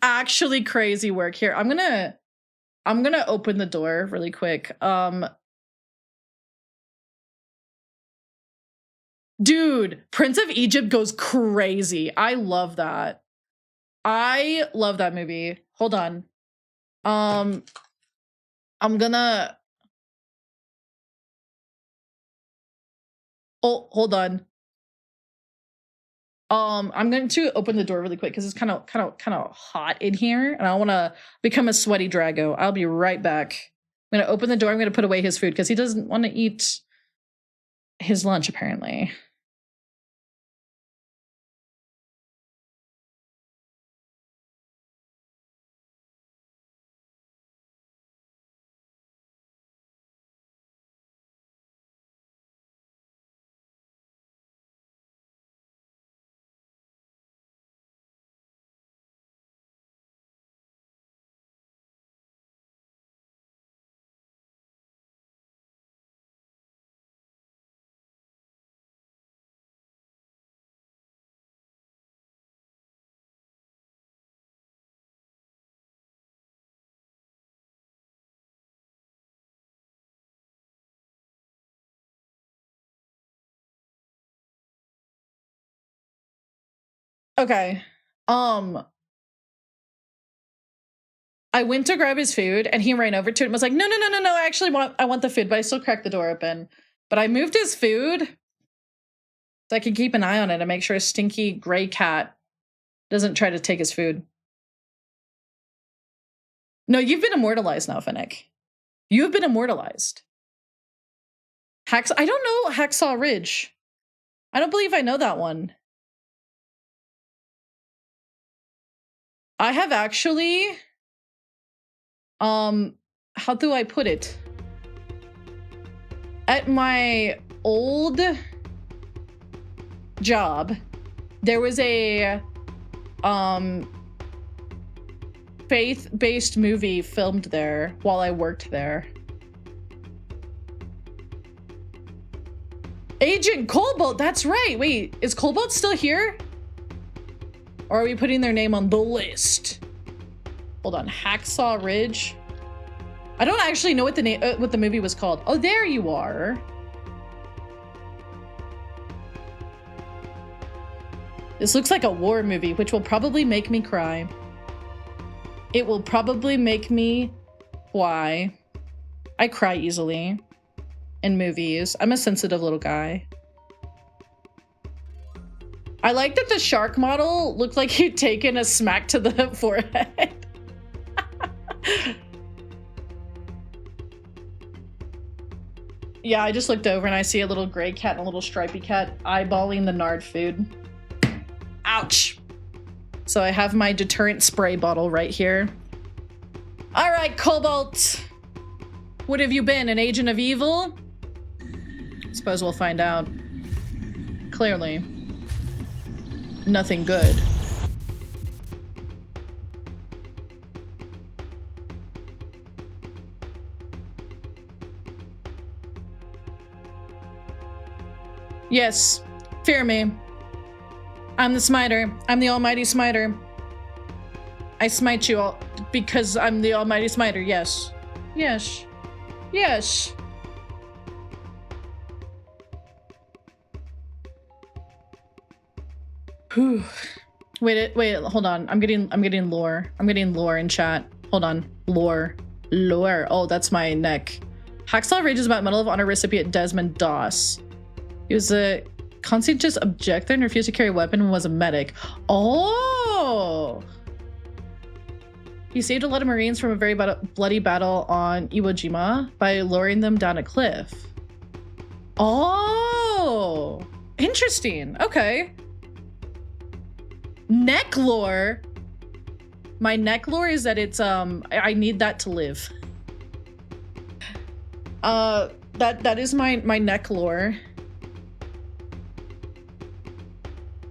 Actually crazy work here. I'm gonna open the door really quick. Dude, Prince of Egypt goes crazy. I love that. I love that movie. Hold on. I'm gonna... Oh, hold on. I'm going to open the door really quick because it's kind of hot in here, and I want to become a sweaty Drago. I'll be right back. I'm gonna open the door. I'm gonna put away his food because he doesn't want to eat his lunch apparently. Okay. I went to grab his food and he ran over to it and was like, no, I actually want the food, but I still cracked the door open. But I moved his food so I can keep an eye on it and make sure a stinky gray cat doesn't try to take his food. No, you've been immortalized now, Finnick. You have been immortalized. I don't know Hacksaw Ridge. I don't believe I know that one. I have actually, how do I put it? At my old job, there was a, faith-based movie filmed there while I worked there. Agent Cobalt, that's right. Wait, is Cobalt still here? Or are we putting their name on the list? Hold on, Hacksaw Ridge. I don't actually know what the name, what the movie was called. Oh, there you are. This looks like a war movie, which will probably make me cry. It will probably make me why. I cry easily in movies. I'm a sensitive little guy. I like that the shark model looked like he'd taken a smack to the forehead. Yeah, I just looked over and I see a little gray cat and a little stripy cat eyeballing the nard food. Ouch. So I have my deterrent spray bottle right here. All right, Cobalt. What have you been, an agent of evil? Suppose we'll find out. Clearly. Nothing good. Yes, fear me. I'm the smiter. I'm the almighty smiter. I smite you all because I'm the almighty smiter. Yes. Yes. Yes. Whew. Wait, hold on. I'm getting lore. I'm getting lore in chat. Hold on. Lore. Oh, that's my neck. Hacksaw rages about Medal of Honor recipient Desmond Doss. He was a conscientious objector and refused to carry a weapon and was a medic. Oh! He saved a lot of Marines from a very bloody battle on Iwo Jima by lowering them down a cliff. Oh! Interesting. Okay. Neck lore. My neck lore is that it's I need that to live. That is my neck lore.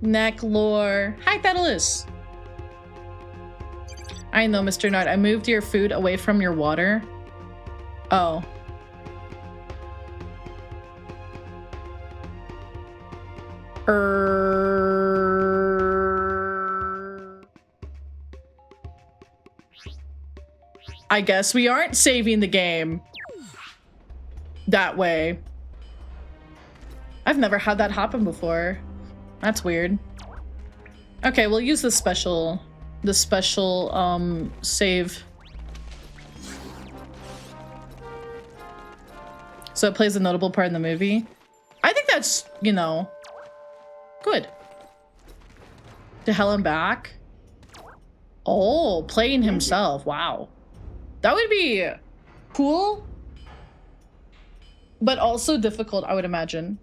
Neck lore. Hi, Thaddeus. I know, Mr. Nard. I moved your food away from your water. Oh. I guess we aren't saving the game that way. I've never had that happen before. That's weird. Okay, we'll use the special save. So it plays a notable part in the movie. I think that's, you know, good. To hell and back. Oh, playing himself. Wow. That would be cool, but also difficult, I would imagine.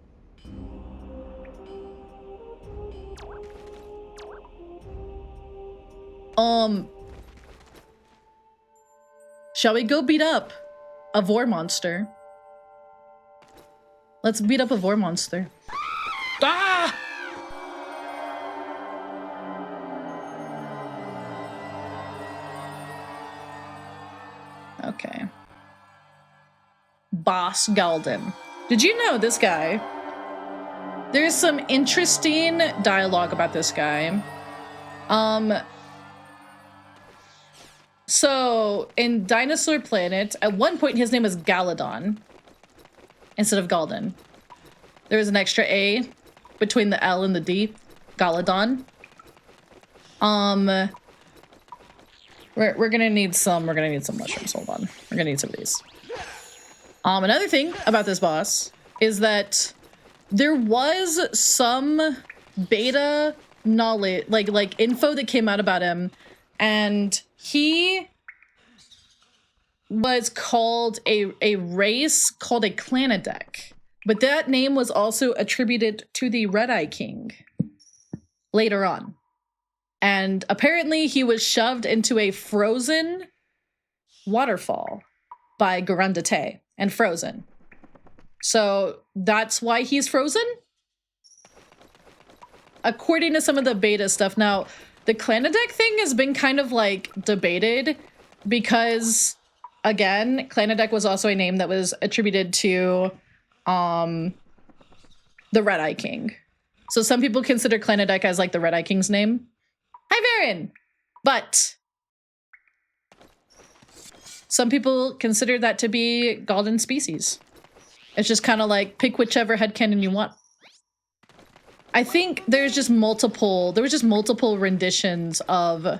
Shall we go beat up a vor monster? Let's beat up a vor monster. Ah! Okay. Boss Galden. Did you know this guy? There's some interesting dialogue about this guy. So in Dinosaur Planet, at one point his name was Galadon instead of Galden. There was an extra A between the L and the D. Galadon. We're gonna need some mushrooms. Hold on. We're gonna need some of these. Another thing about this boss is that there was some beta knowledge, like info that came out about him, and he was called a race called a Clanadek, but that name was also attributed to the Red-Eye King later on. And apparently he was shoved into a frozen waterfall by Garundate and frozen. So that's why he's frozen? According to some of the beta stuff. Now, the Clanadek thing has been kind of like debated because, again, Clanadek was also a name that was attributed to the Red-Eye King. So some people consider Clanadek as like the Red-Eye King's name. Hi, Varen! But some people consider that to be Galden species. It's just kind of like pick whichever headcanon you want. I think there was just multiple renditions of...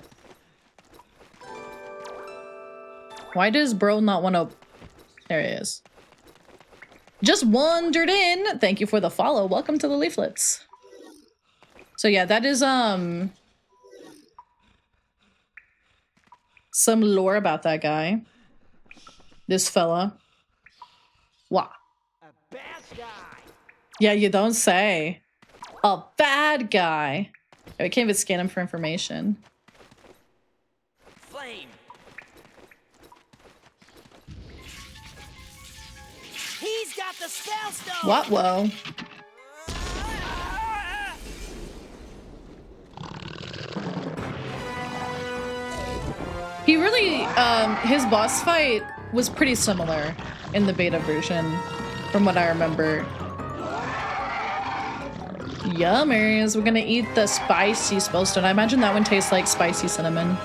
Why does bro not want to... There he is. Just wandered in. Thank you for the follow. Welcome to the leaflets. So yeah, that is some lore about that guy. This fella. Wow. A bad guy. Yeah, you don't say. A bad guy. I can't even scan him for information. Flame. He's got the spell stone. What? Whoa. He really, his boss fight was pretty similar in the beta version, from what I remember. Yummers, we're gonna eat the spicy spellstone. I imagine that one tastes like spicy cinnamon.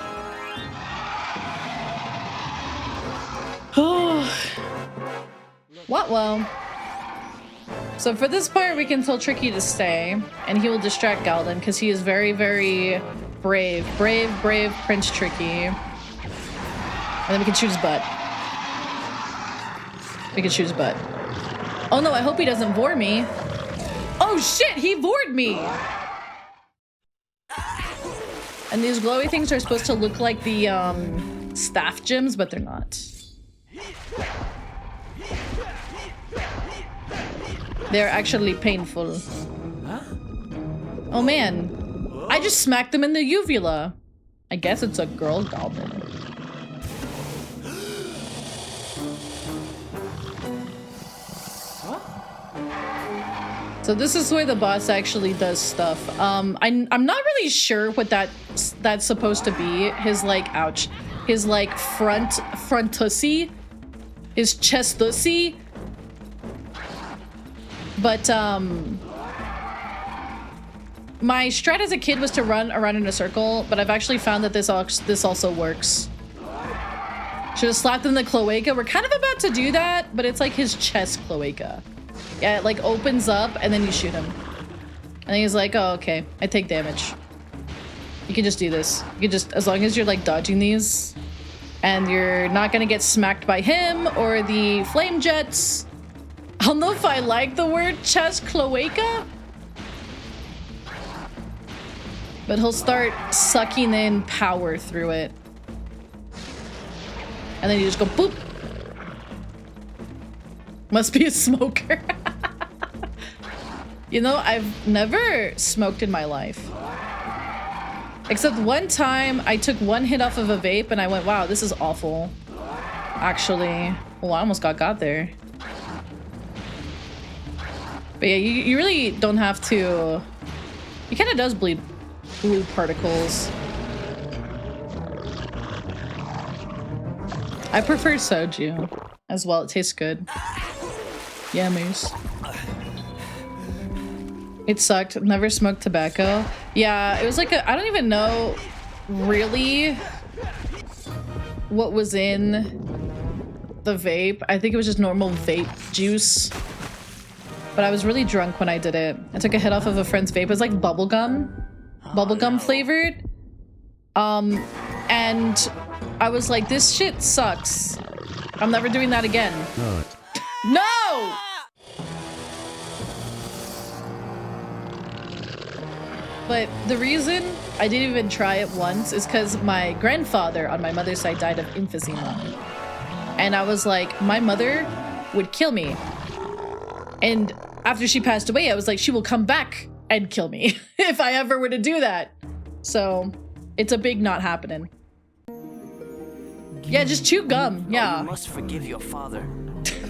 Oh. What? Well. So for this part, we can tell Tricky to stay, and he will distract Galden because he is very, very brave. Brave, brave Prince Tricky. And then we can shoot his butt. We can shoot his butt. Oh no, I hope he doesn't vor me. Oh shit, he vored me! And these glowy things are supposed to look like the staff gems, but they're not. They're actually painful. Oh man, I just smacked them in the uvula. I guess it's a girl goblin. So this is where the boss actually does stuff. I'm not really sure what that's supposed to be. His like, ouch. His like frontussy. His chestussy. But my strat as a kid was to run around in a circle, but I've actually found that this also works. Should have slapped in the cloaca. We're kind of about to do that, but it's like his chest cloaca. Yeah, it like opens up and then you shoot him. And he's like, oh, okay, I take damage. You can just do this. You can just, as long as you're like dodging these and you're not gonna get smacked by him or the flame jets. I don't know if I like the word chest cloaca, but he'll start sucking in power through it. And then you just go boop. Must be a smoker. You know, I've never smoked in my life. Except one time I took one hit off of a vape and I went, wow, this is awful. Actually, well, I almost got there. But yeah, you really don't have to. He kind of does bleed blue particles. I prefer soju as well. It tastes good. Yeah, moose. It sucked. Never smoked tobacco. Yeah, it was like I don't even know really what was in the vape. I think it was just normal vape juice. But I was really drunk when I did it. I took a hit off of a friend's vape. It was like bubblegum flavored. And I was like, this shit sucks. I'm never doing that again. No! But the reason I didn't even try it once is because my grandfather on my mother's side died of emphysema. And I was like, my mother would kill me. And after she passed away, I was like, she will come back and kill me if I ever were to do that. So it's a big not happening. Yeah, just chew gum. Yeah. You must forgive your father.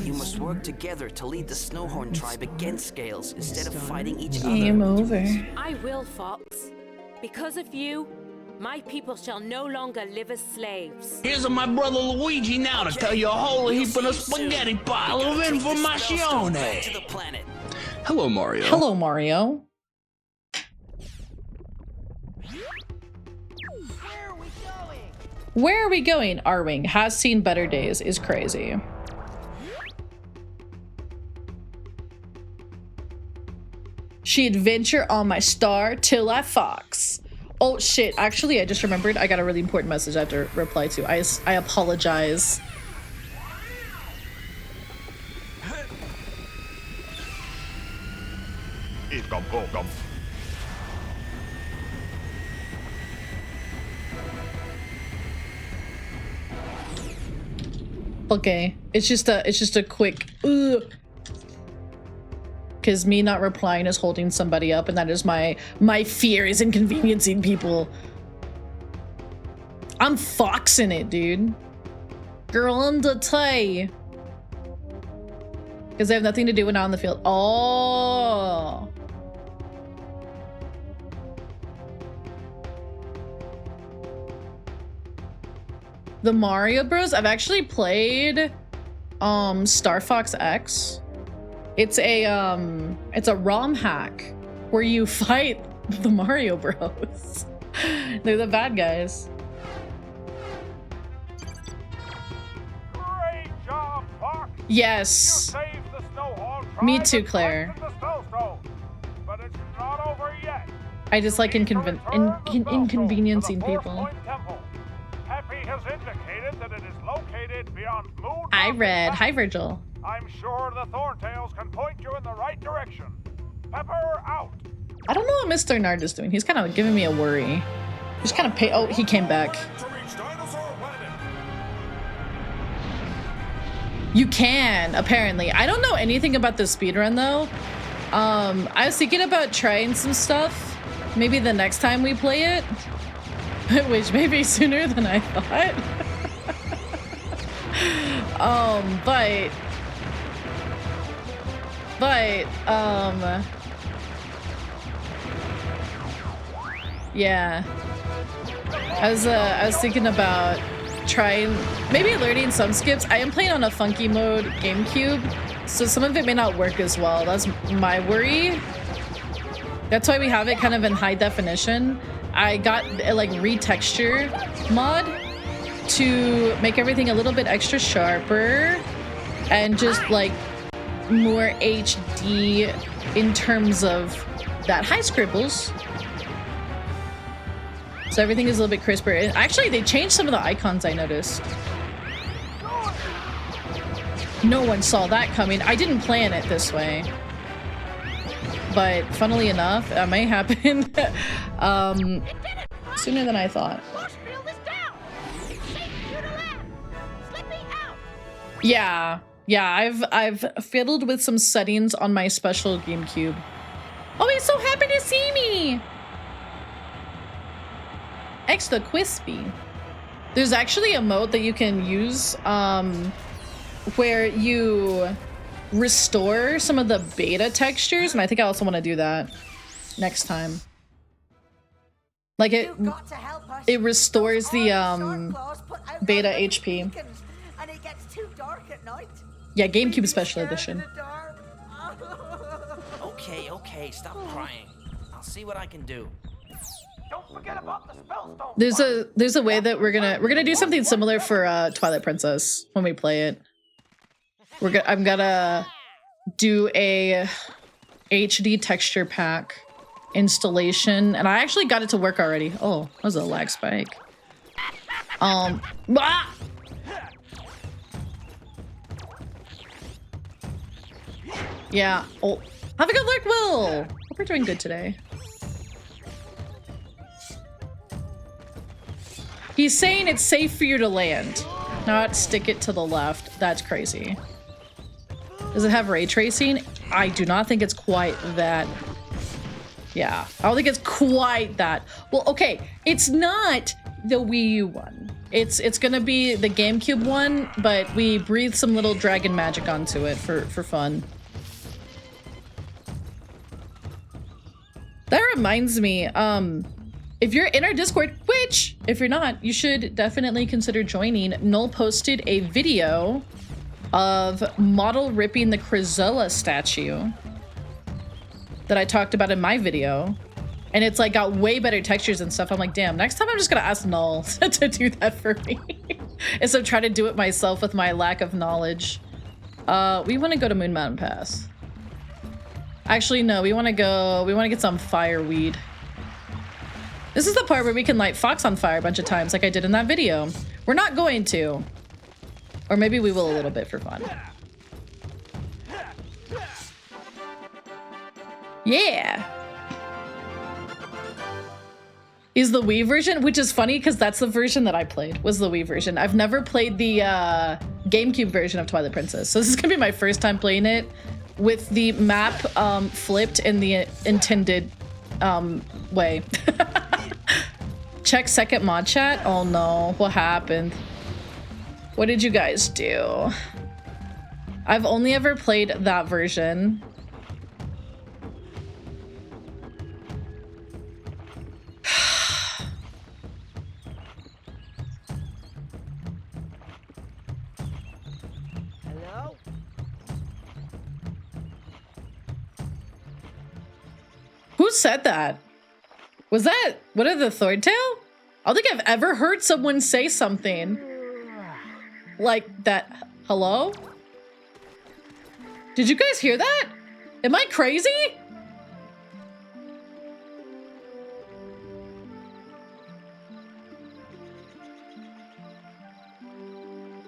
You must work together to lead the Snowhorn tribe against Scales instead of fighting each other. Game over. I will, Fox. Because of you, my people shall no longer live as slaves. Here's my brother Luigi now to tell you a whole heap of the spaghetti pile of information. To the planet. Hello, Mario. Hello, Mario. Where are we going? Arwing has seen better days is crazy. She adventure on my star till I fox. Oh shit, actually I just remembered I got a really important message I have to reply to. I apologize. Okay, it's just a quick because me not replying is holding somebody up, and that is my fear is inconveniencing people. I'm foxing it, dude. Girl on the tie. Because they have nothing to do when out in the field. Oh. The Mario Bros. I've actually played Star Fox X. It's a ROM hack where you fight the Mario Bros. They're the bad guys. Great job, Fox. Yes. You saved the Snowhorn Me too, Claire. But it's not over yet. I just like inconveniencing people. Happy has indicated that it is located beyond Moon Hi, Mountain Red. Hi, Pass. Virgil. I'm sure the Thorntails can point you in the right direction. Pepper out. I don't know what Mr. Nard is doing. He's kind of giving me a worry. He's kind of oh, he came back. To reach Dinosaur Planet. You can, apparently. I don't know anything about the speedrun, though. I was thinking about trying some stuff. Maybe the next time we play it. Which may be sooner than I thought. yeah. I was thinking about trying, maybe learning some skips. I am playing on a funky mode GameCube, so some of it may not work as well. That's my worry. That's why we have it kind of in high definition. I got a like retexture mod to make everything a little bit extra sharper and just like more HD in terms of that. Hi, Scribbles. So everything is a little bit crisper. And actually, they changed some of the icons, I noticed. No one saw that coming. I didn't plan it this way. But funnily enough, that may happen sooner than I thought. Yeah, I've fiddled with some settings on my special GameCube. Oh, he's so happy to see me! Extra crispy. There's actually a mode that you can use where you restore some of the beta textures, and I think I also want to do that next time. Like it restores the beta HP. And it gets too dark at night. Yeah, GameCube Special Edition. Okay, stop crying. I'll see what I can do. Don't forget about the spellstone. There's a way that we're gonna do something similar for Twilight Princess when we play it. I'm gonna do a HD texture pack installation, and I actually got it to work already. Oh, that was a lag spike. Yeah. Oh, have a good luck, Will. Hope we're doing good today. He's saying it's safe for you to land, not stick it to the left. That's crazy. Does it have ray tracing? I do not think it's quite that. Yeah, I don't think it's quite that. Well, okay, it's not the Wii U one. It's gonna be the GameCube one, but we breathe some little dragon magic onto it for fun. That reminds me, if you're in our Discord, which, if you're not, you should definitely consider joining. Noel posted a video of model ripping the Crazella statue that I talked about in my video. And it's like got way better textures and stuff. I'm like, damn, next time I'm just gonna ask Noel to do that for me. Instead of trying to do it myself with my lack of knowledge. We wanna go to Moon Mountain Pass. Actually, no, we wanna get some fireweed. This is the part where we can light Fox on fire a bunch of times like I did in that video. We're not going to. Or maybe we will a little bit for fun. Yeah. Is the Wii version, which is funny because that's the version that I played, was the Wii version. I've never played the GameCube version of Twilight Princess. So this is gonna be my first time playing it with the map flipped in the intended way. Check second mod chat. Oh no, what happened? What did you guys do? I've only ever played that version. Hello? Who said that? Was that one of the Thorntail? I don't think I've ever heard someone say something like that. Hello? Did you guys hear that? Am I crazy?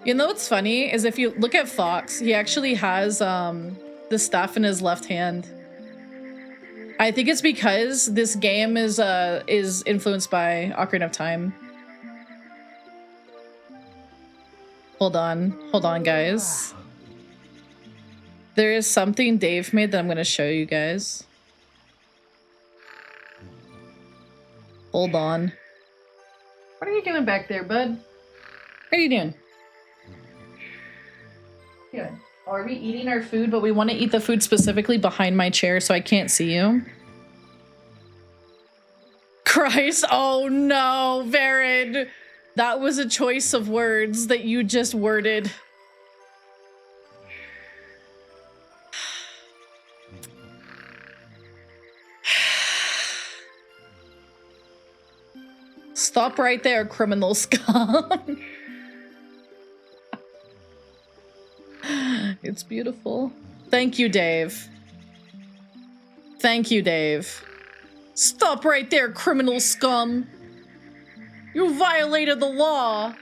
You know what's funny is if you look at Fox, he actually has the staff in his left hand. I think it's because this game is influenced by Ocarina of Time. Hold on, guys. There is something Dave made that I'm gonna show you guys. Hold on. What are you doing back there, bud? What are you doing? Yeah. Are we eating our food, but we want to eat the food specifically behind my chair so I can't see you? Christ, oh no, Varen. That was a choice of words that you just worded. Stop right there, criminal scum. It's beautiful. Thank you, Dave. Thank you, Dave. Stop right there, criminal scum. You violated the law.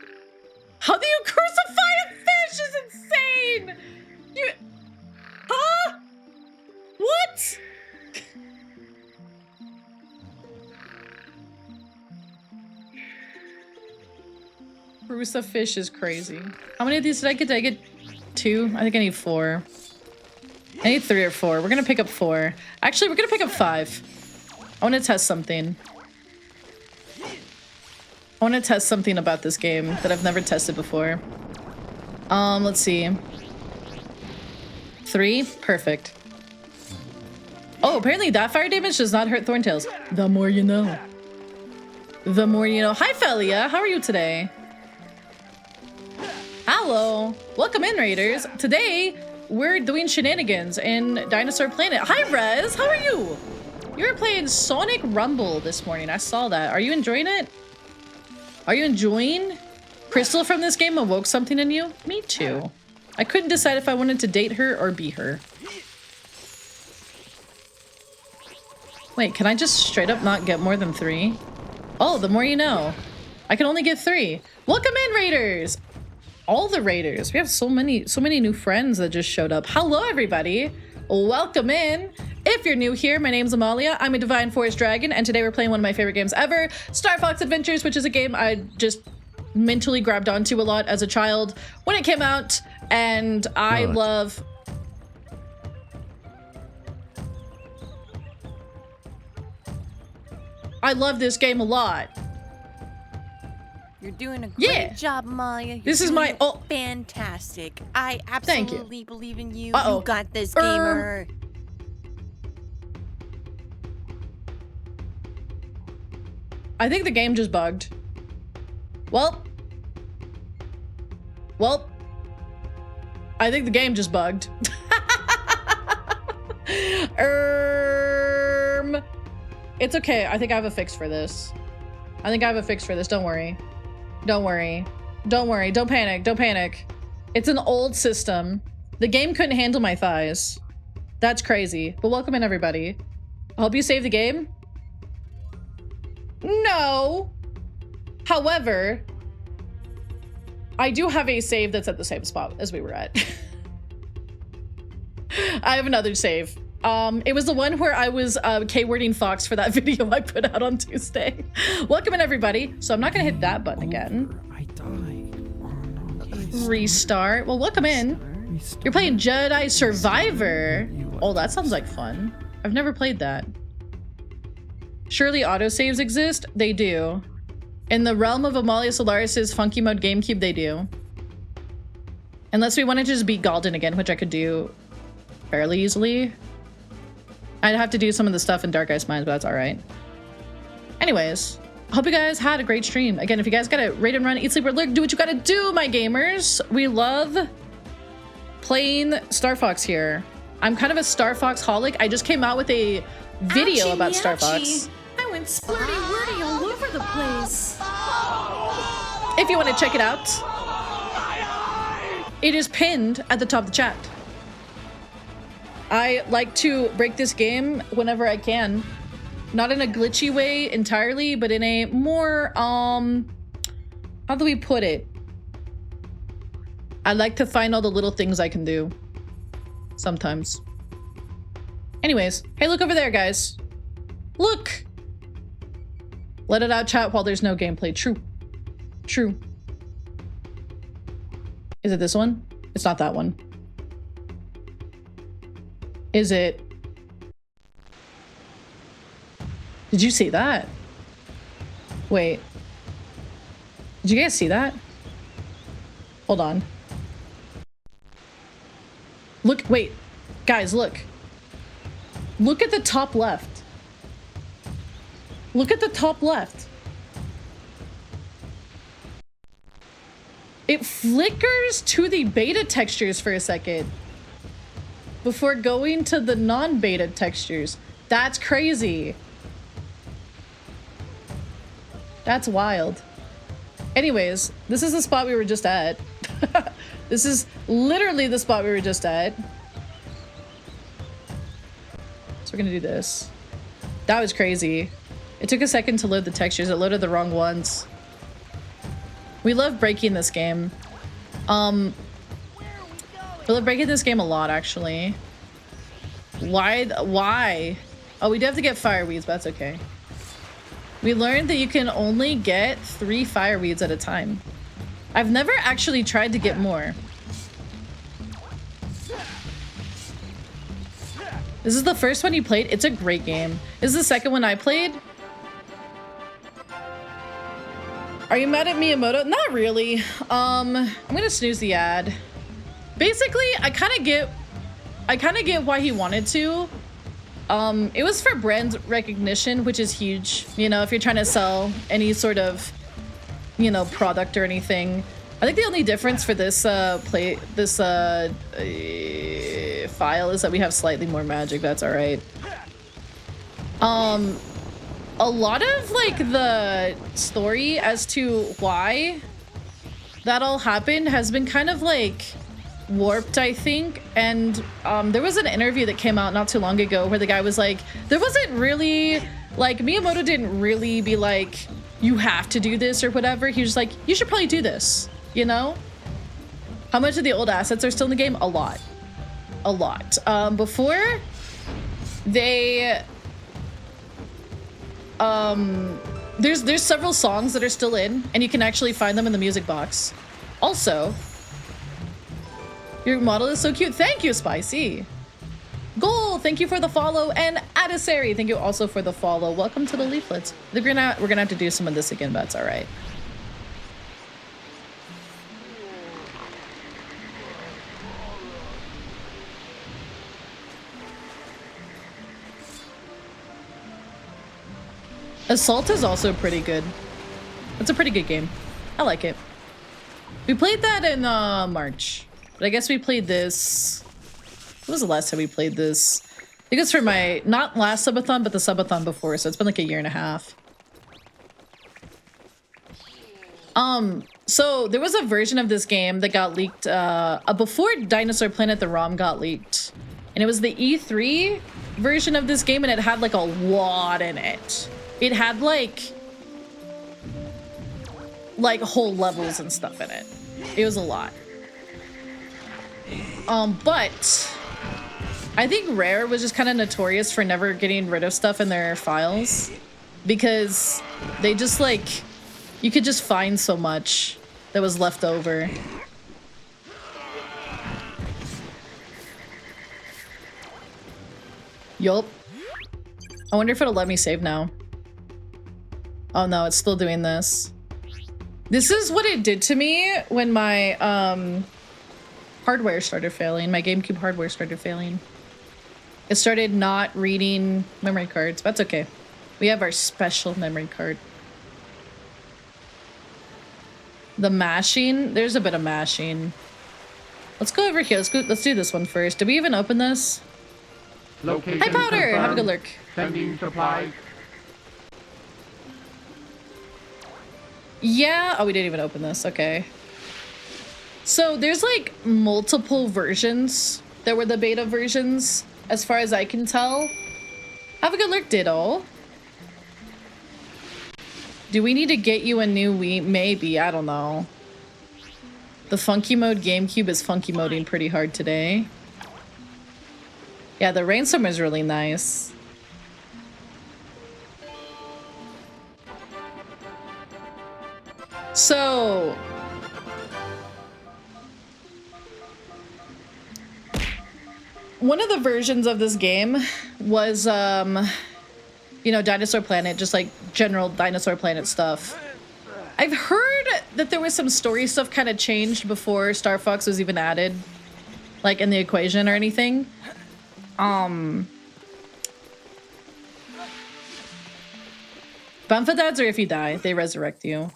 How do you crucify a fish is insane. You... Huh? What? Crucifish is crazy. How many of these did I get? Did I get 2? I think I need 4. I need 3 or 4. We're gonna pick up 4. Actually, we're gonna pick up 5. I want to test something. I want to test something about this game that I've never tested before. Let's see. 3? Perfect. Oh, apparently that fire damage does not hurt Thorntails. The more you know. The more you know. Hi, Felia. How are you today? Hello. Welcome in, Raiders. Today, we're doing shenanigans in Dinosaur Planet. Hi, Rez. How are you? You were playing Sonic Rumble this morning. I saw that. Are you enjoying it? Are you enjoying? Crystal from this game awoke something in you? Me too. I couldn't decide if I wanted to date her or be her. Wait, can I just straight up not get more than 3? Oh, the more you know. I can only get 3. Welcome in, Raiders. All the Raiders. We have so many new friends that just showed up. Hello, everybody. Welcome in. If you're new here, my name's Amalia. I'm a Divine Forest Dragon, and today we're playing one of my favorite games ever, Star Fox Adventures, which is a game I just mentally grabbed onto a lot as a child when it came out, and I love... I love this game a lot. You're doing a great job, Maya. This is my fantastic. I absolutely believe in you. You got this, gamer. I think the game just bugged. Well, I think the game just bugged. It's okay. I think I have a fix for this. Don't worry. Don't worry. Don't worry. Don't panic. Don't panic. It's an old system. The game couldn't handle my thighs. That's crazy. But welcome in, everybody. I hope you save the game. No. However, I do have a save that's at the same spot as we were at. I have another save. It was the one where I was K-wording Fox for that video I put out on Tuesday. Welcome in, everybody. So I'm not gonna hit that button again. I died. Restart. Well, welcome in. You're playing Jedi Survivor. Oh, that sounds like fun. I've never played that. Surely autosaves exist? They do. In the realm of Amalia Solaris's Funky Mode GameCube, they do. Unless we want to just beat Galden again, which I could do fairly easily. I'd have to do some of the stuff in Dark Ice Mines, but that's all right. Anyways, hope you guys had a great stream. Again, if you guys gotta rate and run, eat, sleep, or lurk, do what you gotta do, my gamers. We love playing Star Fox here. I'm kind of a Star Fox holic. I just came out with a video about Star Fox. I went splurty-wordy all over the place. If you want to check it out, it is pinned at the top of the chat. I like to break this game whenever I can. Not in a glitchy way entirely, but in a more, how do we put it? I like to find all the little things I can do. Sometimes. Anyways, hey, look over there, guys. Look! Let it out, chat, while there's no gameplay. True. True. Is it this one? It's not that one. Is it? Did you see that? Wait. Did you guys see that? Hold on. Look, wait. Guys, look. Look at the top left. Look at the top left. It flickers to the beta textures for a second before going to the non-beta textures. That's crazy. That's wild. Anyways, this is the spot we were just at. This is literally the spot we were just at. So we're gonna do this. That was crazy. It took a second to load the textures. It loaded the wrong ones. We love breaking this game. We love breaking this game a lot, actually. Why? Oh, we do have to get fireweeds, but that's okay. We learned that you can only get 3 fireweeds at a time. I've never actually tried to get more. This is the first one you played? It's a great game. This is the second one I played. Are you mad at Miyamoto? Not really. I'm gonna snooze the ad. Basically, I kind of get why he wanted to. It was for brand recognition, which is huge. You know, if you're trying to sell any sort of, you know, product or anything. I think the only difference for this file is that we have slightly more magic. That's all right. A lot of like the story as to why that all happened has been kind of like warped, I think. And there was an interview that came out not too long ago where the guy was like, there wasn't really like, Miyamoto didn't really be like, you have to do this or whatever. He was just like, you should probably do this, you know? How much of the old assets are still in the game? A lot. A lot. Before they there's several songs that are still in, and you can actually find them in the music box. Also, your model is so cute. Thank you, Spicy. Goal, thank you for the follow, and Adversary, thank you also for the follow. Welcome to the leaflets. We're gonna have to do some of this again, but it's all right. Assault is also pretty good. It's a pretty good game. I like it. We played that in March, but I guess we played this. When was the last time we played this? I think it's for my, not last subathon, but the subathon before, so it's been like a year and a half. So there was a version of this game that got leaked before Dinosaur Planet the ROM got leaked. And it was the E3 version of this game, and it had like a lot in it. It had like whole levels and stuff in it. It was a lot. But I think Rare was just kind of notorious for never getting rid of stuff in their files, because they just like, you could just find so much that was left over. Yup. I wonder if it'll let me save now. Oh no, it's still doing this. This is what it did to me when my hardware started failing. My GameCube hardware started failing. It started not reading memory cards. That's okay. We have our special memory card. The mashing, there's a bit of mashing. Let's go over here. Let's do this one first. Did we even open this? Location Hi Powder, confirmed. have a good lurk. Sending supplies. Yeah, oh, we didn't even open this, okay. So there's like multiple versions that were the beta versions. as far as I can tell. Have a good look, Diddle. Do we need to get you a new Wii? Maybe, I don't know. The funky mode GameCube is funky moding pretty hard today. Yeah, the rainstorm is really nice. So... one of the versions of this game was, you know, Dinosaur Planet, just like general Dinosaur Planet stuff. I've heard that there was some story stuff kind of changed before Star Fox was even added, like in the equation or anything. Bamfadads are if you die, they resurrect you.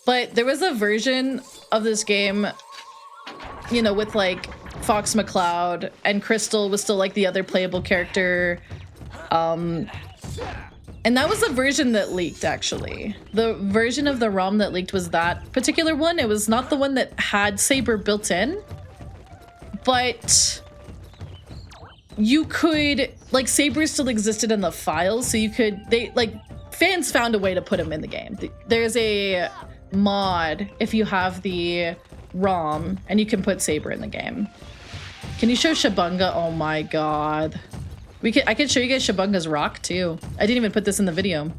But there was a version of this game, you know, with like Fox McCloud and Crystal was still like the other playable character. And that was the version that leaked, actually. The version of the ROM that leaked was that particular one. It was not the one that had Saber built in, but you could, like, Saber still existed in the files, so you could, fans found a way to put him in the game. There's a mod if you have the ROM and you can put Saber in the game. Can you show Shabunga? Oh my god. I can show you guys Shabunga's rock too. I didn't even put this in the video.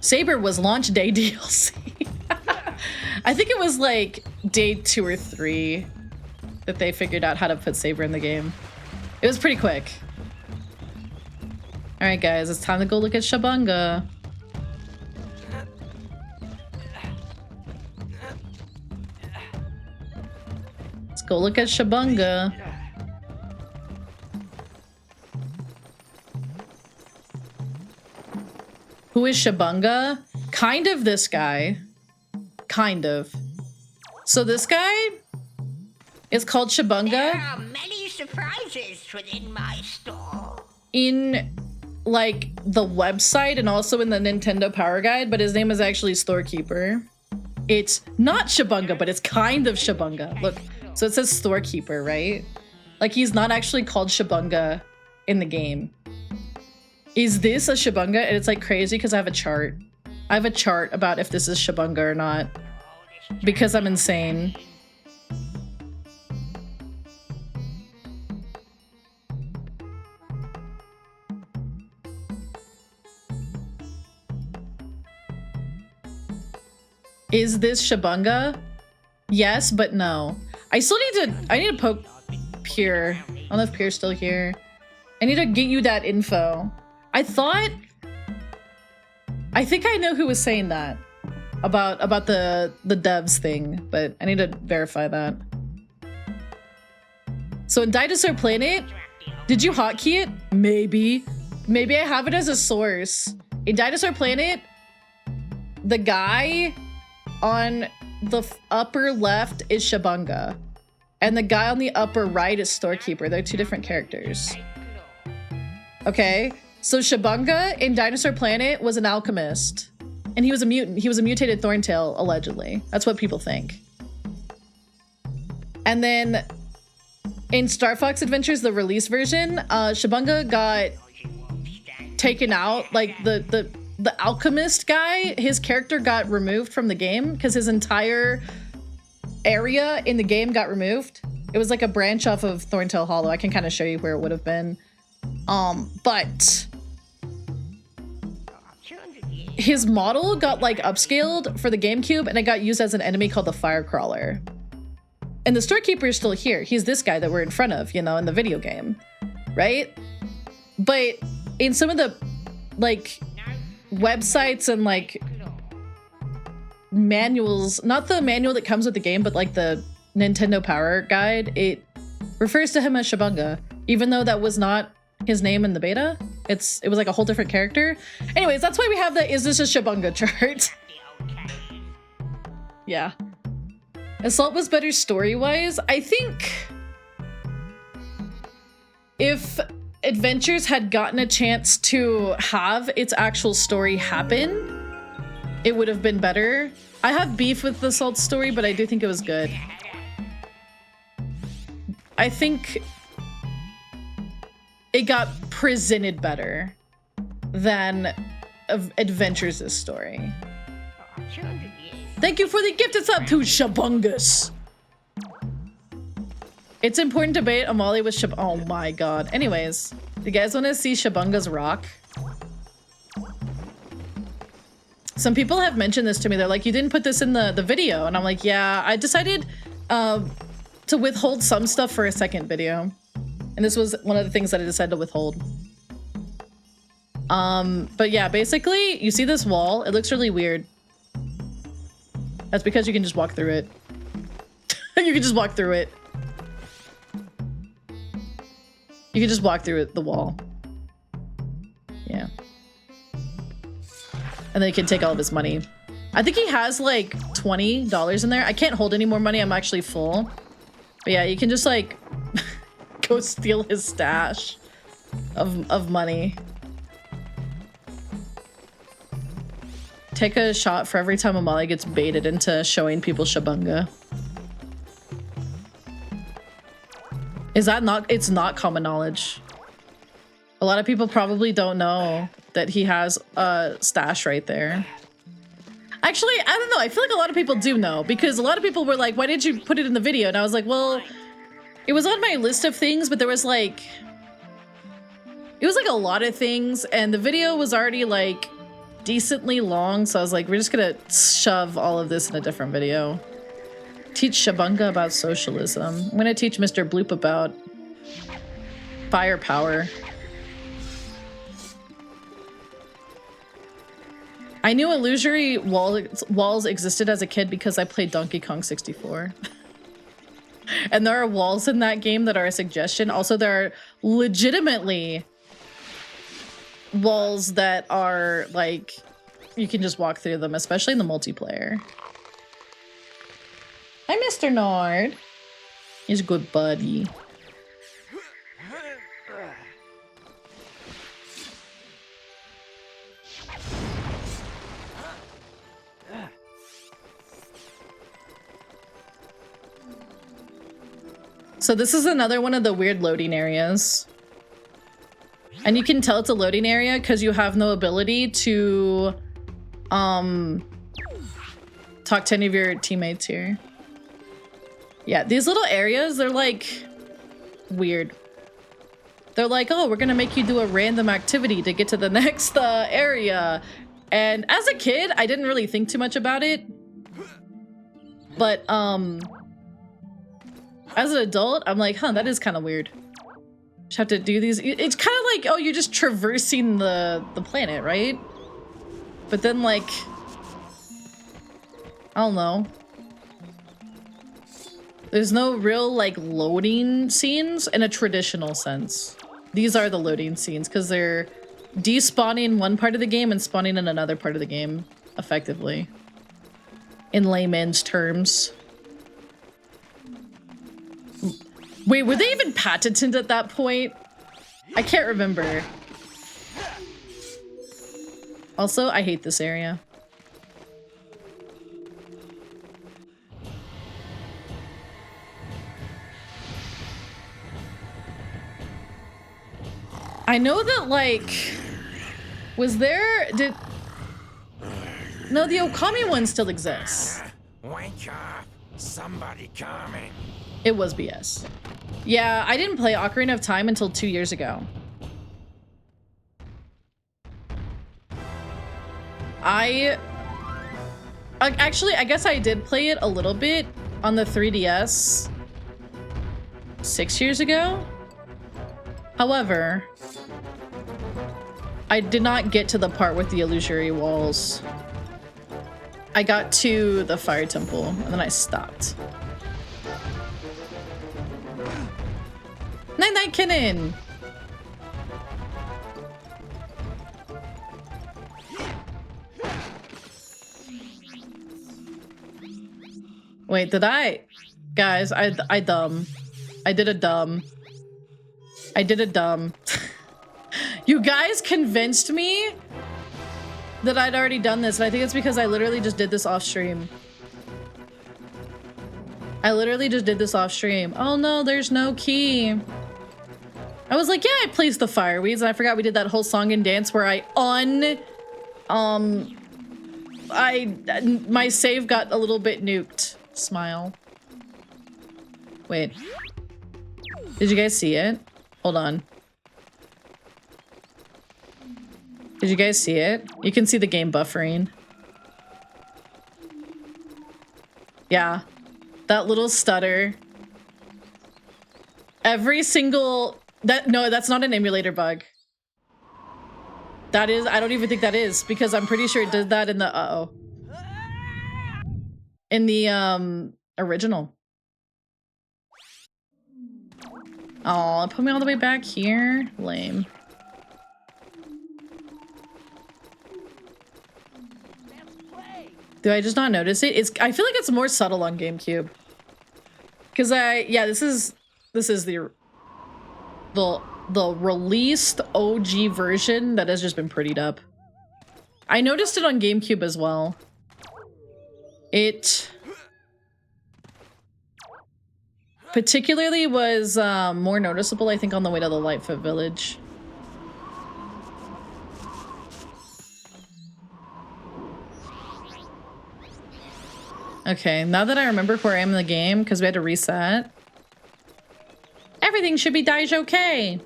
Saber was launch day DLC. I think it was like day 2 or 3 that they figured out how to put Saber in the game. It was pretty quick. All right, guys, it's time to go look at Shabunga. Let's go look at Shabunga. Who is Shabunga? Kind of this guy. Kind of. So this guy is called Shabunga. There are many surprises within my store. In, like, the website and also in the Nintendo Power Guide, but his name is actually Storekeeper. It's not Shabunga, but it's kind of Shabunga. Look, so it says Storekeeper, right? Like, he's not actually called Shabunga in the game. Is this a Shabunga? And it's like crazy because I have a chart. I have a chart about if this is Shabunga or not. Because I'm insane. Is this Shabunga? Yes, but no. I need to poke Pure. I don't know if Pure's still here. I need to get you that info. I think I know who was saying that about the devs thing, but I need to verify that. So in Dinosaur Planet, did you hotkey it? Maybe. Maybe I have it as a source. In Dinosaur Planet, the guy on the upper left is Shabunga, and the guy on the upper right is Storekeeper. They're two different characters. Okay. So Shabunga in Dinosaur Planet was an alchemist, and he was a mutant. He was a mutated Thorntail, allegedly. That's what people think. And then in Star Fox Adventures, the release version, Shabunga got taken out. Like the alchemist guy, his character got removed from the game because his entire area in the game got removed. It was like a branch off of Thorntail Hollow. I can kind of show you where it would have been. But his model got like upscaled for the GameCube and it got used as an enemy called the Firecrawler. And the Storekeeper is still here. He's this guy that we're in front of, you know, in the video game, right? But in some of the like websites and like manuals, not the manual that comes with the game, but like the Nintendo Power Guide, it refers to him as Shabunga, even though that was not his name in the beta. It was like a whole different character. Anyways, that's why we have the is this a Shabunga chart. Yeah. Assault was better story-wise. I think if Adventures had gotten a chance to have its actual story happen, it would have been better. I have beef with the Assault story, but I do think it was good. I think it got presented better than Adventures' story. Thank you for the gift. It's up to Shabungus. It's important to bait Amalia with Shab. Oh my god. Anyways, you guys want to see Shabunga's rock? Some people have mentioned this to me. They're like, you didn't put this in the video. And I'm like, yeah, I decided to withhold some stuff for a second video. And this was one of the things that I decided to withhold. But yeah, basically, you see this wall? It looks really weird. That's because you can just walk through it. You can just walk through it. You can just walk through it, the wall. Yeah. And then you can take all of his money. I think he has like $20 in there. I can't hold any more money. I'm actually full. But yeah, you can just like go steal his stash of money. Take a shot for every time Amalia gets baited into showing people Shabunga. Is that not? It's not common knowledge. A lot of people probably don't know that he has a stash right there. Actually, I don't know. I feel like a lot of people do know because a lot of people were like, why didn't you put it in the video? And I was like, well, it was on my list of things, but there was like, it was like a lot of things and the video was already like decently long. So I was like, we're just gonna shove all of this in a different video. Teach Shabunga about socialism. I'm gonna teach Mr. Bloop about firepower. I knew illusory walls existed as a kid because I played Donkey Kong 64. And there are walls in that game that are a suggestion. Also, there are legitimately walls that are like, you can just walk through them, especially in the multiplayer. Hi, Mr. Nord. He's a good buddy. So this is another one of the weird loading areas. And you can tell it's a loading area because you have no ability to talk to any of your teammates here. Yeah, these little areas, they're like weird. They're like, oh, we're gonna make you do a random activity to get to the next area. And as a kid, I didn't really think too much about it. But as an adult, I'm like, huh, that is kind of weird. Just have to do these. It's kind of like, oh, you're just traversing the planet, right? But then like, I don't know. There's no real like loading scenes in a traditional sense. These are the loading scenes because they're despawning one part of the game and spawning in another part of the game effectively. In layman's terms. Wait, were they even patented at that point? I can't remember. Also, I hate this area. I know that, like, was there, no, the Okami one still exists. Wake up, somebody coming. It was BS. Yeah, I didn't play Ocarina of Time until 2 years ago. Actually, I guess I did play it a little bit on the 3DS 6 years ago. However, I did not get to the part with the illusory walls. I got to the fire temple and then I stopped. Night-night, Kennen! Wait, did I? Guys, I dumb. I did a dumb. I did a dumb. You guys convinced me that I'd already done this, and I think it's because I literally just did this off stream. I literally just did this off stream. Oh no, there's no key. I was like, yeah, I placed the fireweeds, and I forgot we did that whole song and dance where my save got a little bit nuked. Smile. Wait. Did you guys see it? Hold on. Did you guys see it? You can see the game buffering. Yeah. That little stutter. Every single... No, that's not an emulator bug. That is... I don't even think that is, because I'm pretty sure it did that in the... Uh-oh. In the, original. Oh, put me all the way back here? Lame. Do I just not notice it? I feel like it's more subtle on GameCube. Cause yeah, this is the released OG version that has just been prettied up. I noticed it on GameCube as well. It particularly was more noticeable, I think, on the way to the Lightfoot Village. Okay, now that I remember where I am in the game, because we had to reset. Everything should be okay.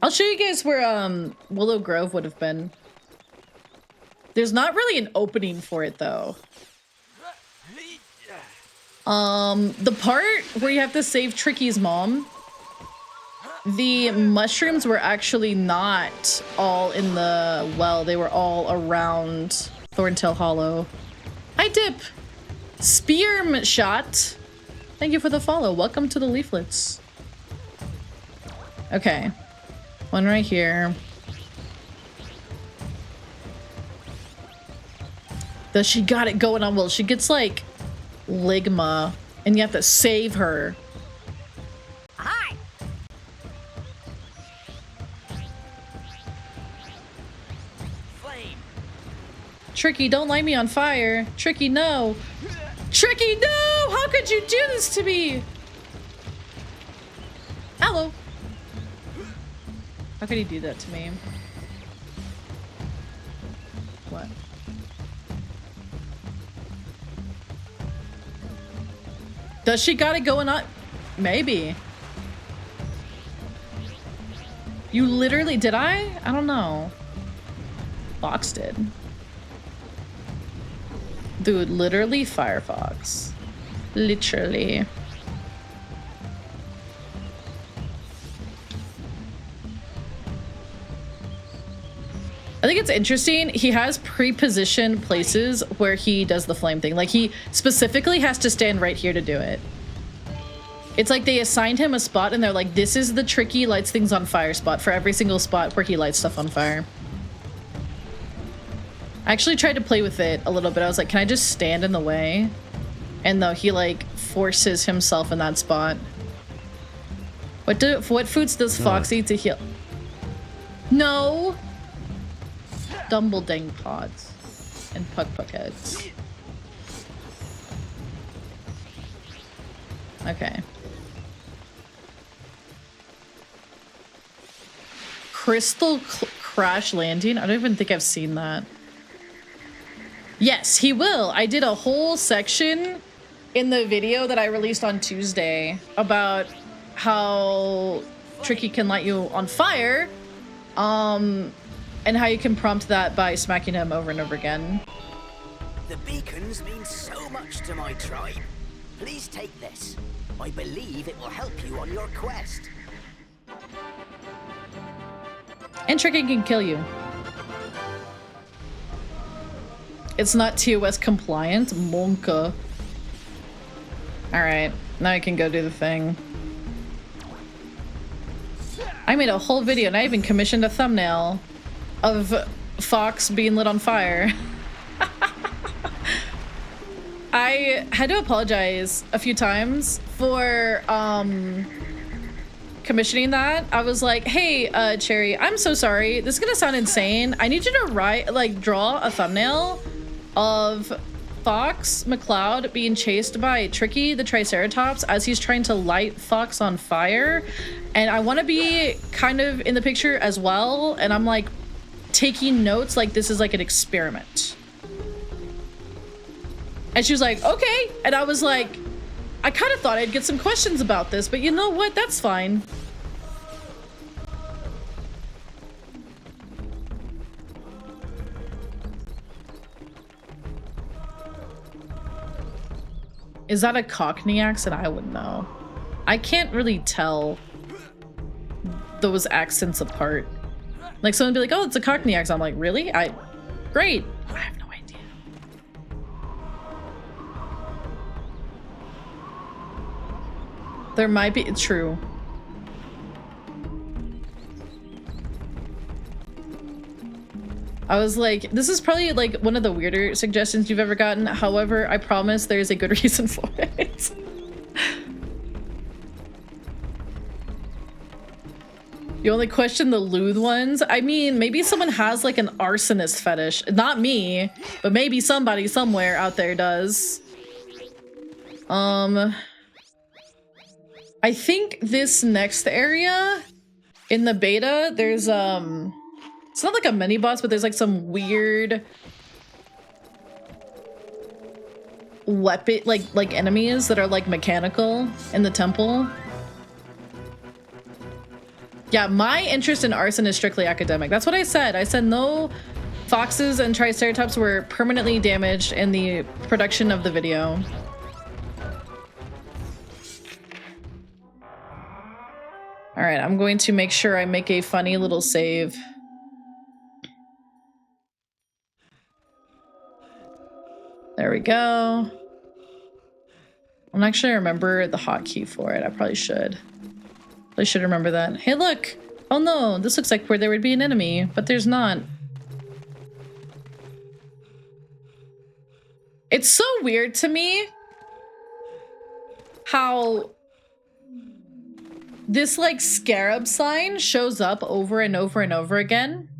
I'll show you guys where Willow Grove would have been. There's not really an opening for it though. The part where you have to save Tricky's mom, the mushrooms were actually not all in the well, they were all around Thorntail Hollow. Hi Dip! Spearm shot. Thank you for the follow. Welcome to the leaflets. Okay. One right here. Does she got it going on? Well, she gets like Ligma and you have to save her. Hi. Flame. Tricky, don't light me on fire. Tricky, no. Tricky, no! How could you do this to me? Hello. How could he do that to me? What? Does she got it going on? Maybe. You literally, did I? I don't know. Fox did. Dude, literally Firefox. Literally. I think it's interesting. He has pre-positioned places where he does the flame thing. Like he specifically has to stand right here to do it. It's like they assigned him a spot and they're like, this is the Tricky lights things on fire spot for every single spot where he lights stuff on fire. I actually tried to play with it a little bit. I was like, can I just stand in the way? And though he like forces himself in that spot. What foods does Fox eat to heal? No. Dumbledang pods and puck heads. Okay. Crystal crash landing? I don't even think I've seen that. Yes, he will. I did a whole section in the video that I released on Tuesday about how Tricky can light you on fire, and how you can prompt that by smacking him over and over again. The beacons mean so much to my tribe. Please take this. I believe it will help you on your quest. And Tricky can kill you. It's not TOS compliant? Monka. Alright, now I can go do the thing. I made a whole video and I even commissioned a thumbnail of Fox being lit on fire. I had to apologize a few times for commissioning that. I was like, hey, Cherry, I'm so sorry. This is gonna sound insane. I need you to draw a thumbnail of Fox McCloud being chased by Tricky the Triceratops as he's trying to light Fox on fire. And I want to be kind of in the picture as well. And I'm like taking notes like this is like an experiment. And she was like, okay. And I was like, I kind of thought I'd get some questions about this, but you know what? That's fine. Is that a Cockney accent? I wouldn't know. I can't really tell those accents apart. Like someone would be like, oh, it's a Cockney accent. I'm like, really? Great. I have no idea. There might be, true. I was like, this is probably like one of the weirder suggestions you've ever gotten. However, I promise there's a good reason for it. You only question the lewd ones? I mean, maybe someone has like an arsonist fetish. Not me, but maybe somebody somewhere out there does. I think this next area in the beta, there's it's not like a mini boss, but there's like some weird weapon, like enemies that are like mechanical in the temple. Yeah, my interest in arson is strictly academic. That's what I said. I said no foxes and triceratops were permanently damaged in the production of the video. All right, I'm going to make sure I make a funny little save. There we go. I'm not actually remember the hotkey for it. I probably should. I should remember that. Hey, look! Oh no, this looks like where there would be an enemy, but there's not. It's so weird to me how this like scarab sign shows up over and over and over again,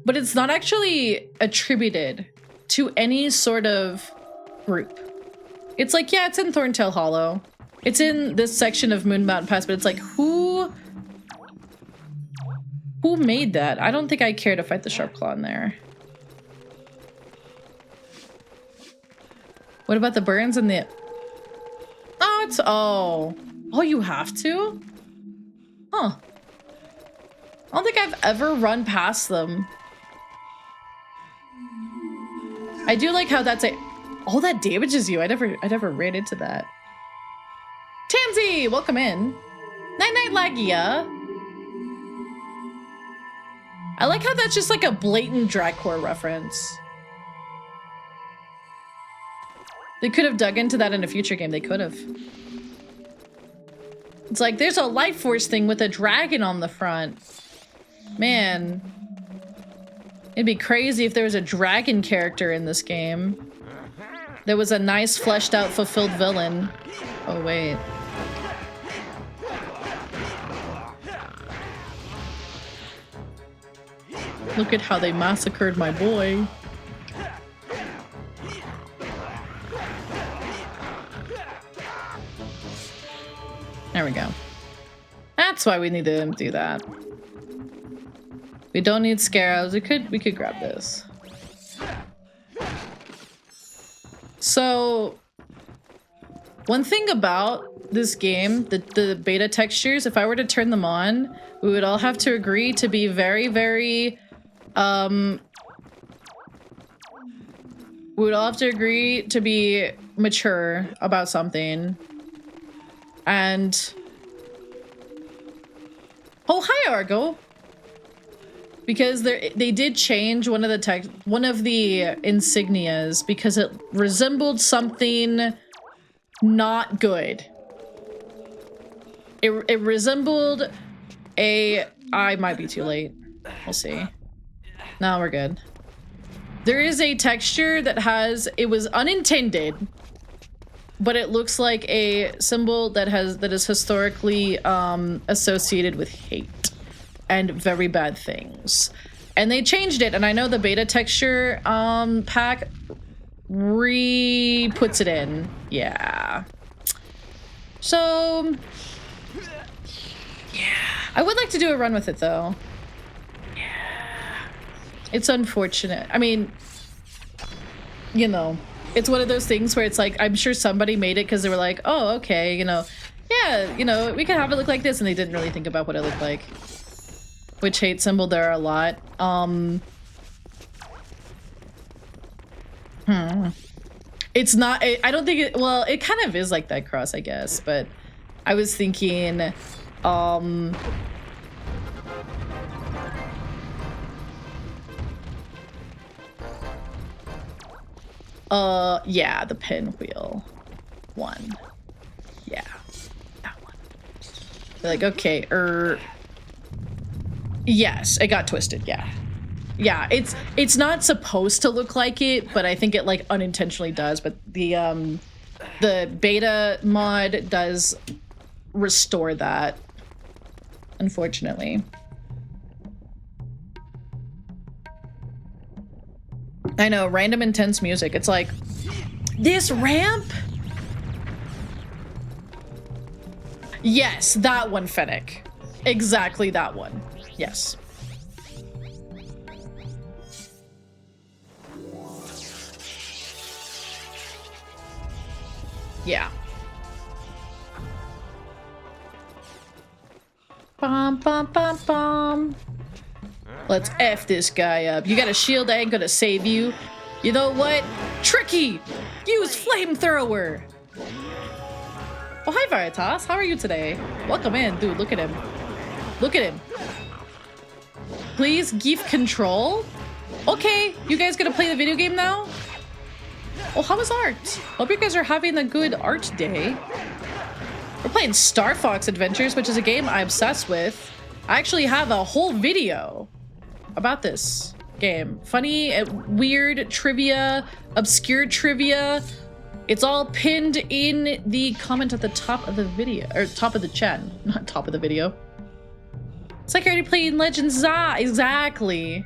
but it's not actually attributed to any sort of group. It's like, yeah, it's in Thorntail Hollow. It's in this section of Moon Mountain Pass, but it's like, who made that? I don't think I care to fight the Sharp Claw in there. What about the burns and the... Oh, it's... Oh, you have to? Huh. I don't think I've ever run past them. I do like how that's a... Oh, that damages you. I never ran into that. Tansy, welcome in. Night-night, Lagia. I like how that's just like a blatant Dragcore reference. They could have dug into that in a future game. They could have. It's like, there's a life force thing with a dragon on the front. Man. It'd be crazy if there was a dragon character in this game. There was a nice, fleshed out, fulfilled villain. Oh, wait. Look at how they massacred my boy. There we go. That's why we need to do that. We don't need scarabs. We could grab this. So, one thing about this game, the beta textures, if I were to turn them on, we would all have to agree to be very, very, we would all have to agree to be mature about something. And... Oh, hi, Argo! Because they did change one of the insignias because it resembled something not good. It resembled a... I might be too late. We'll see. No, we're good. There is a texture that has... It was unintended, but it looks like a symbol that is historically associated with hate and very bad things. And they changed it, and I know the beta texture pack puts it in. Yeah. So, yeah. I would like to do a run with it though. Yeah. It's unfortunate. I mean, you know, it's one of those things where it's like, I'm sure somebody made it because they were like, oh, okay, you know, yeah, you know, we can have it look like this, and they didn't really think about what it looked like. Which hate symbol there are a lot. It's not, I don't think it, well, it kind of is like that cross, I guess, but I was thinking, yeah, the pinwheel one. Yeah, that one. Like, okay, yes, it got twisted, yeah. Yeah, it's not supposed to look like it, but I think it like unintentionally does. But the beta mod does restore that, unfortunately. I know, random intense music. It's like, this ramp? Yes, that one, Fennec. Exactly that one. Yes. Yeah. Bum, bum, bum, bum. Let's F this guy up. You got a shield that ain't gonna save you. You know what? Tricky! Use flamethrower! Oh, hi, Veritas. How are you today? Welcome in. Dude, look at him. Look at him. Please give control? Okay, you guys gonna play the video game now? Oh, how was art? Hope you guys are having a good art day. We're playing Star Fox Adventures, which is a game I obsess with. I actually have a whole video about this game. Funny, weird trivia, obscure trivia. It's all pinned in the comment at the top of the video, or top of the chat, not top of the video. It's like you're already playing Legends Z. Exactly.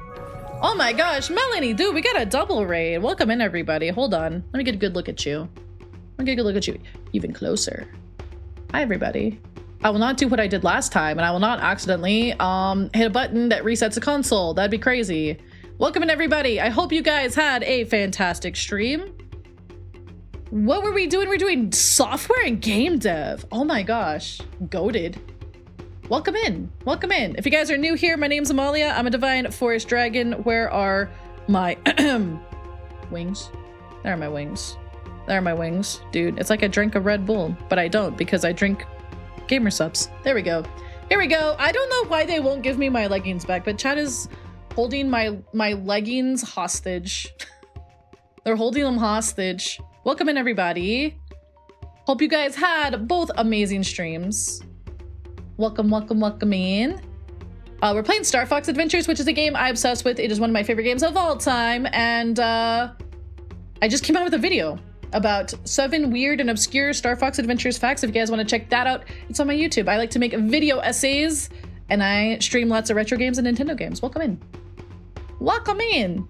Oh my gosh, Melanie, dude, we got a double raid. Welcome in, everybody. Hold on. Let me get a good look at you. Let me get a good look at you. Even closer. Hi, everybody. I will not do what I did last time, and I will not accidentally hit a button that resets a console. That'd be crazy. Welcome in, everybody. I hope you guys had a fantastic stream. What were we doing? We're doing software and game dev. Oh my gosh. Goated. Welcome in. Welcome in. If you guys are new here, my name's Amalia. I'm a divine forest dragon. Where are my wings? There are my wings. There are my wings. Dude, it's like I drink a Red Bull, but I don't because I drink gamer subs. There we go. Here we go. I don't know why they won't give me my leggings back, but chat is holding my leggings hostage. They're holding them hostage. Welcome in, everybody. Hope you guys had both amazing streams. Welcome, welcome, welcome in. We're playing Star Fox Adventures, which is a game I obsess with. It is one of my favorite games of all time, and I just came out with a video about 7 weird and obscure Star Fox Adventures facts. If you guys want to check that out, it's on my YouTube. I like to make video essays, and I stream lots of retro games and Nintendo games. Welcome in. Welcome in.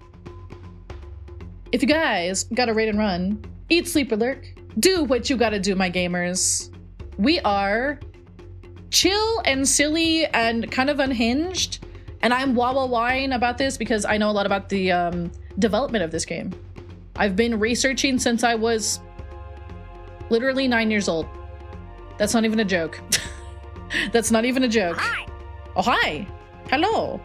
If you guys got a raid and run, eat, sleep, or lurk, do what you gotta do, my gamers. We are chill and silly and kind of unhinged, and I'm wah-wah-wahing about this because I know a lot about the development of this game. I've been researching since I was literally 9 years old. That's not even a joke. That's not even a joke. Hi. Oh, hi. Hello.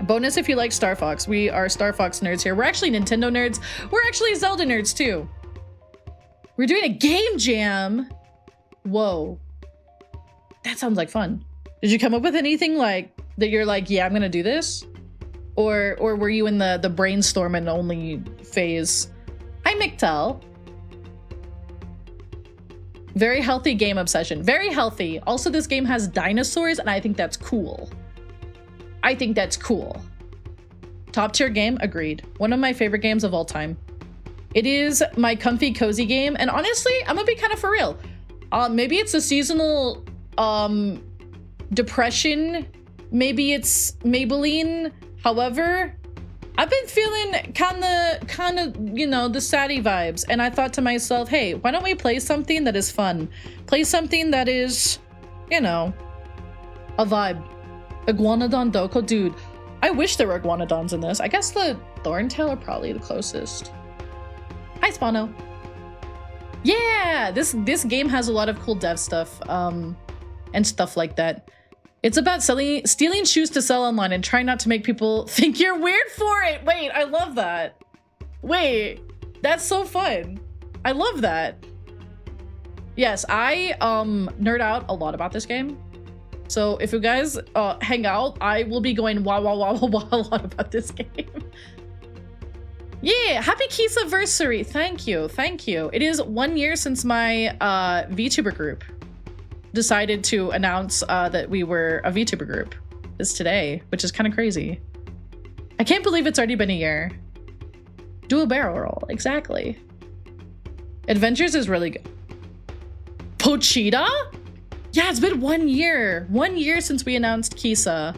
Bonus if you like Star Fox. We are Star Fox nerds here. We're actually Nintendo nerds. We're actually Zelda nerds too. We're doing a game jam. Whoa. That sounds like fun. Did you come up with anything like that you're like, yeah, I'm gonna do this? Or were you in the brainstorming only phase? Hi, Miktel. Very healthy game obsession. Very healthy. Also, this game has dinosaurs, and I think that's cool. I think that's cool. Top tier game, agreed. One of my favorite games of all time. It is my comfy, cozy game, and honestly, I'm gonna be kind of for real. Maybe it's a seasonal depression. Maybe it's Maybelline. However, I've been feeling kind of, you know, the saddy vibes. And I thought to myself, hey, why don't we play something that is fun? Play something that is, you know, a vibe. Iguanodon Doko. Dude, I wish there were Iguanodons in this. I guess the Thorntail are probably the closest. Hi, Spano. Yeah, this game has a lot of cool dev stuff and stuff like that. It's about stealing shoes to sell online and trying not to make people think you're weird for it. Wait, I love that. Wait, that's so fun. I love that. Yes, I nerd out a lot about this game. So if you guys hang out, I will be going wow a lot about this game. Yeah, happy Kisa-versary. Thank you, thank you. It is 1 year since my VTuber group decided to announce that we were a VTuber group. Is today, which is kind of crazy. I can't believe it's already been a year. Do a barrel roll, exactly. Adventures is really good. Pochita? Yeah, it's been 1 year. 1 year since we announced Kisa.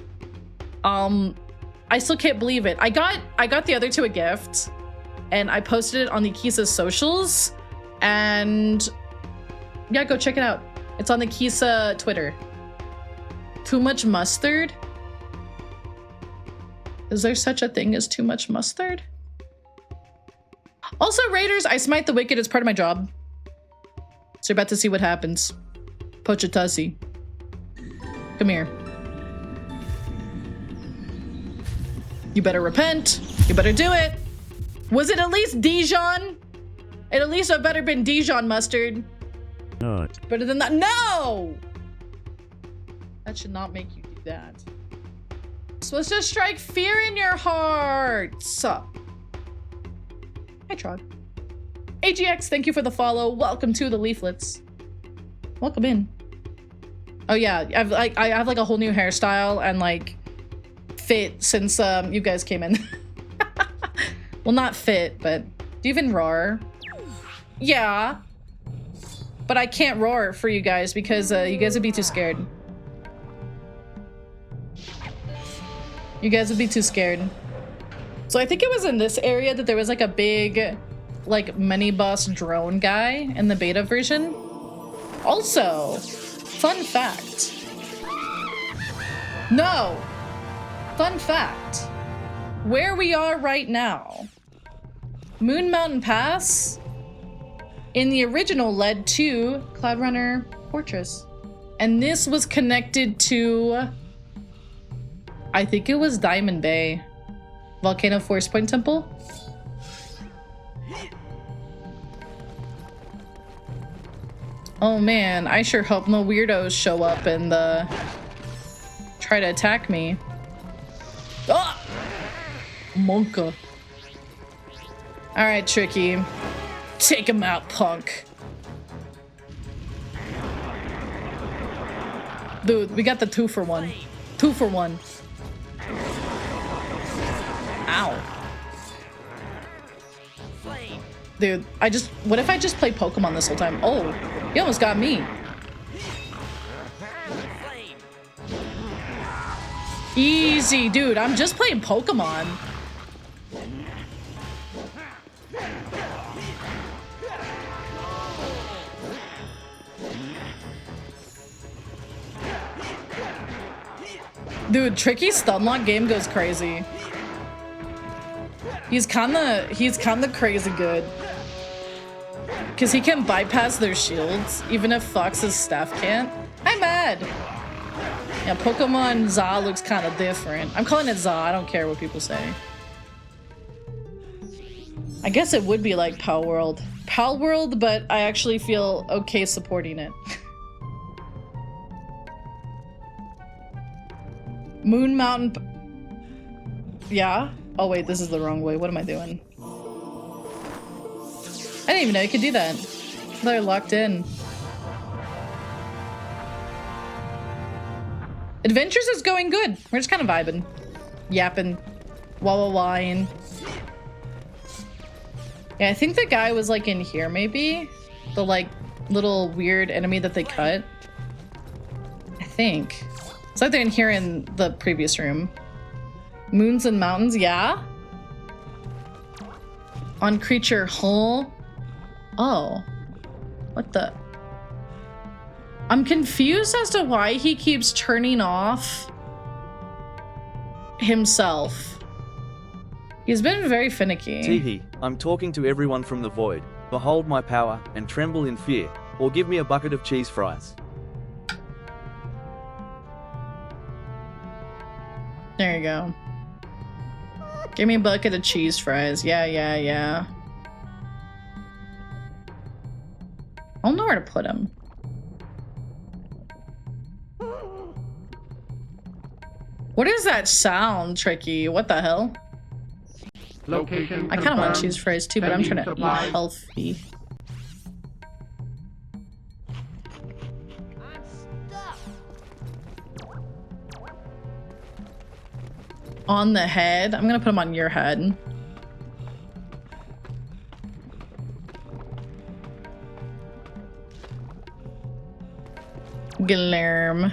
I still can't believe it. I got the other two a gift, and I posted it on the Kisa socials, and yeah, go check it out. It's on the Kisa Twitter. Too much mustard? Is there such a thing as too much mustard? Also, Raiders, I smite the wicked as part of my job. So you're about to see what happens. Pochitasi. Come here. You better repent. You better do it. Was it at least Dijon? It at least better been Dijon mustard. No. Better than that. No! That should not make you do that. Supposed to strike fear in your hearts. Hi, Trog. AGX, thank you for the follow. Welcome to the leaflets. Welcome in. Oh yeah, I have like a whole new hairstyle and like fit since you guys came in. Well, not fit, but do you even roar? Yeah. But I can't roar for you guys because you guys would be too scared. You guys would be too scared. So I think it was in this area that there was like a big, like mini boss drone guy in the beta version. Also, fun fact. No. Fun fact. Where we are right now, Moon Mountain Pass in the original led to Cloud Runner Fortress. And this was connected to, I think it was Diamond Bay. Volcano Force Point Temple. Oh man, I sure hope no weirdos show up and try to attack me. Ah! Monka. Alright, Tricky. Take him out, punk. Dude, we got the 2-for-1. 2-for-1. Ow. Dude, what if I just play Pokemon this whole time? Oh, he almost got me. Easy, dude, I'm just playing Pokemon. Dude, Tricky's stunlock game goes crazy. He's kinda crazy good. Cause he can bypass their shields, even if Fox's staff can't. I'm mad. Yeah, Pokemon Za looks kind of different. I'm calling it Za, I don't care what people say. I guess it would be like Pal World. Pal World, but I actually feel okay supporting it. Moon Mountain. Yeah? Oh wait, this is the wrong way. What am I doing? I didn't even know you could do that. They're locked in. Adventures is going good. We're just kind of vibing. Yapping. Wah-wah-wahing. Yeah, I think the guy was like in here maybe? The like little weird enemy that they cut. I think. It's like they're in here in the previous room. Moons and mountains, yeah? On creature hull. Oh. What the? I'm confused as to why he keeps turning off himself. He's been very finicky. Teehee, I'm talking to everyone from the void. Behold my power, and tremble in fear, or give me a bucket of cheese fries. There you go. Give me a bucket of cheese fries. Yeah. I don't know where to put him. What is that sound, Tricky? What the hell? Location I kind of want confirmed. cheese fries too, but I'm trying to Supplies. eat healthy. On the head? I'm gonna put him on your head. Glarm.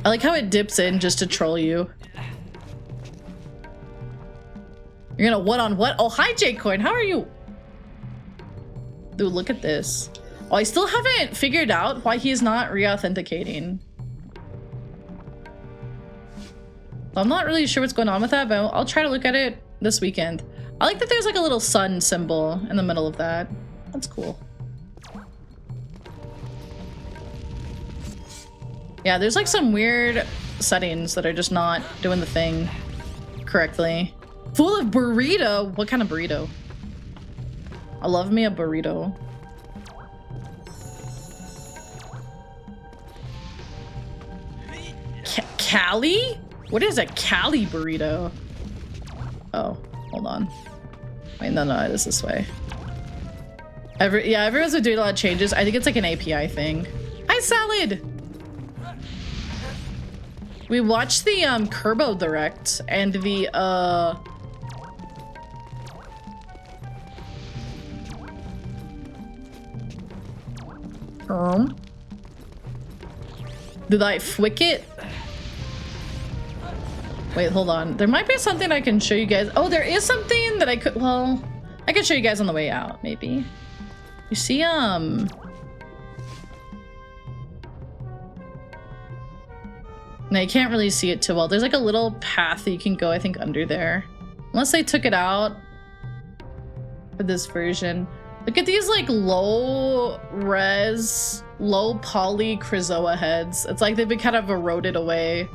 I like how it dips in just to troll you. You're gonna what on what? Oh, hi, J-Coin. How are you? Dude, look at this. Oh, I still haven't figured out why he's not re-authenticating. I'm not really sure what's going on with that, but I'll try to look at it this weekend. I like that there's like a little sun symbol in the middle of that. That's cool. Yeah, there's like some weird settings that are just not doing the thing correctly. Full of burrito? What kind of burrito? I love me a burrito. Cali? What is a Cali burrito? Oh, hold on. Wait, no, it is this way. Everyone's been doing a lot of changes. I think it's like an API thing. Hi, Salad! We watched the Kerbo Direct and the did I flick it? Wait, hold on. There might be something I can show you guys. Oh, there is something that I could, well, I can show you guys on the way out, maybe. You see, no, you can't really see it too well. There's like a little path that you can go, I think, under there. Unless they took it out for this version. Look at these like low res, low poly Krazoa heads. It's like they've been kind of eroded away.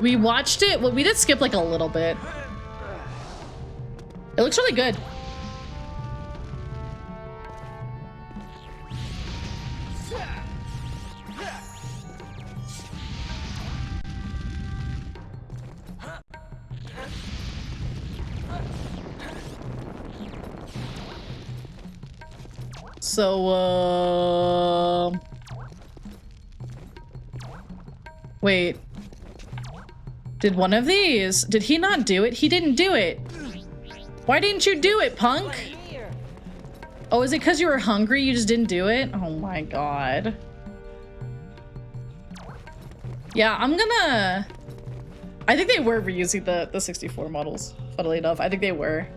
We watched it, well, we did skip like a little bit. It looks really good. So, wait. Did one of these? Did he not do it? He didn't do it. Why didn't you do it, punk? Oh, is it because you were hungry? You just didn't do it? Oh my god. Yeah, I'm gonna... I think they were reusing the 64 models, funnily enough. I think they were.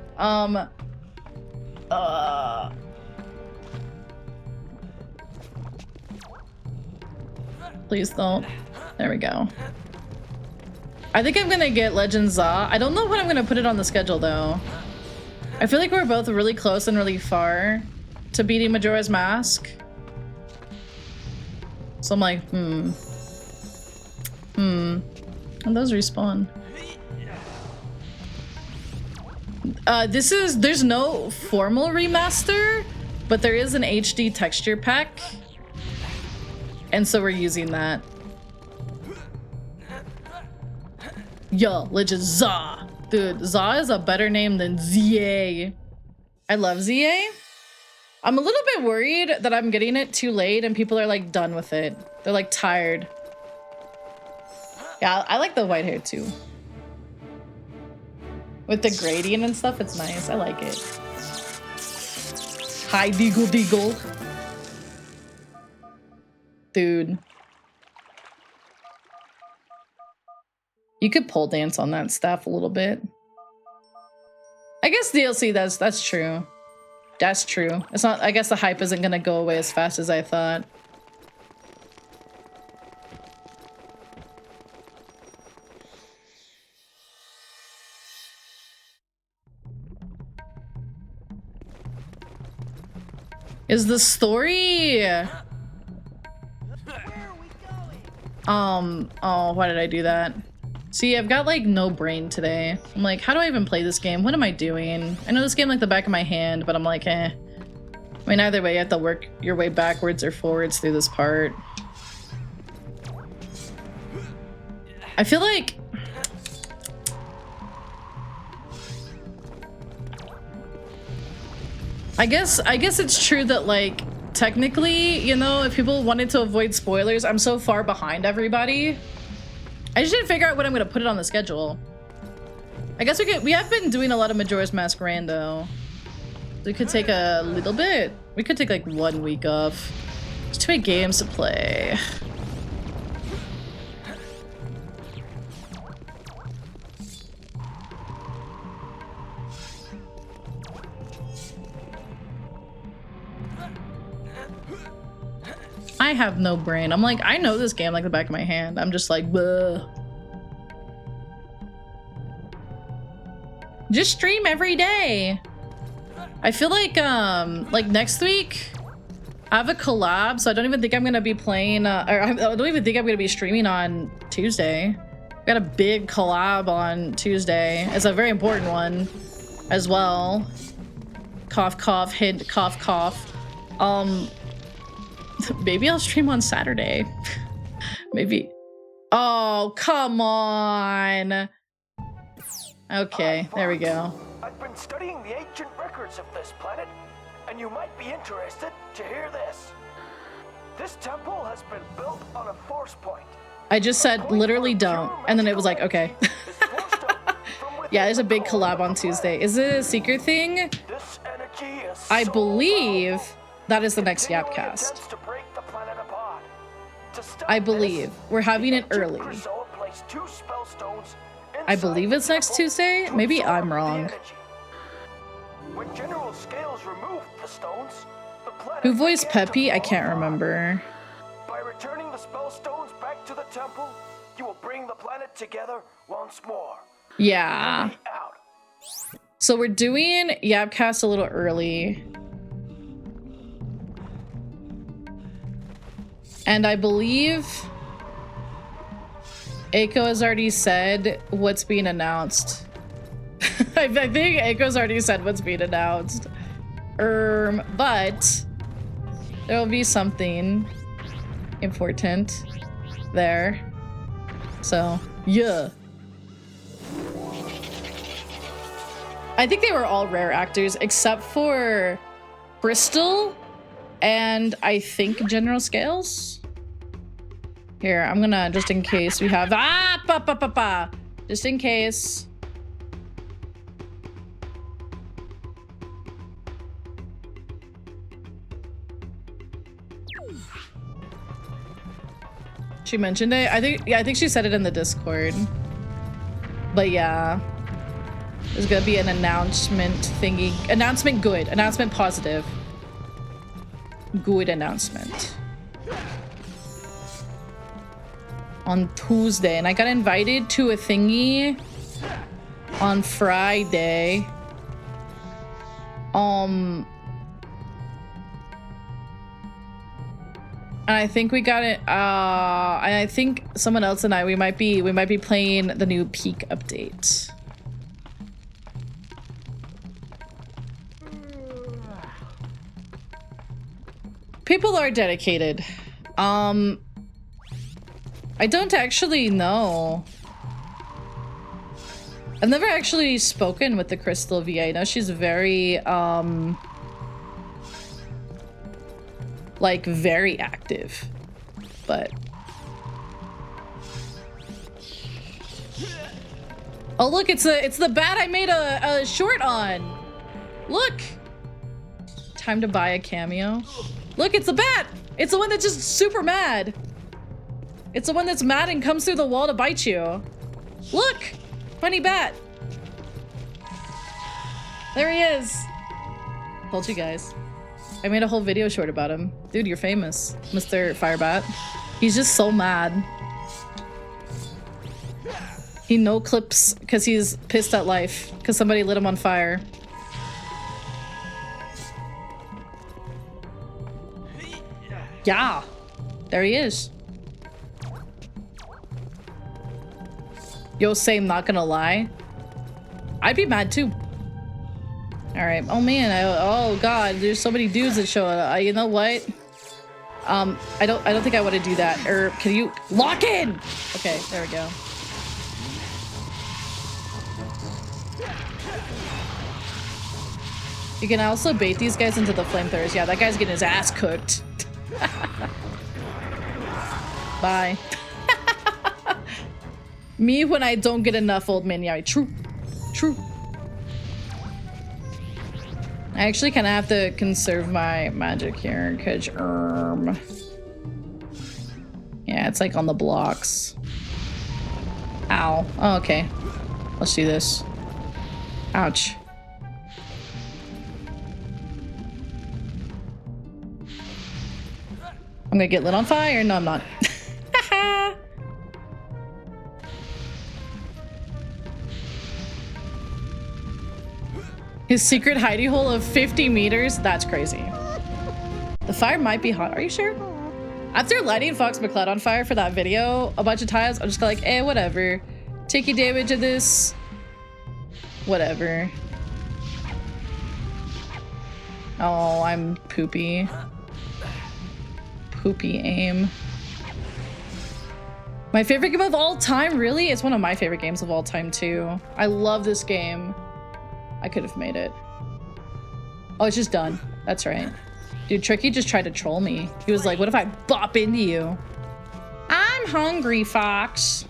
Please don't. There we go. I think I'm gonna get Legend Za. I don't know when I'm gonna put it on the schedule though. I feel like we're both really close and really far to beating Majora's Mask. So I'm like, And those respawn. There's no formal remaster, but there is an HD texture pack. And so we're using that. Yo, Legend Za. Dude, Za is a better name than ZA. I love ZA. I'm a little bit worried that I'm getting it too late and people are like done with it. They're like tired. Yeah, I like the white hair too. With the gradient and stuff, it's nice. I like it. Hi, Deagle Deagle. Dude. You could pole dance on that staff a little bit. I guess DLC, that's true. That's true. It's not, I guess the hype isn't gonna go away as fast as I thought. Is the story... oh, why did I do that? See, I've got like no brain today. I'm like, how do I even play this game? What am I doing? I know this game like the back of my hand, but I'm like, eh. I mean, either way, you have to work your way backwards or forwards through this part. I feel like... I guess it's true that, like, technically, you know, if people wanted to avoid spoilers, I'm so far behind everybody. I just didn't figure out when I'm gonna put it on the schedule. I guess we have been doing a lot of Majora's Mask rando. We could take a little bit. We could take like 1 week off. There's too many games to play. I have no brain. I'm like, I know this game like the back of my hand. I'm just like, bleh. Just stream every day. I feel like next week I have a collab, so I don't even think I'm gonna be playing, or I don't even think I'm gonna be streaming on Tuesday. Got a big collab on Tuesday. It's a very important one as well. Cough, cough, hint, cough, cough. Maybe I'll stream on Saturday. Maybe. Oh, come on. Okay, there we go. I've been studying the ancient records of this planet, and you might be interested to hear this. This temple has been built on a force point. I just said literally don't, and then it was like, okay. Yeah, there's a big collab on Tuesday. Is it a secret thing? I believe that is the next Yapcast. I believe. We're having it early. I believe it's next Tuesday? Maybe I'm wrong. When General Scales removed the stones, the planet Who voiced Peppy? I can't remember. By returning the spell stones back to the temple, you will bring the planet together once more. Yeah. So we're doing Yapcast a little early. And I believe Aiko has already said what's being announced. I think Aiko's already said what's being announced. But there will be something important there. So, yeah. I think they were all rare actors except for Crystal and I think General Scales. Here, I'm gonna, just in case we have, just in case. She mentioned it. I think she said it in the Discord. But yeah, there's gonna be an announcement thingy. Announcement good. Announcement positive. Good announcement. On Tuesday, and I got invited to a thingy on Friday. And I think we got it. I think someone else and I we might be playing the new Peak update. People are dedicated. I don't actually know. I've never actually spoken with the Crystal VA. I know she's very like very active, but oh look, it's the bat I made a short on. Look, time to buy a cameo. Look, it's the bat. It's the one that's just super mad. It's the one that's mad and comes through the wall to bite you. Look! Funny bat. There he is. Told you guys. I made a whole video short about him. Dude, you're famous, Mr. Firebat. He's just so mad. He no clips because he's pissed at life because somebody lit him on fire. Yeah, there he is. Yo, same, not gonna lie. I'd be mad too. All right. Oh man. Oh god. There's so many dudes that show up. You know what? I don't think I want to do that. Or can you lock in? Okay. There we go. You can also bait these guys into the flamethrowers. Yeah, that guy's getting his ass cooked. Bye. Me when I don't get enough, old man. Yeah, true. True. I actually kind of have to conserve my magic here, because, yeah, it's like on the blocks. Ow. Oh, okay. Let's do this. Ouch. I'm gonna get lit on fire. No, I'm not. His secret hidey hole of 50 meters? That's crazy. The fire might be hot. Are you sure? After lighting Fox McCloud on fire for that video a bunch of times, I'm just like, eh, whatever. Taking damage of this. Whatever. Oh, I'm poopy. Poopy aim. My favorite game of all time? Really? It's one of my favorite games of all time, too. I love this game. I could have made it. Oh, it's just done. That's right. Dude, Tricky just tried to troll me. He was like, what if I bop into you? I'm hungry, Fox.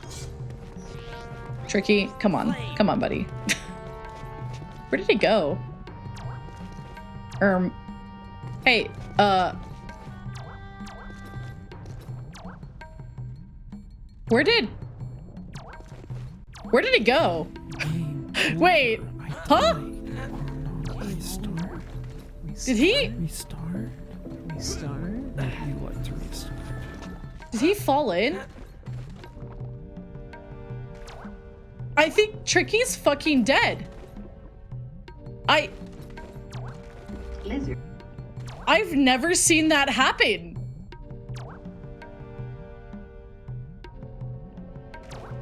Tricky, come on. Come on, buddy. Where did he go? Hey, Where did he go? Wait, huh? Did he? Restart. You want to restart. Did he fall in? I think Tricky's fucking dead. I've never seen that happen.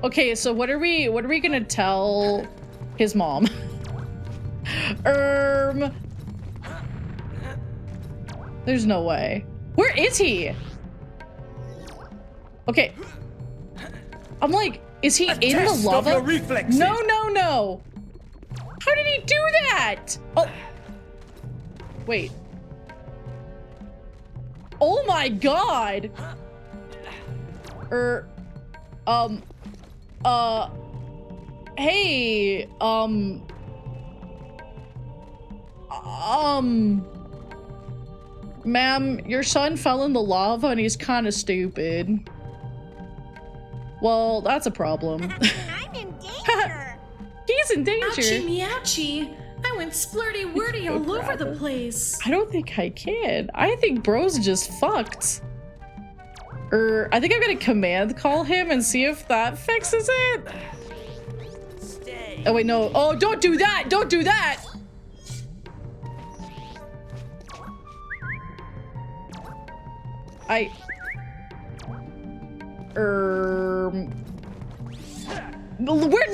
Okay, so what are we gonna tell his mom? There's no way. Where is he? Okay. I'm like, is he in the lava? No, no, no. How did he do that? Oh. Wait. Oh my god. Hey, ma'am, your son fell in the lava and he's kind of stupid. Well, that's a problem. I'm in danger. He's in danger. Ouchie meouchie. I went splurty wordy all over the place. I don't think I can. I think bro's just fucked. I think I'm gonna command call him and see if that fixes it. Stay. Oh wait, no. Oh, don't do that! Don't do that! We're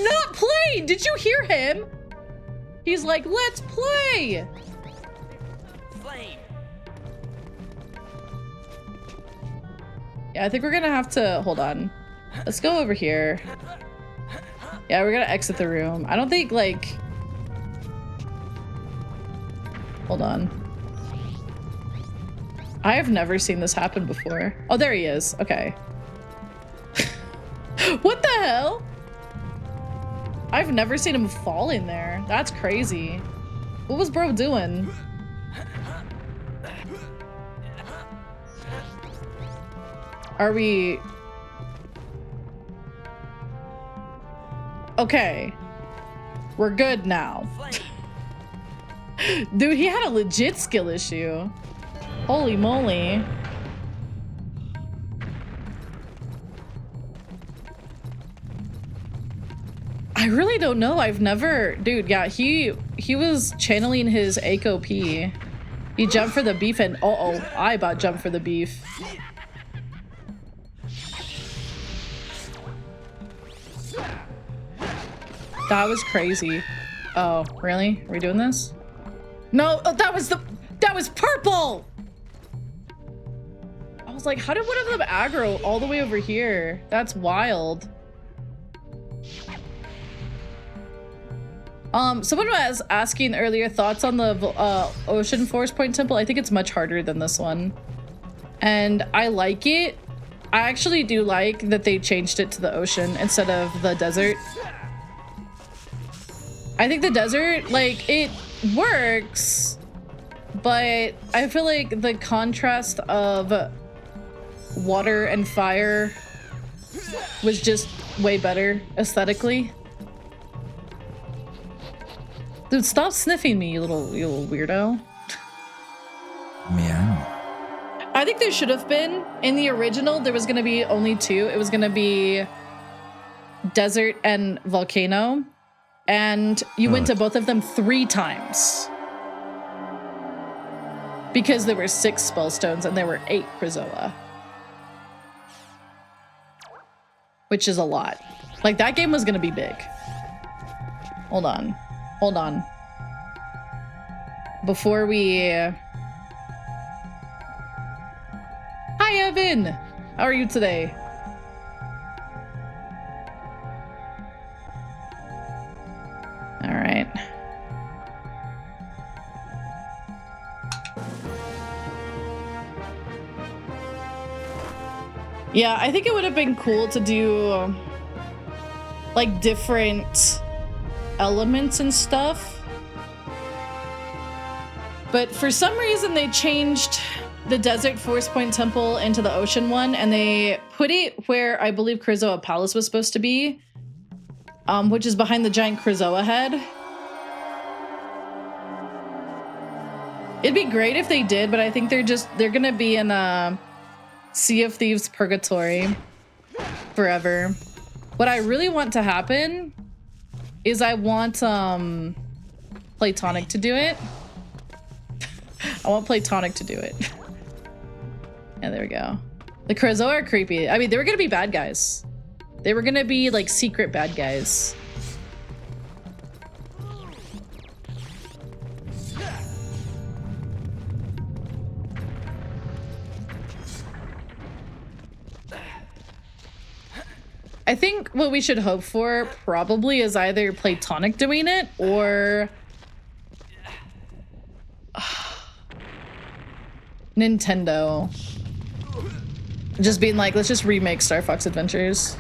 not playing! Did you hear him? He's like, let's play! Flame. Yeah, I think we're gonna have to, hold on. Let's go over here. Yeah, we're gonna exit the room. I don't think, like... Hold on. I have never seen this happen before. Oh, there he is. Okay. What the hell? I've never seen him fall in there. That's crazy. What was bro doing? Are we... Okay. We're good now. Dude, he had a legit skill issue. Holy moly. I really don't know. I've never... Dude, yeah, he was channeling his Echo P. He jumped for the beef and... Uh-oh, I about jumped for the beef. That was crazy. Oh, really? Are we doing this? No, oh, that was purple! I was like, how did one of them aggro all the way over here? That's wild. Someone was asking earlier thoughts on the Ocean Force Point Temple. I think it's much harder than this one. And I like it. I actually do like that they changed it to the ocean instead of the desert. I think the desert, like, it works, but I feel like the contrast of water and fire was just way better aesthetically. Dude, stop sniffing me, you little weirdo. Meow. I think there should have been, in the original, there was gonna be only two. It was gonna be desert and volcano. And you went to both of them 3 times. Because there were 6 spell stones and there were 8 Krazoa. Which is a lot. Like, that game was gonna be big. Hold on. Hold on. Before we... Hi, Evan! How are you today? All right. Yeah, I think it would have been cool to do like different elements and stuff. But for some reason they changed the Desert Force Point Temple into the Ocean one, and they put it where I believe Krazoa Palace was supposed to be. Which is behind the giant Krazoa head. It'd be great if they did, but I think they're gonna be in a Sea of Thieves purgatory forever. What I really want to happen is I want Platonic to do it. I want Platonic to do it. Yeah, there we go. The Krazoa are creepy. I mean, they were gonna be bad guys. They were gonna be like secret bad guys. I think what we should hope for probably is either Platonic doing it or Nintendo just being like, let's just remake Star Fox Adventures.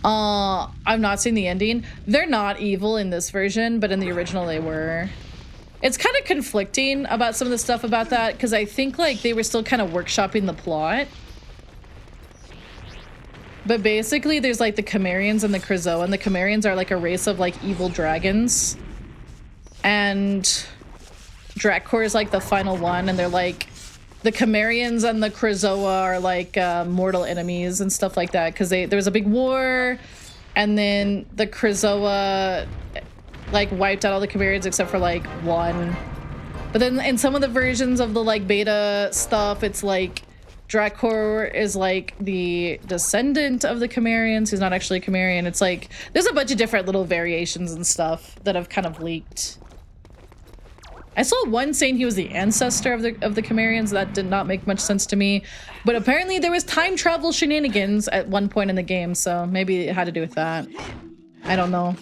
I've not seen the ending. They're not evil in this version, but in the original they were. It's kind of conflicting about some of the stuff about that, because I think like they were still kind of workshopping the plot. But basically there's like the Chimerians and the Krazoa, and the Chimerians are like a race of like evil dragons. And Drakor is like the final one, and they're like, the Chimerians and the Krazoa are like mortal enemies and stuff like that, because there was a big war, and then the Krazoa like wiped out all the Chimerians except for like one. But then in some of the versions of the like beta stuff, it's like Drakor is like the descendant of the Chimerians. He's not actually a Chimerian. It's like there's a bunch of different little variations and stuff that have kind of leaked. I saw one saying he was the ancestor of the Chimerians. That did not make much sense to me. But apparently there was time travel shenanigans at one point in the game, so maybe it had to do with that. I don't know.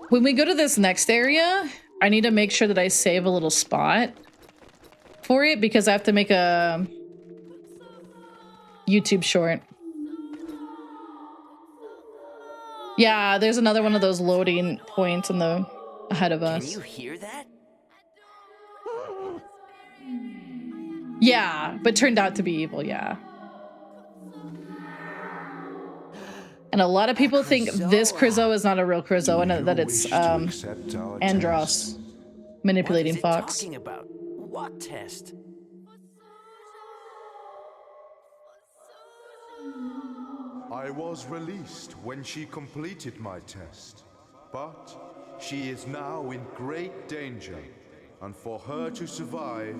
When we go to this next area, I need to make sure that I save a little spot for it, because I have to make a YouTube short. Yeah, there's another one of those loading points in the ahead of us. Can you hear that? Yeah, but turned out to be evil, yeah. And a lot of people think this Krizoa is not a real Krizoa and that it's Andros manipulating Fox. Talking about? What test? I was released when she completed my test, but she is now in great danger, and for her to survive,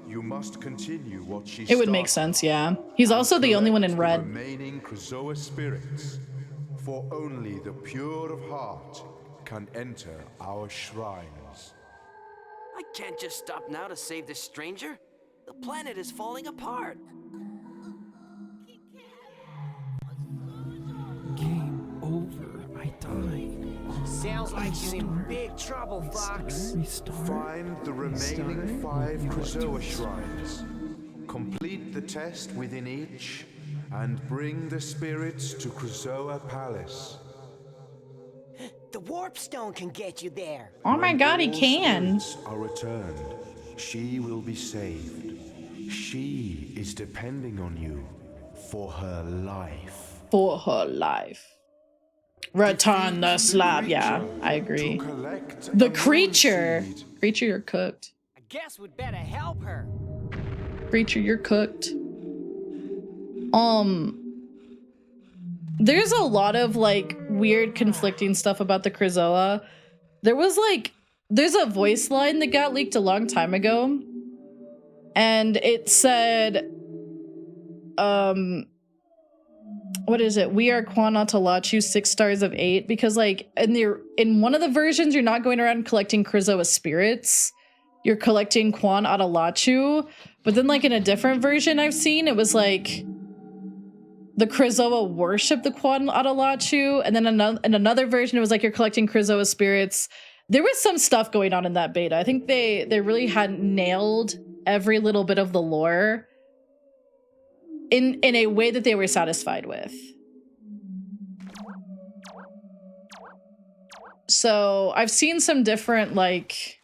you must continue what she started. It would make sense, yeah. He's also the only one in red. Remaining Krizoa spirits, for only the pure of heart can enter our shrines. I can't just stop now to save this stranger. The planet is falling apart. Game over. I died. Sounds like you're in big trouble, Fox. Find the remaining 5 Krizoa shrines. Complete the test within each, and bring the spirits to Krizoa Palace. The warp stone can get you there. Oh my god, he can. Are returned. She will be saved. She is depending on you for her life. For her life. Return the slab. Yeah, I agree. The creature. Creature, you're cooked. I guess we'd better help her. Creature, you're cooked. There's a lot of like weird conflicting stuff about the Krizoa. There's a voice line that got leaked a long time ago. And it said, what is it? We are Quanatalachu, 6 stars of 8. Because like in one of the versions, you're not going around collecting Krizoa spirits. You're collecting Quanatalachu. But then like in a different version I've seen, it was like the Krizoa worship the Quanatalachu, and then in another version it was like you're collecting Krizoa spirits. There was some stuff going on in that beta. I think they really hadn't nailed every little bit of the lore in a way that they were satisfied with. So I've seen some different like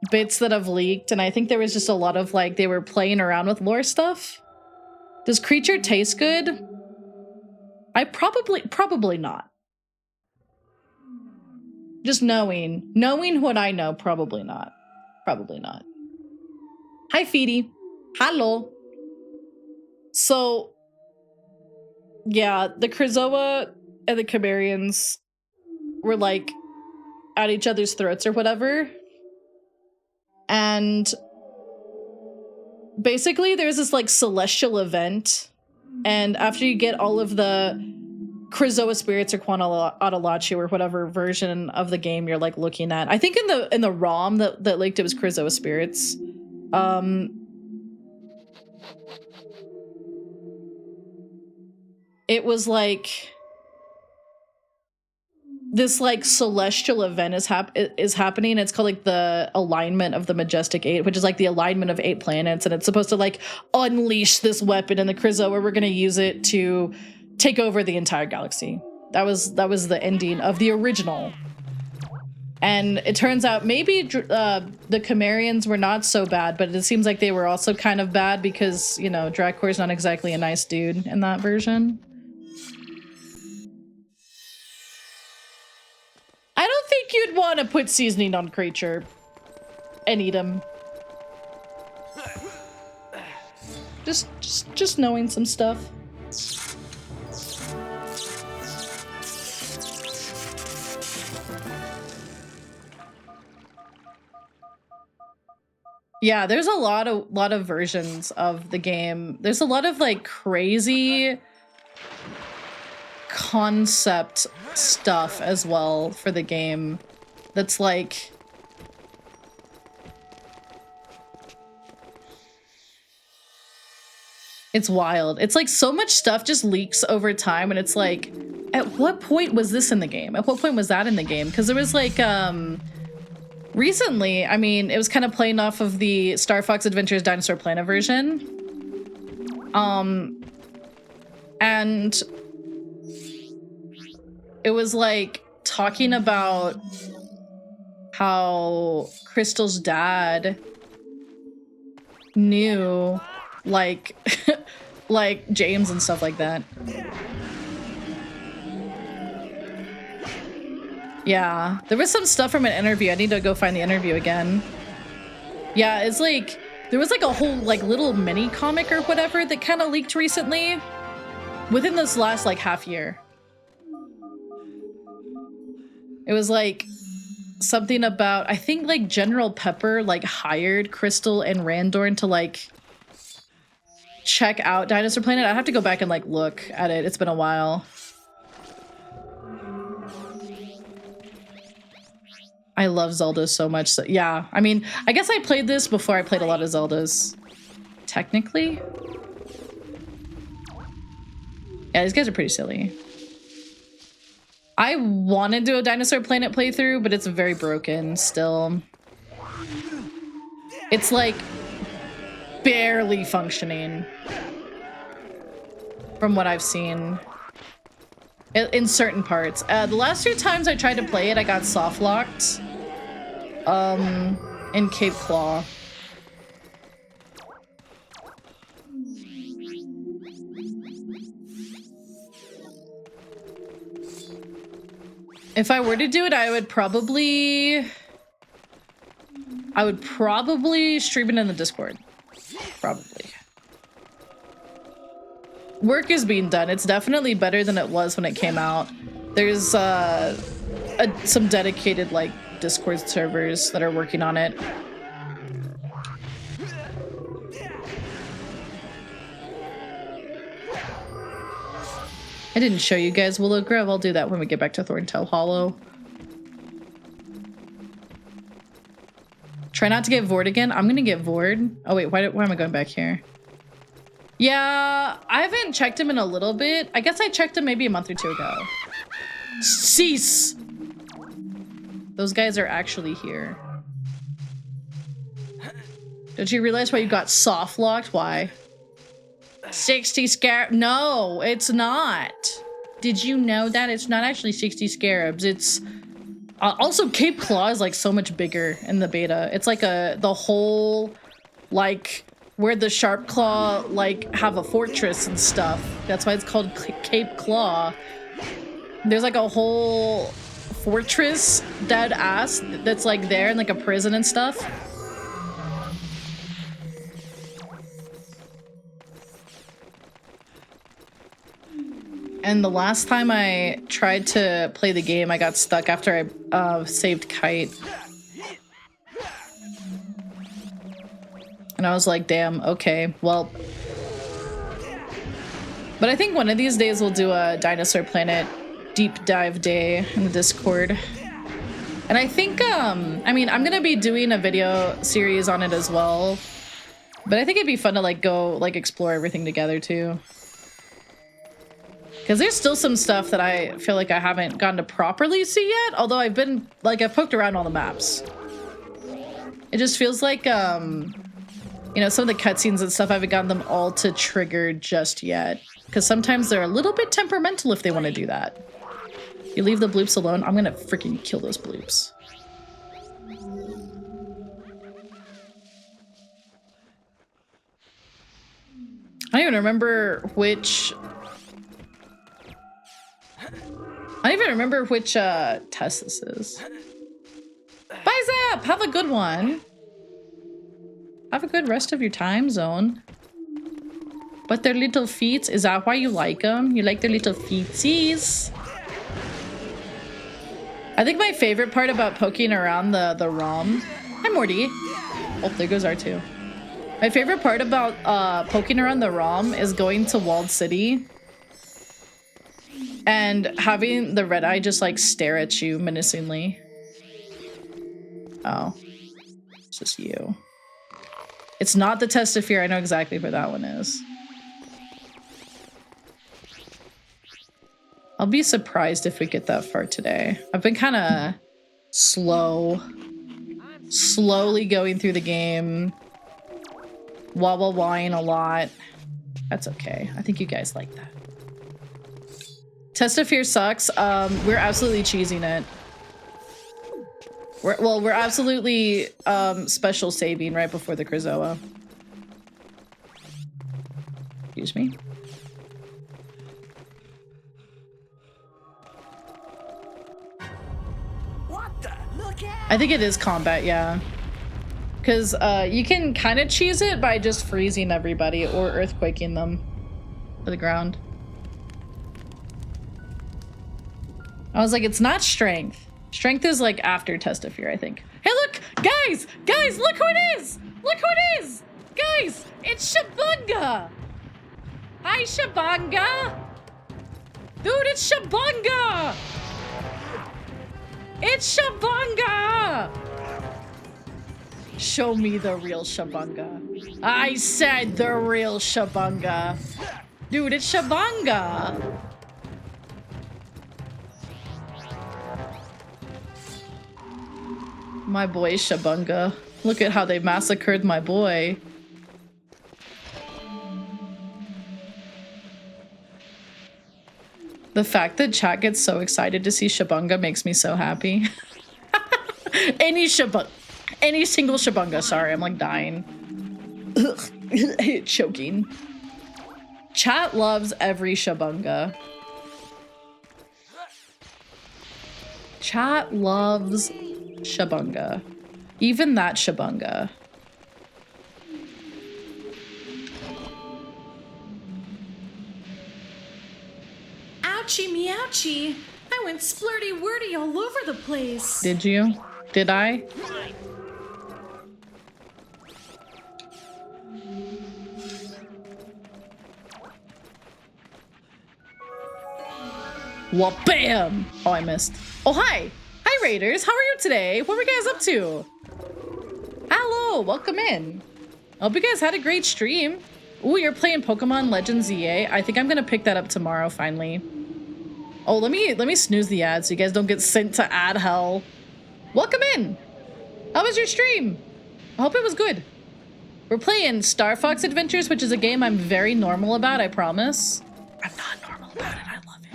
bits that have leaked, and I think there was just a lot of like they were playing around with lore stuff. Does creature taste good? I probably not. Just knowing what I know, probably not. Probably not. Hi, Feedy. Hello. So, yeah, the Krizoa and the Chimerians were like at each other's throats or whatever. And basically there's this like celestial event, and after you get all of the Krizoa spirits or Quanatalachu or whatever version of the game you're like looking at, I think in the ROM that leaked it was Krizoa spirits. It was like this like celestial event is happening. It's called like the alignment of the Majestic 8, which is like the alignment of 8 planets, and it's supposed to like unleash this weapon in the Krizoa. We're gonna use it to take over the entire galaxy. That was the ending of the original. And it turns out maybe the Chimerians were not so bad, but it seems like they were also kind of bad because, you know, Dracor's not exactly a nice dude in that version. I don't think you'd want to put seasoning on creature and eat him. Just knowing some stuff. Yeah, there's a lot of versions of the game. There's a lot of like crazy concept stuff as well for the game that's like it's wild. It's like so much stuff just leaks over time, and it's like, at what point was this in the game? At what point was that in the game? Because there was like recently, I mean, it was kind of playing off of the Starfox Adventures Dinosaur Planet version. And it was like talking about how Crystal's dad knew like like James and stuff like that. Yeah, there was some stuff from an interview. I need to go find the interview again. Yeah, it's like there was like a whole like little mini comic or whatever that kind of leaked recently within this last like half year. It was like something about, I think like General Pepper like hired Crystal and Randorn to like check out Dinosaur Planet. I'd have to go back and like look at it. It's been a while. I love Zelda so much. So, yeah, I mean, I guess I played this before I played a lot of Zeldas. Technically. Yeah, these guys are pretty silly. I want to do a Dinosaur Planet playthrough, but it's very broken still. It's like barely functioning from what I've seen. In certain parts. The last 2 times I tried to play it, I got soft locked. In Cape Claw. If I were to do it, I would probably stream it in the Discord. Probably. Work is being done. It's definitely better than it was when it came out. There's some dedicated like Discord servers that are working on it. I didn't show you guys Willow Grove. I'll do that when we get back to Thorntail Hollow. Try not to get Vord again. I'm gonna get Vord. Oh wait, why am I going back here? Yeah, I haven't checked him in a little bit. I guess I checked him maybe a month or 2 ago. Cease! Those guys are actually here. Did you realize why you got soft locked? Why? 60 scarab. No, it's not. Did you know that? It's not actually 60 scarabs. It's also Cape Claw is like so much bigger in the beta. It's like the whole like where the Sharp Claw like have a fortress and stuff. That's why it's called Cape Claw. There's like a whole fortress dead ass that's like there in like a prison and stuff. And the last time I tried to play the game, I got stuck after I saved Kite. And I was like, damn, okay, well. But I think one of these days we'll do a Dinosaur Planet deep dive day in the Discord. And I think, I mean, I'm gonna be doing a video series on it as well. But I think it'd be fun to like go like explore everything together too. Because there's still some stuff that I feel like I haven't gotten to properly see yet. Although I've been, like, I've poked around all the maps. It just feels like, you know, some of the cutscenes and stuff, I haven't gotten them all to trigger just yet. Because sometimes they're a little bit temperamental if they want to do that. You leave the bloops alone, I'm gonna freaking kill those bloops. I don't even remember which... I don't even remember which test this is. Bye, Zap! Have a good one. Have a good rest of your time zone. But their little feet, is that why you like them? You like their little feetsies? I think my favorite part about poking around the ROM... Hi, Morty. Oh, there goes R2. My favorite part about poking around the ROM is going to Walled City and having the red eye just like stare at you menacingly. Oh, it's just you. It's not the Test of Fear. I know exactly where that one is. I'll be surprised if we get that far today. I've been kind of slowly going through the game. Wah-wah-wahing a lot. That's okay. I think you guys like that. Test of Fear sucks. We're absolutely cheesing it. We're absolutely special saving right before the Krazoa. Excuse me. I think it is combat, yeah. Because you can kind of cheese it by just freezing everybody or earthquaking them to the ground. I was like, it's not strength. Strength is like after test of fear, I think. Hey, look, guys, look who it is. Look who it is. Guys, it's Shabunga. Hi, Shabunga. Dude, it's Shabunga. It's Shabunga. Show me the real Shabunga. I said the real Shabunga. Dude, it's Shabunga. My boy Shabunga. Look at how they massacred my boy. The fact that chat gets so excited to see Shabunga makes me so happy. Any single Shabunga, sorry, I'm like dying. Choking. Chat loves every Shabunga. Chat loves Shabunga. Even that Shabunga. Ouchie meouchie. I went splurty wordy all over the place. Did you? Did I? Well, bam! Oh, I missed. Oh, hi! Hi, Raiders! How are you today? What were you guys up to? Hello! Welcome in. I hope you guys had a great stream. Ooh, you're playing Pokemon Legends EA? I think I'm gonna pick that up tomorrow, finally. Oh, let me snooze the ad so you guys don't get sent to ad hell. Welcome in! How was your stream? I hope it was good. We're playing Star Fox Adventures, which is a game I'm very normal about, I promise. I'm not normal about it, I love it.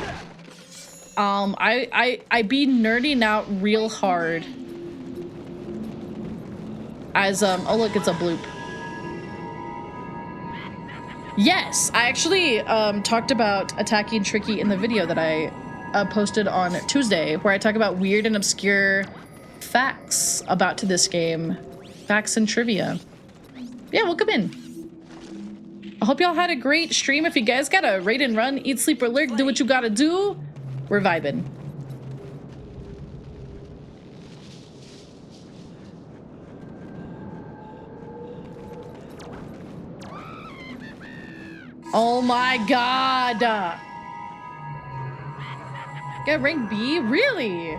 I be nerding out real hard. As, oh look, it's a bloop. Yes, I actually talked about attacking Tricky in the video that I posted on Tuesday, where I talk about weird and obscure facts about this game. Facts and trivia. Yeah, welcome in. I hope y'all had a great stream. If you guys gotta raid and run, eat, sleep, or lurk, do what you gotta do, we're vibing. Oh my god! Got rank B? Really?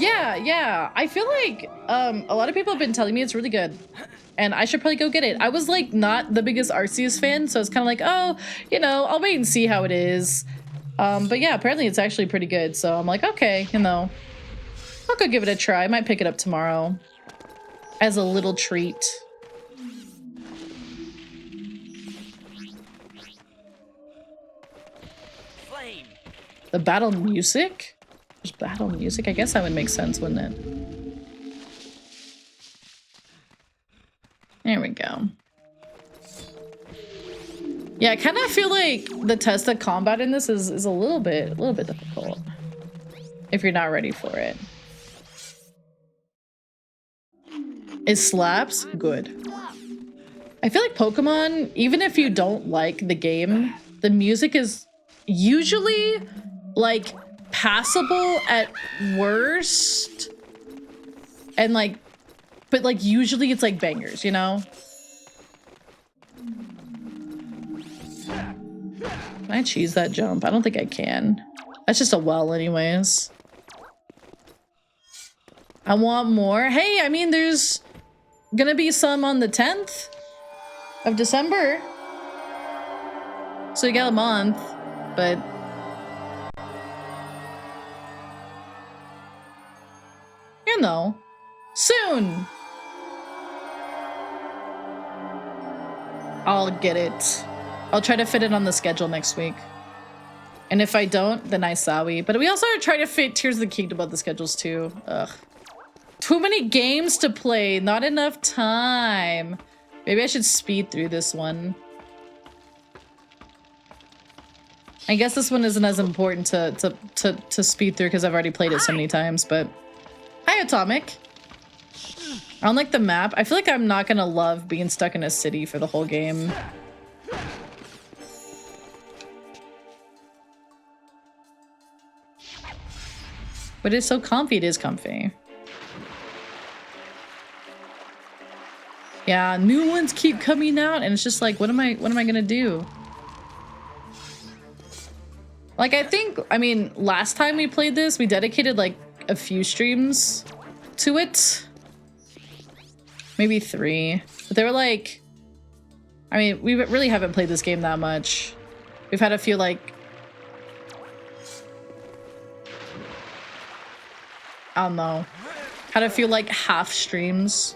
Yeah. I feel like a lot of people have been telling me it's really good. And I should probably go get it. I was like not the biggest Arceus fan, so it's kind of like, oh, you know, I'll wait and see how it is. But yeah, apparently it's actually pretty good. So I'm like, okay, you know, I'll go give it a try. I might pick it up tomorrow as a little treat. The battle music? There's battle music? I guess that would make sense, wouldn't it? There we go. Yeah, I kind of feel like the test of combat in this is a little bit difficult. If you're not ready for it. It slaps? Good. I feel like Pokemon, even if you don't like the game, the music is usually like passable at worst, and like, but like usually it's like bangers, you know? Can I cheese that jump? I don't think I can. That's just a well anyways. I want more. Hey, I mean, there's gonna be some on the 10th of December. So you got a month, but you know, soon. I'll get it. I'll try to fit it on the schedule next week. And if I don't, then I sorry. But we also are trying to fit Tears of the Kingdom on the schedules too. Ugh. Too many games to play, not enough time. Maybe I should speed through this one. I guess this one isn't as important to speed through because I've already played it so many times, but Hi, Atomic. I don't like the map. I feel like I'm not gonna love being stuck in a city for the whole game. But it's so comfy. It is comfy. Yeah, new ones keep coming out, and it's just like, what am I gonna do? Like, I mean, last time we played this, we dedicated like a few streams to it. Maybe 3. But they were like, I mean, we really haven't played this game that much. We've had a few like, I don't know, had a few like half streams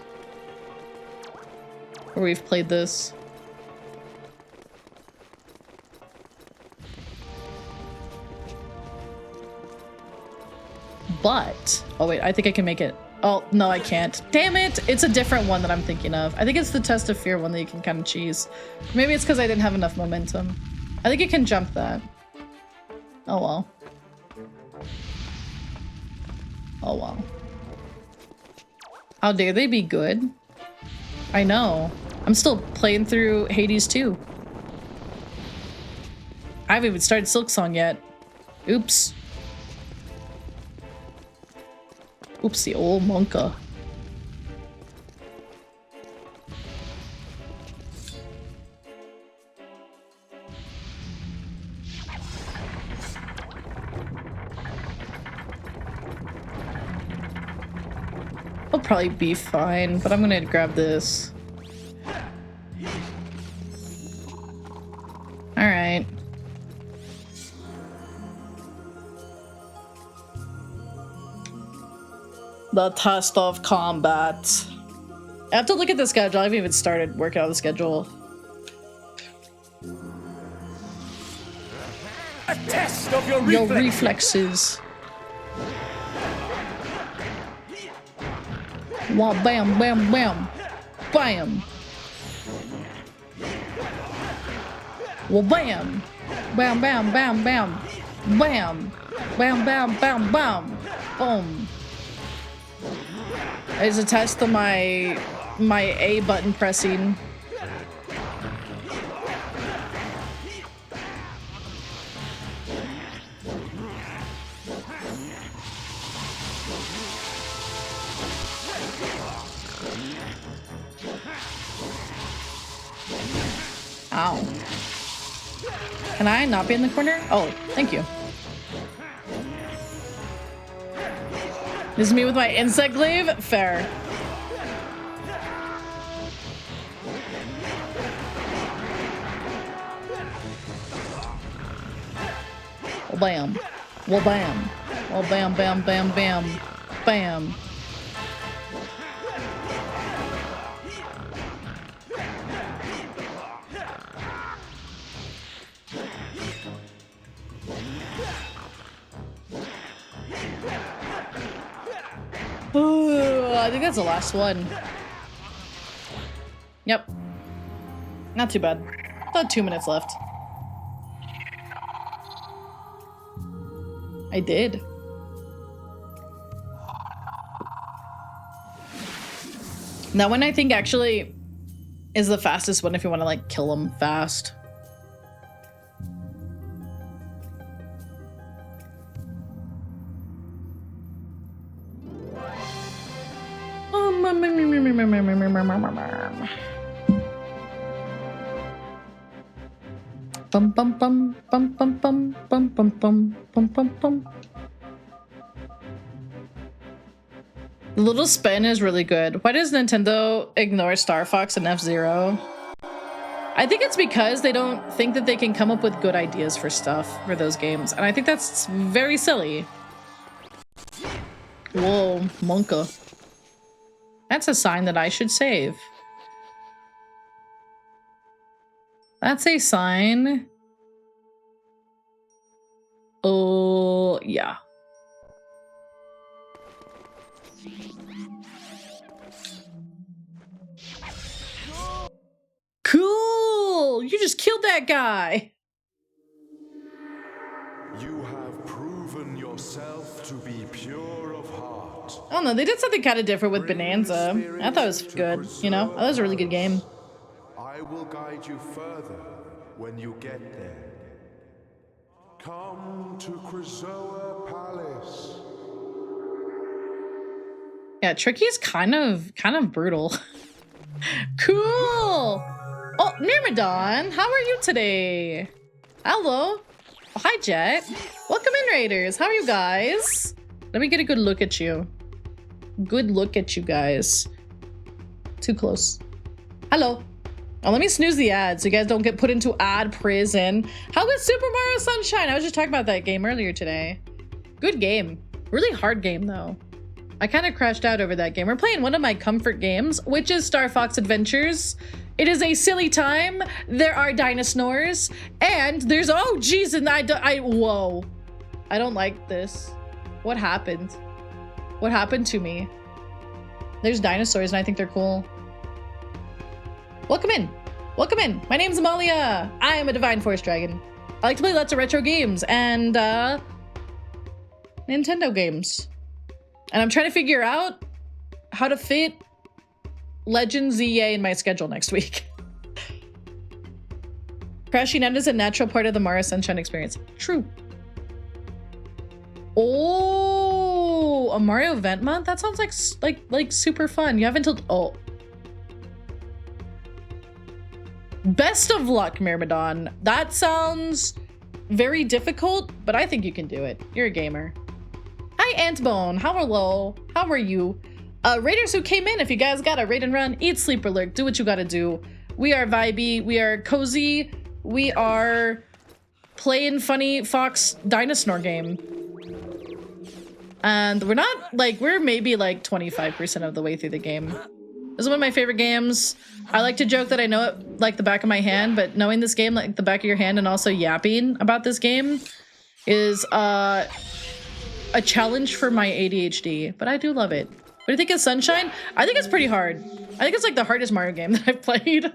where we've played this. But, oh wait, I think I can make it. Oh, no, I can't. Damn it! It's a different one that I'm thinking of. I think it's the Test of Fear one that you can kind of cheese. Maybe it's because I didn't have enough momentum. I think you can jump that. Oh well. Oh well. How dare they be good? I know. I'm still playing through Hades 2. I haven't even started Silksong yet. Oops. Oopsie, old monka. I'll probably be fine, but I'm gonna grab this. Alright. The test of combat. I have to look at the schedule. I haven't even started working on the schedule. A test of your reflexes. Wow, bam, bam, bam. Bam. Well, bam. Bam, bam, bam, bam. Bam. Bam, bam, bam, bam. Boom. It's a test of my A button pressing. Ow. Can I not be in the corner? Oh, thank you. This is me with my insect glaive? Fair. Well, bam. Well, bam. Well, bam, bam, bam, bam. Bam. I think that's the last one. Yep. Not too bad. About 2 minutes left. I did. That one I think actually is the fastest one if you want to like kill them fast. Bum bum bum bum bum bum bum bum bum bum bum bum. The little spin is really good. Why does Nintendo ignore Star Fox and F-Zero? I think it's because they don't think that they can come up with good ideas for stuff for those games, and I think that's very silly. Whoa, Monka. That's a sign that I should save. That's a sign. Oh, yeah. Cool! You just killed that guy! You have proven your yourself to be pure of heart. I don't know, they did something kind of different with Bonanza. I thought it was good, you know? That was a really good game. I will guide you further when you get there. Come to Krasoa Palace. Yeah, Tricky's kind of brutal. Cool! Oh, Myrmidon, how are you today? Hello. Oh, hi, Jet. Welcome in, Raiders. How are you guys? Let me get a good look at you. Good look at you guys. Too close. Hello. Oh, let me snooze the ads so you guys don't get put into ad prison. How was Super Mario Sunshine? I was just talking about that game earlier today. Good game. Really hard game, though. I kind of crashed out over that game. We're playing one of my comfort games, which is Star Fox Adventures. It is a silly time. There are dinosaurs, and there's, oh geez, and whoa. I don't like this. What happened? What happened to me? There's dinosaurs, and I think they're cool. Welcome in. Welcome in. My name's Amalia. I am a Divine Force Dragon. I like to play lots of retro games and Nintendo games. And I'm trying to figure out how to fit Legends ZA in my schedule next week. Crashing out is a natural part of the Mario Sunshine experience. True. Oh, a Mario event month? That sounds like super fun. You haven't told, oh. Best of luck, Myrmidon. That sounds very difficult, but I think you can do it. You're a gamer. Hi, Antbone. Hello. How are you? Raiders who came in, if you guys gotta raid and run, eat, sleep, or lurk, do what you gotta do. We are vibey, we are cozy, we are playing funny Fox Dinosaur game. And we're not, like, we're maybe like 25% of the way through the game. This is one of my favorite games. I like to joke that I know it like the back of my hand, but knowing this game like the back of your hand and also yapping about this game is a challenge for my ADHD, but I do love it. What do you think of Sunshine? I think it's pretty hard. I think it's like the hardest Mario game that I've played.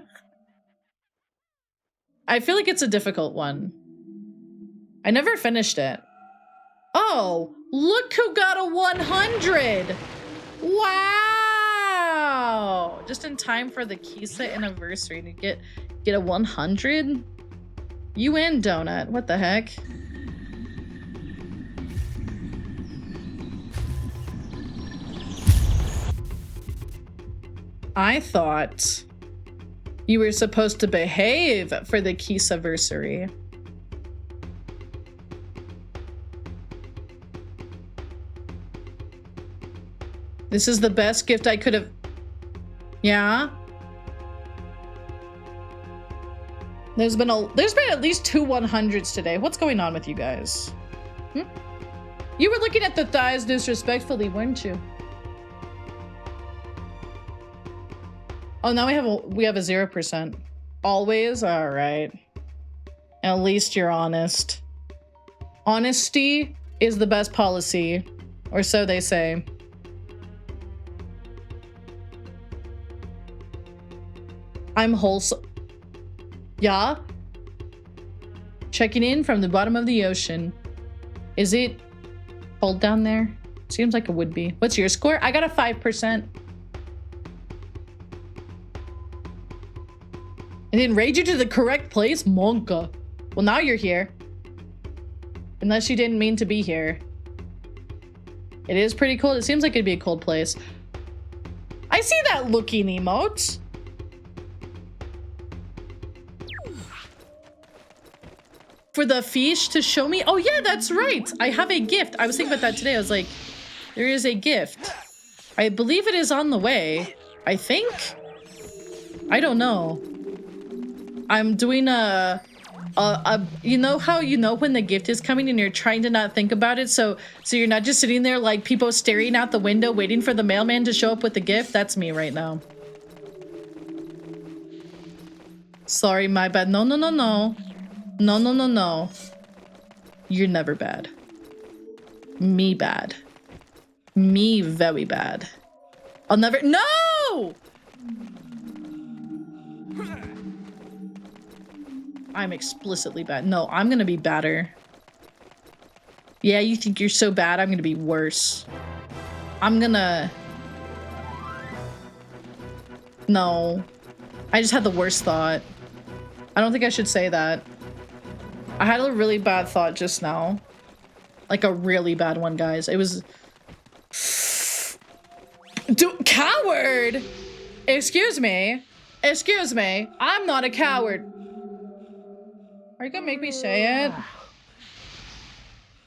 I feel like it's a difficult one. I never finished it. Oh, look who got a 100! Wow! Just in time for the Kisa anniversary to get a 100? You and Donut, what the heck? I thought you were supposed to behave for the Kisa-versary. This is the best gift I could have. Yeah. There's been at least 2 100s today. What's going on with you guys? You were looking at the thighs disrespectfully, weren't you? Oh, now we have a 0%. Always? All right. At least you're honest. Honesty is the best policy, or so they say. I'm wholesome. Yeah? Checking in from the bottom of the ocean. Is it cold down there? Seems like it would be. What's your score? I got a 5%. I didn't raid you to the correct place? Monka. Well, now you're here. Unless you didn't mean to be here. It is pretty cold. It seems like it'd be a cold place. I see that looking emote. For the fish to show me? Oh yeah, that's right. I have a gift. I was thinking about that today. I was like, there is a gift. I believe it is on the way. I think? I don't know. I'm doing you know how you know when the gift is coming and you're trying to not think about it, so you're not just sitting there like people staring out the window waiting for the mailman to show up with the gift? That's me right now. Sorry, my bad. No, no, no, no. No, no, no, no. You're never bad. Me bad. Me very bad. I'll never— No! I'm explicitly bad. No, I'm gonna be badder. Yeah, you think you're so bad, I'm gonna be worse. I'm gonna... No. I just had the worst thought. I don't think I should say that. I had a really bad thought just now. Like a really bad one, guys. It was... Coward! Excuse me. Excuse me. I'm not a coward. Are you gonna make me say it? Are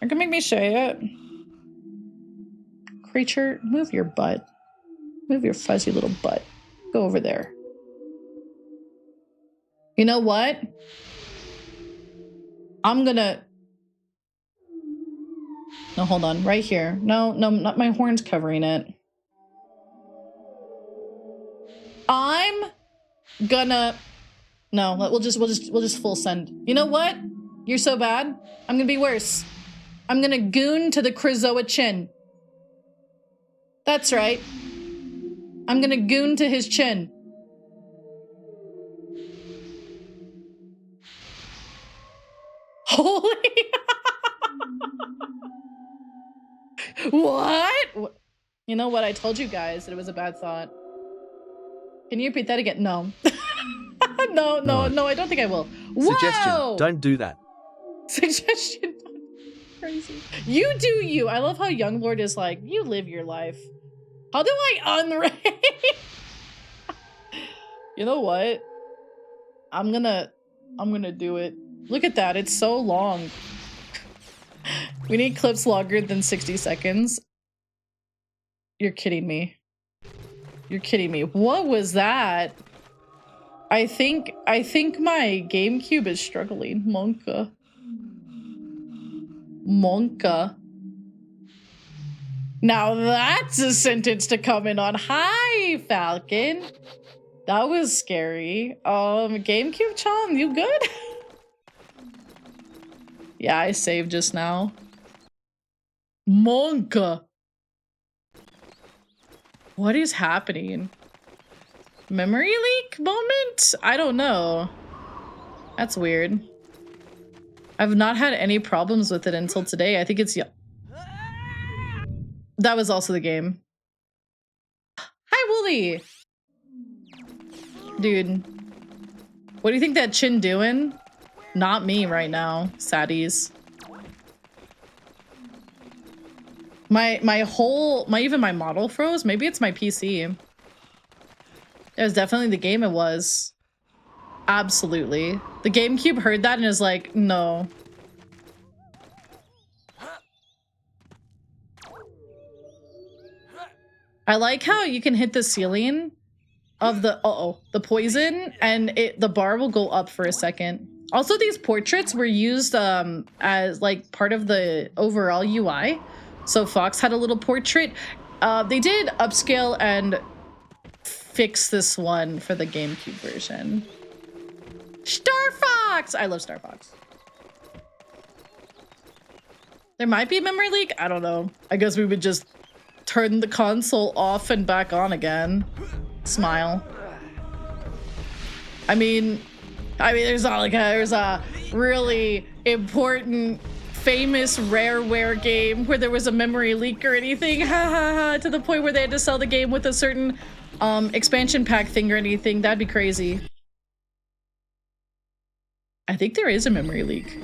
you gonna make me say it? Creature, move your butt. Move your fuzzy little butt. Go over there. You know what? I'm gonna... No, hold on. Right here. No, not my horn's covering it. I'm gonna... No, we'll just full send. You know what? You're so bad. I'm gonna be worse. I'm gonna goon to the Krazoa chin. That's right. I'm gonna goon to his chin. Holy... What? You know what? I told you guys that it was a bad thought. Can you repeat that again? No. No, I don't think I will. Suggestion, Whoa! don't do that. Suggestion. Crazy. You do you. I love how Younglord is like, you live your life. How do I unraid? You know what? I'm gonna do it. Look at that. It's so long. We need clips longer than 60 seconds. You're kidding me. You're kidding me. What was that? I think my GameCube is struggling. Monka. Now that's a sentence to comment on. Hi, Falcon. That was scary. GameCube Chom, you good? Yeah, I saved just now. Monka. What is happening? Memory leak moment? I don't know. That's weird. I've not had any problems with it until today. I think it's... That was also the game. Hi, Wooly! Dude. What do you think that chin doing? Not me right now, saddies. Even my model froze. Maybe it's my PC. It was definitely the game it was. Absolutely. The GameCube heard that and is like, no. I like how you can hit the ceiling of the the poison and the bar will go up for a second. Also, these portraits were used as like part of the overall UI. So Fox had a little portrait. They did upscale and fix this one for the GameCube version. Starfox! I love Starfox. There might be a memory leak. I don't know. I guess we would just turn the console off and back on again. Smile. I mean, there's not like there's a really important, famous Rareware game where there was a memory leak or anything. Ha ha ha! To the point where they had to sell the game with a certain expansion pack thing or anything. That'd be crazy. I think there is a memory leak.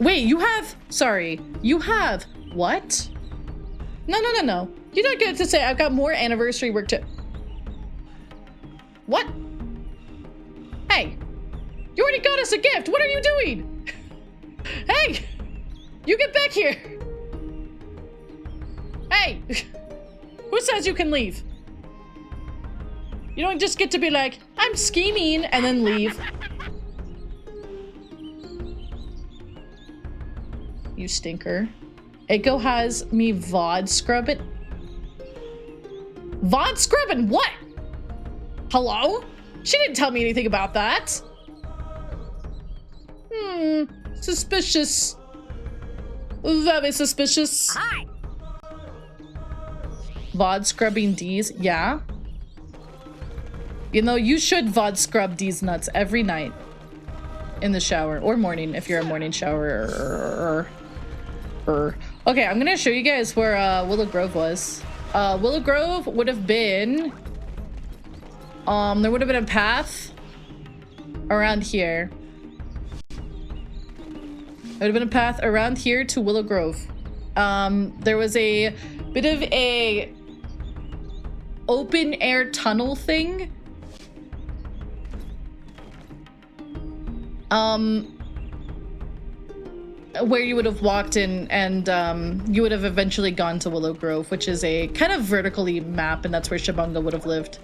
Wait, you have... Sorry. You have... What? No. You don't get to say I've got more anniversary work to... What? Hey! You already got us a gift! What are you doing? Hey! You get back here! Hey! Who says you can leave? You don't just get to be like, I'm scheming, and then leave. You stinker. Echo has me VOD scrubbing. VOD scrubbing what? Hello? She didn't tell me anything about that. Suspicious. Very suspicious. Hi. VOD scrubbing D's, yeah. You know, you should VOD scrub D's nuts every night. in the shower, or morning if you're a morning shower. Okay, I'm gonna show you guys where Willow Grove was. Willow Grove would have been, there would have been a path around here. There would have been a path around here to Willow Grove. There was a bit of a open air tunnel thing. Where you would have walked in and you would have eventually gone to Willow Grove, which is a kind of vertically map, and that's where Shabunga would have lived.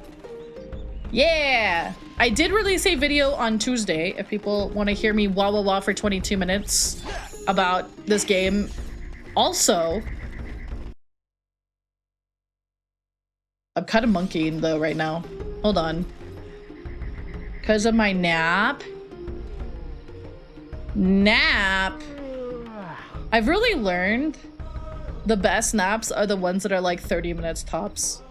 Yeah! I did release a video on Tuesday if people want to hear me wah wah wah for 22 minutes about this game. Also, I'm kind of monkeying though right now. Hold on. Because of my nap. I've really learned the best naps are the ones that are like 30 minutes tops.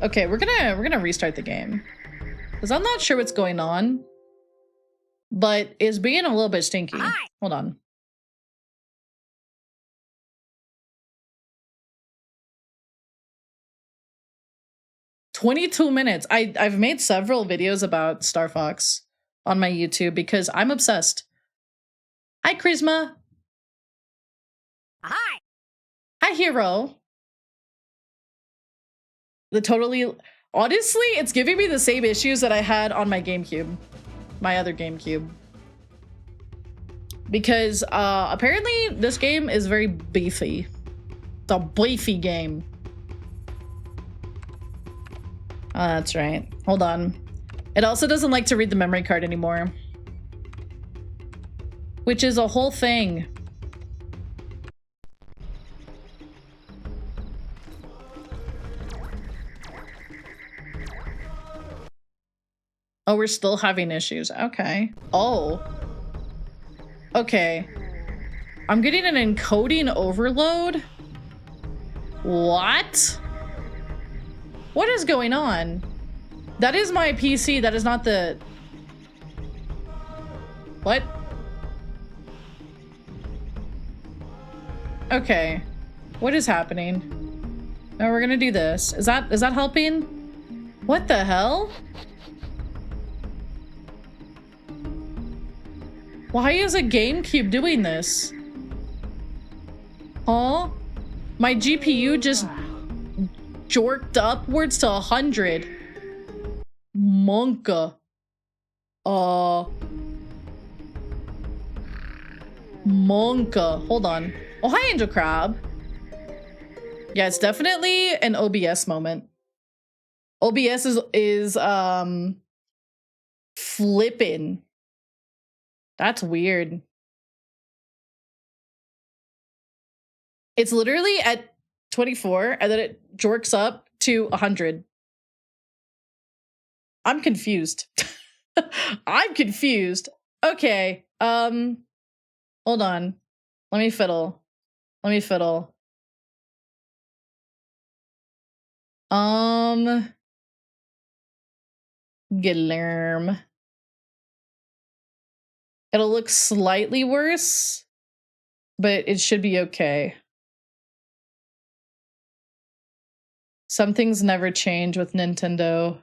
Okay, we're gonna restart the game. Because I'm not sure what's going on. But it's being a little bit stinky. Hi. Hold on. "22 minutes. I've made several videos about Starfox on my YouTube because I'm obsessed. Hi, Charisma. Hi. Hi, Hero. Honestly, it's giving me the same issues that I had on my GameCube. My other GameCube. Because apparently this game is very beefy. It's a beefy game. Oh, that's right. Hold on. It also doesn't like to read the memory card anymore. Which is a whole thing. Oh, we're still having issues. Okay. Oh. Okay. I'm getting an encoding overload? What? What is going on? That is my PC. That is not the... What? Okay. What is happening? No, we're gonna do this. Is that helping? What the hell? Why is a GameCube doing this? Huh? My GPU just jorked upwards to 100. Monka. Monka. Hold on. Oh, hi, Angel Crab. Yeah, it's definitely an OBS moment. OBS is flipping. That's weird. It's literally at 24 and then it jorks up to 100. I'm confused. I'm confused. Okay. Hold on. Let me fiddle. Guillermo. It'll look slightly worse, but it should be okay. Some things never change with Nintendo.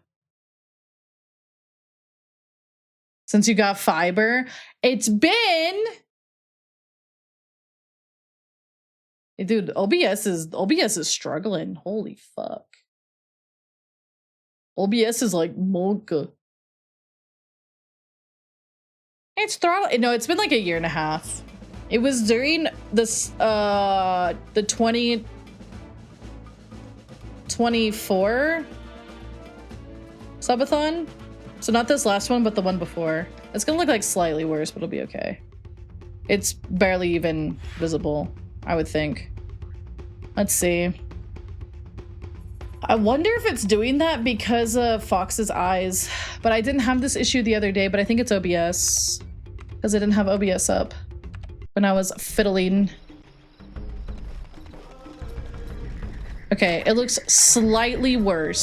Since you got fiber, it's been... Dude, OBS is struggling. Holy fuck. OBS is like monka. It's throttling. No, it's been like a year and a half. It was during this the 2024 subathon. So not this last one, but the one before. It's gonna look like slightly worse, but it'll be okay. It's barely even visible, I would think. Let's see. I wonder if it's doing that because of Fox's eyes, but I didn't have this issue the other day, but I think it's OBS because I didn't have OBS up when I was fiddling. Okay, it looks slightly worse.